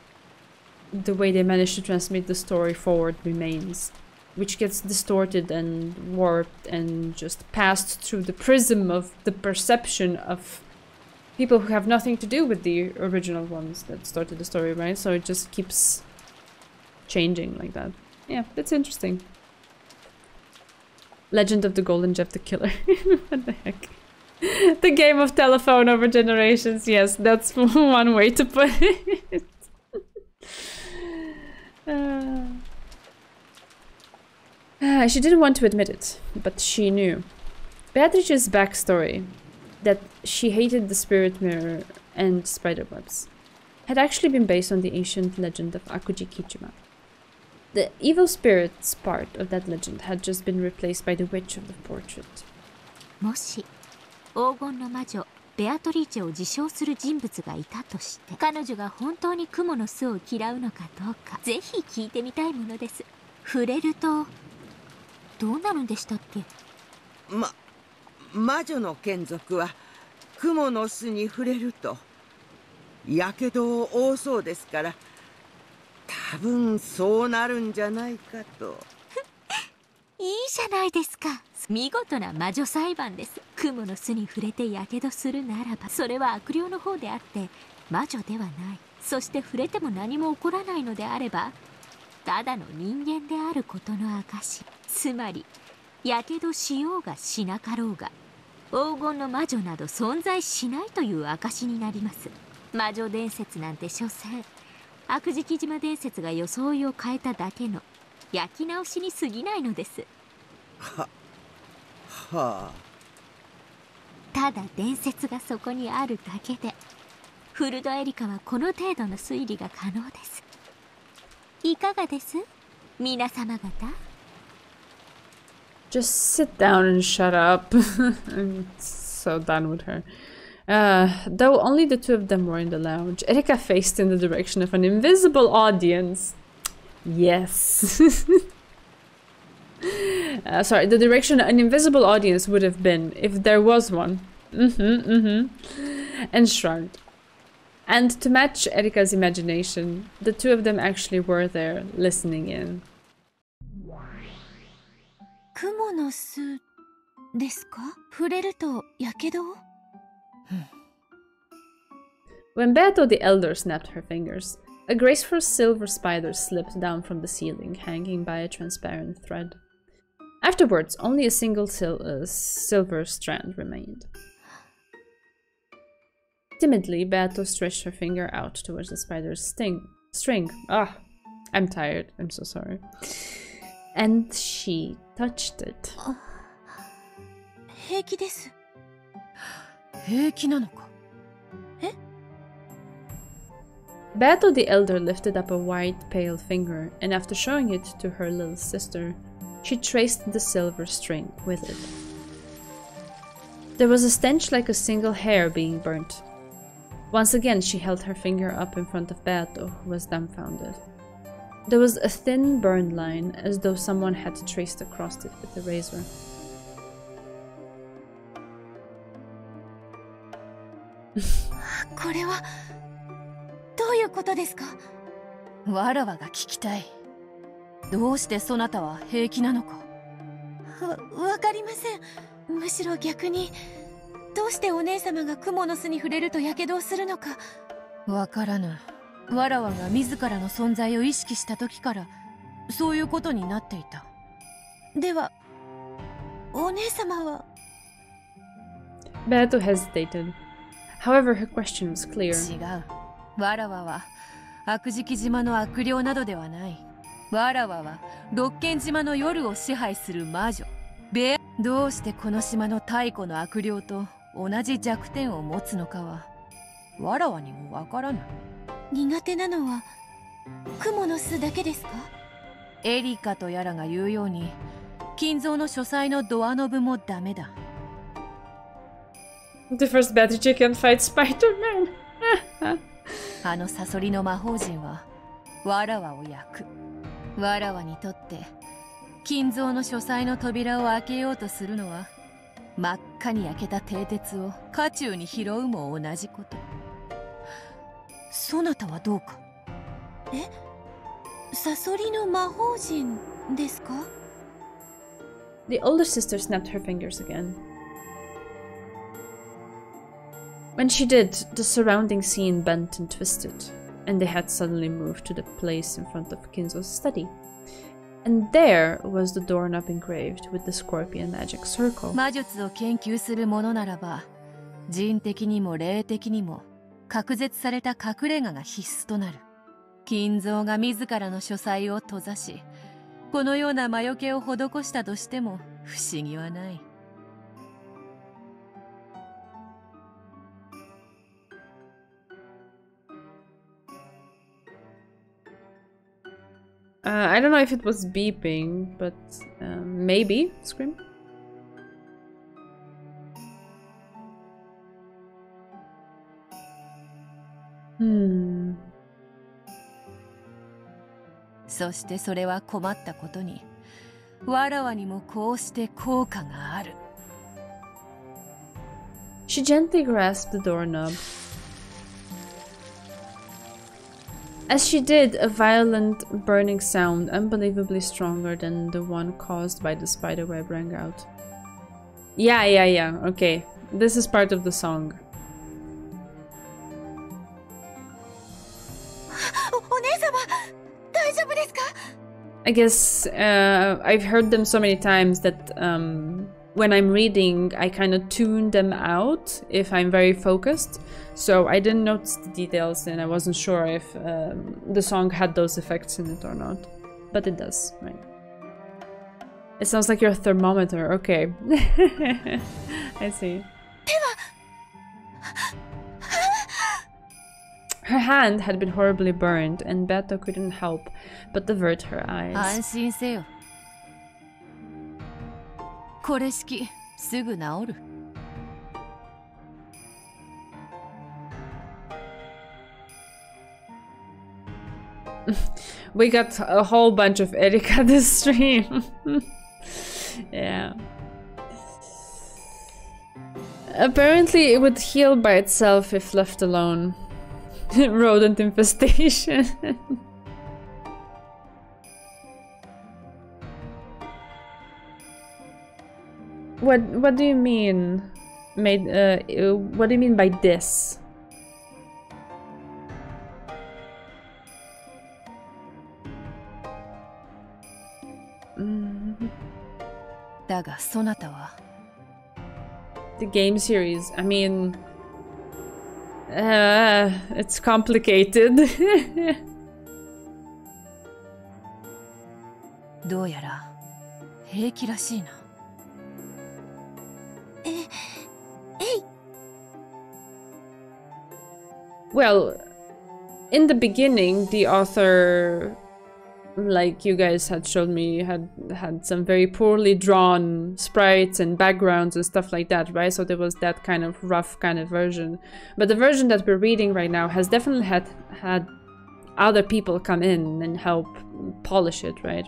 the way they manage to transmit the story forward remains, which gets distorted and warped and just passed through the prism of the perception of people who have nothing to do with the original ones that started the story, right? So it just keeps changing like that. Yeah, that's interesting. Legend of the Golden Jeff the Killer. What the heck? The game of telephone over generations. Yes, that's one way to put it. She didn't want to admit it, but she knew. Beatrice's backstory that she hated the spirit mirror and spiderwebs had actually been based on the ancient legend of Akuji Kijima. The evil spirits part of that legend had just been replaced by the witch of the portrait. もし黄金の魔女ベアトリーチェを自称する人物がいたとして、彼女が本当に蜘蛛の巣を嫌うのかどうか、ぜひ聞いてみたいものです。触れるとどうなるんでしたっけ？魔女の眷属は蜘蛛の巣に触れるとやけどを負うそうですから、多分そうなるんじゃないかと。いいじゃないですか。見事な魔女裁判です。蜘蛛の巣に触れてやけどするならば、それは悪霊の方であって魔女ではない。そして触れても何も起こらないのであれば、ただの人間であることの証。つまりやけどしようがしなかろうが、黄金の魔女など存在しないという証になります。魔女伝説なんて所詮悪事木島伝説が装いを変えただけの焼き直しに過ぎないのです。はあ。ただ伝説がそこにあるだけで、フルドエリカはこの程度の推理が可能です。いかがです、皆様方？Just sit down and shut up. I'm so done with her. Though only the two of them were in the lounge, Erika faced in the direction of an invisible audience. Yes. Sorry, the direction an invisible audience would have been if there was one. And shrugged. And to match Erika's imagination, the two of them actually were there, listening in. 蜘蛛の巣ですか？触れるとやけど？ When Beato the Elder snapped her fingers, a graceful silver spider slipped down from the ceiling, hanging by a transparent thread. Afterwards, only a single silver strand remained. Timidly, Beato stretched her finger out towards the spider's string. Ah, I'm tired. I'm so sorry. And she touched it. 平気です。平気なのか？え？ Beato the Elder lifted up a white, pale finger, and after showing it to her little sister, she traced the silver string with it. There was a stench like a single hair being burnt. Once again, she held her finger up in front of Beato, who was dumbfounded. There was a thin burn line, as though someone had traced across it with a razor. これはどういうことですか？わらわが聞きたい。どうしてそなたは平気なのか？わかりません。むしろ逆に、どうしてお姉様が蜘蛛の巣に触れるとやけどをするのか。わからぬ。わらわが自らの存在を意識した時からそういうことになっていた。ではお姉様は？ Beato hesitated. However, her question was clear. 違う。わらわは悪事木島の悪霊などではない。わらわは六軒島の夜を支配する魔女。どうしてこの島の太古の悪霊と同じ弱点を持つのかはわらわにもわからぬ。苦手なのは蜘蛛の巣だけですか？エリカとやらが言うように、金蔵の書斎のドアノブもダメだ。The first Beatrice can fight Spider-Man. あのサソリの魔法陣はわらわを焼く。わらわにとって金蔵の書斎の扉を開けようとするのは、真っ赤に焼けた蹄鉄を家中に拾うも同じこと。そなたはどうか？え？サソリの魔法陣ですか？ The older sister snapped her fingers again. When she did, the surrounding scene bent and twisted, and they had suddenly moved to the place in front of Kinzo's study. And there was the doorknob engraved with the scorpion magic circle. 魔術を研究するものならば、人的にも霊的にも隔絶された隠れ家が必須となる。金蔵が自らの書斎を閉ざし、このような魔除けを施したとしても不思議はない。I don't know if it was beeping, but maybe. Scream. Hmm. そしてそれは困ったことに、わらわにもこうして効果がある。She gently grasped the doorknob. As she did, a violent burning sound, unbelievably stronger than the one caused by the spiderweb, rang out. Yeah, okay. This is part of the song. I guess I've heard them so many times that when I'm reading, I kind of tune them out if I'm very focused. So I didn't notice the details and I wasn't sure if the song had those effects in it or not. But it does, right? It sounds like your thermometer, okay. I see. Her hand had been horribly burned, and Beto couldn't help but avert her eyes. 安心せよ。これしきすぐ治る。We got a whole bunch of Erika this stream. Yeah. Apparently it would heal by itself if left alone. Rodent infestation. What do you mean? What do you mean by this? The game series. I mean, it's complicated. どうやら平気らしいな。Well, in the beginning, the author, like you guys had showed me, had some very poorly drawn sprites and backgrounds and stuff like that, right? So there was that kind of rough kind of version. But the version that we're reading right now has definitely had other people come in and help polish it, right?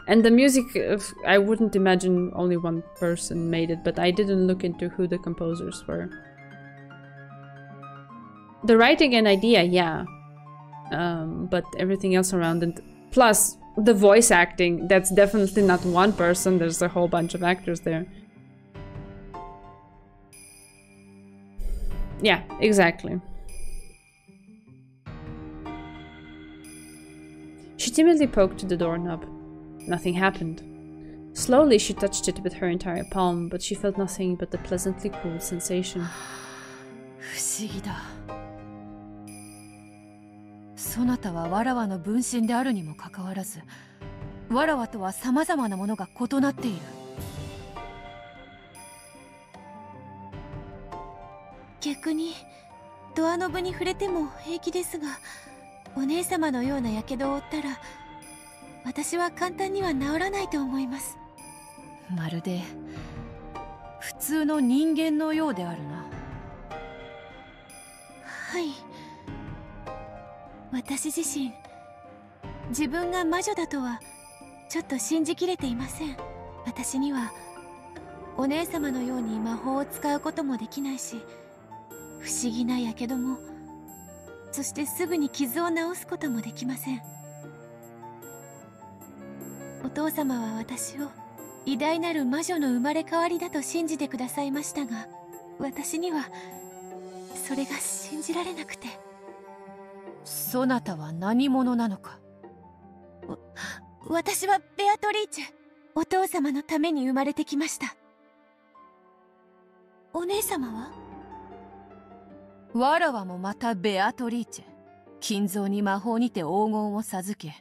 And the music, I wouldn't imagine only one person made it, but I didn't look into who the composers were. The writing and idea, yeah. But everything else around it. Plus, the voice acting, that's definitely not one person, there's a whole bunch of actors there. Yeah, exactly. She timidly poked the doorknob. Nothing happened. Slowly she touched it with her entire palm, but she felt nothing but the pleasantly cool sensation. 不思議だ。そなたはわらわの分身であるにもかかわらず、わらわとは様々なものが異なっている。逆にドアノブに触れても平気ですが、お姉様のような火傷を負ったら私は簡単には治らないと思います。まるで普通の人間のようであるな。はい、私自身自分が魔女だとはちょっと信じきれていません。私にはお姉様のように魔法を使うこともできないし、不思議な火傷も、そしてすぐに傷を治すこともできません。お父様は私を偉大なる魔女の生まれ変わりだと信じてくださいましたが、私にはそれが信じられなくて。そなたは何者なのか。私はベアトリーチェ。お父様のために生まれてきました。お姉様は？わらわもまたベアトリーチェ。金蔵に魔法にて黄金を授け、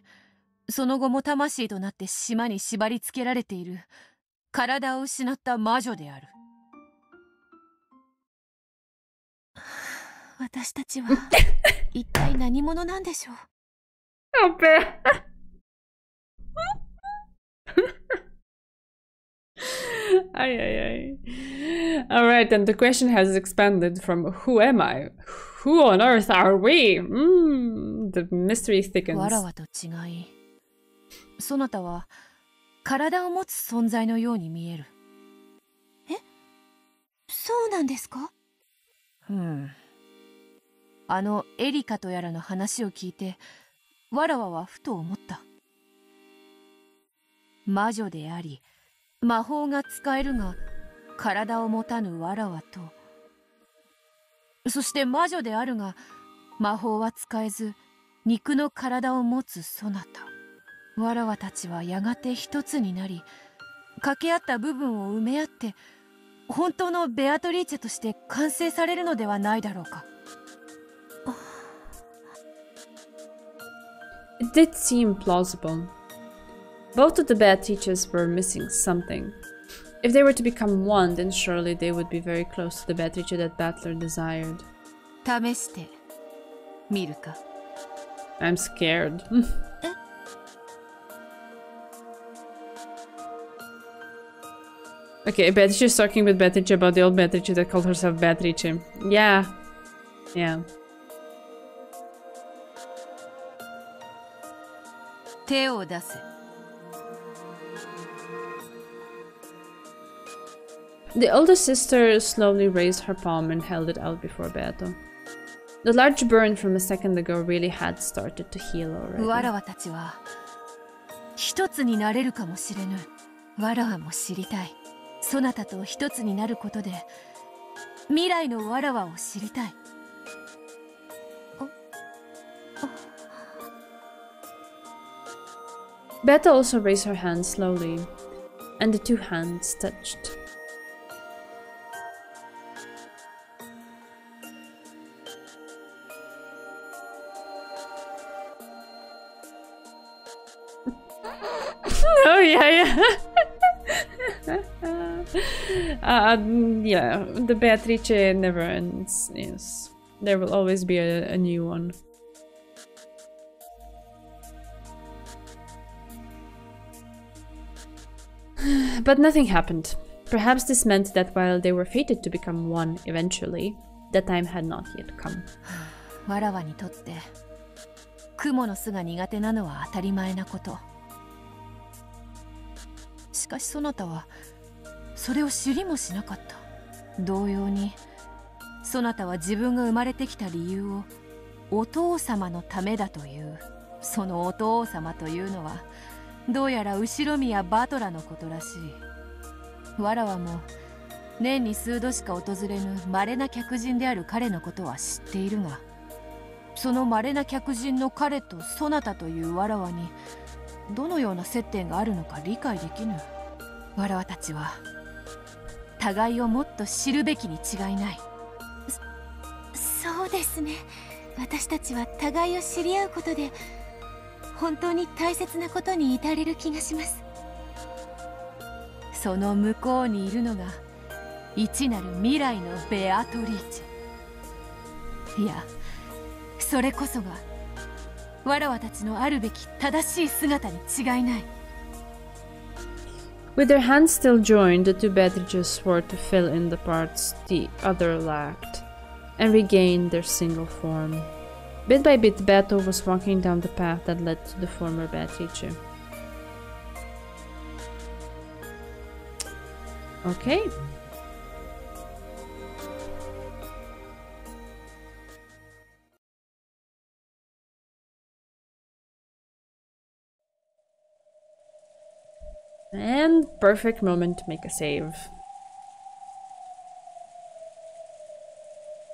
その後も魂となって島に縛り付けられている体を失った魔女である。私たちは一体何者なんでしょう。Oh, bear. Ay, ay, ay. Alright, and the question has expanded from who am I? Who on earth are we? The mystery thickens. わらわと違い、そなたは体を持つ存在のように見える。え、そうなんですか？あのエリカとやらの話を聞いて、わらわはふと思った。魔女であり、魔法が使えるが体を持たぬわらわと、そして魔女であるが魔法は使えず肉の体を持つそなた。わらわたちはやがて一つになり、掛け合った部分を埋め合って本当のベアトリーチェとして完成されるのではないだろうか。It did seem plausible. Both of the bad teachers were missing something. If they were to become one, then surely they would be very close to the bad teacher that Battler desired. 試して見るか。I'm scared. Okay, bad teacher's talking with bad teacher about the old bad teacher that called herself bad teacher. Yeah. Yeah. 手を出せ。The older sister slowly raised her palm and held it out before Beato. The large burn from a second ago really had started to heal already. わらわたちは一つになれるかもしれぬ。わらわも知りたい。そなたと一つになることで未来のわらわを知りたい。Beato also raised her hand slowly, and the two hands touched. Oh yeah. Yeah, the Beatrice never ends. Yes, there will always be a new one. But nothing happened. Perhaps this meant that while they were fated to become one eventually, the time had not yet come. わらわにとって雲の巣が苦手なのは当たり前なこと。しかしそなたはそれを知りもしなかった。同様にそなたは自分が生まれてきた理由をお父様のためだという。そのお父様というのはどうやら後ろ宮バトラのことらしい。わらわも年に数度しか訪れぬ稀な客人である彼のことは知っているが、その稀な客人の彼とそなたというわらわにどのような接点があるのか理解できぬ。わらわたちは互いをもっと知るべきに違いない。そうですね。私たちは互いを知り合うことで本当に大切なことに至れる気がします。その向こうにいるのが一なる未来のベアトリーチェ。いや、それこそがわらわたちのあるべき正しい姿に違いない。With their hands still joined, the two Beatrices swore to fill in the parts the other lacked, and regain their single form. Bit by bit, Beto was walking down the path that led to the former Beatrice. Okay. And perfect moment to make a save.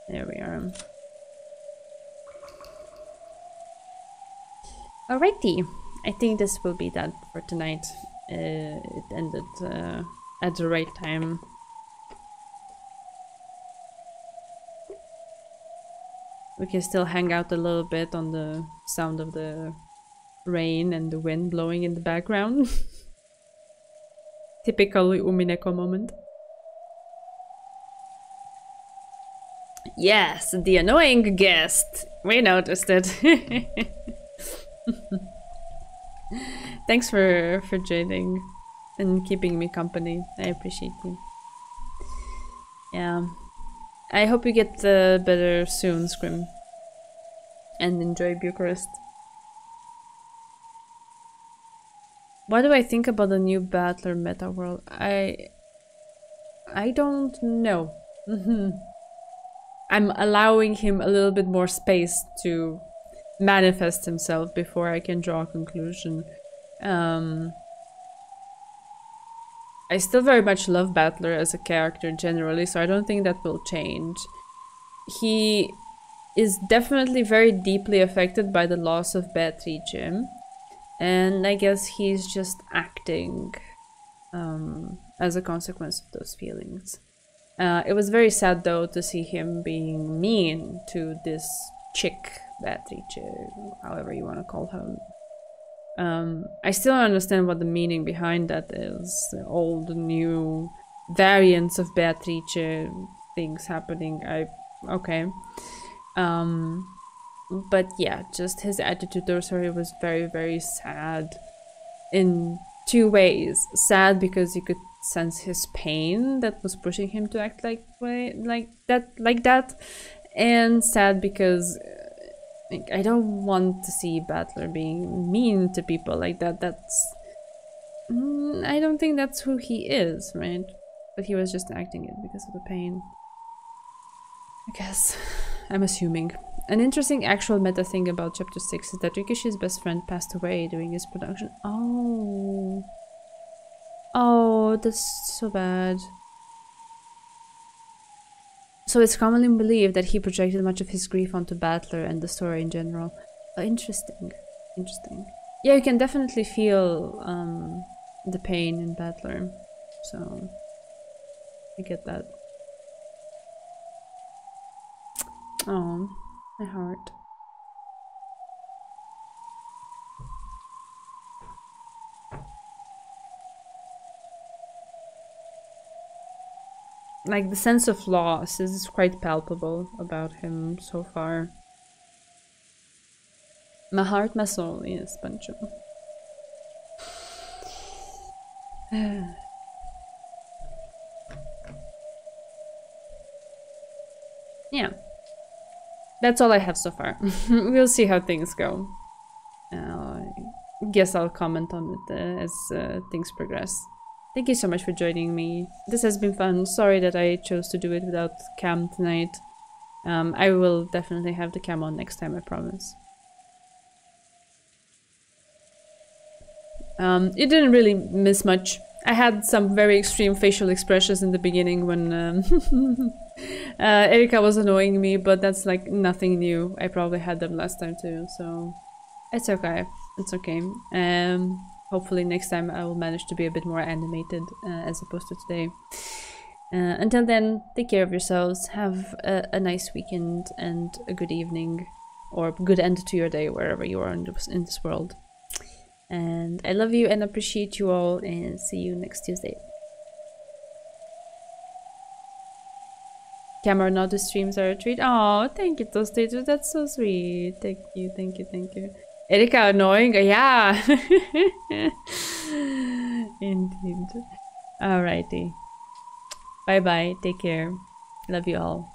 There we are. Alrighty, I think this will be that for tonight. It ended at the right time. We can still hang out a little bit on the sound of the rain and the wind blowing in the background. Typical Umineko moment. Yes, the annoying guest. We noticed it. Thanks for joining and keeping me company. I appreciate you. Yeah. I hope you get better soon, Scrim. And enjoy Bucharest. What do I think about the new Battler meta world? I don't know. I'm allowing him a little bit more space to manifest himself before I can draw a conclusion. I still very much love Battler as a character generally, so I don't think that will change. He is definitely very deeply affected by the loss of Beatrice, and I guess he's just acting as a consequence of those feelings. It was very sad though to see him being mean to this chick, Beatrice, however you want to call her. I still don't understand what the meaning behind that is. The old, new variants of Beatrice, things happening. Okay. But yeah, just his attitude towards her was very, very sad in two ways. Sad because you could sense his pain that was pushing him to act like that, and sad because I don't want to see Battler being mean to people like that. That's I don't think that's who he is, right? But he was just acting it because of the pain, I guess. I'm assuming. An interesting actual meta thing about chapter 6 is that Rikishi's best friend passed away during his production. Oh. Oh, that's so bad. So it's commonly believed that he projected much of his grief onto Battler and the story in general. Interesting. Interesting. Yeah, you can definitely feel the pain in Battler. So I get that. Oh, my heart. Like, the sense of loss is quite palpable about him so far. My heart, my soul, yes, Pancho. Yeah. That's all I have so far. We'll see how things go. I guess I'll comment on it as things progress. Thank you so much for joining me. This has been fun. Sorry that I chose to do it without cam tonight. I will definitely have the cam on next time, I promise. You didn't really miss much. I had some very extreme facial expressions in the beginning when Erika was annoying me, but that's like nothing new. I probably had them last time too, so it's okay. It's okay. Hopefully next time I will manage to be a bit more animated as opposed to today. Until then, take care of yourselves. Have a nice weekend and a good evening, or good end to your day wherever you are in this world. And I love you and appreciate you all, and see you next Tuesday. Cameron, now the streams are a treat. Oh, thank you, Tostator. That's so sweet. Thank you, thank you, thank you. Erika, annoying? Yeah. Indeed. Alrighty. Bye-bye. Take care. Love you all.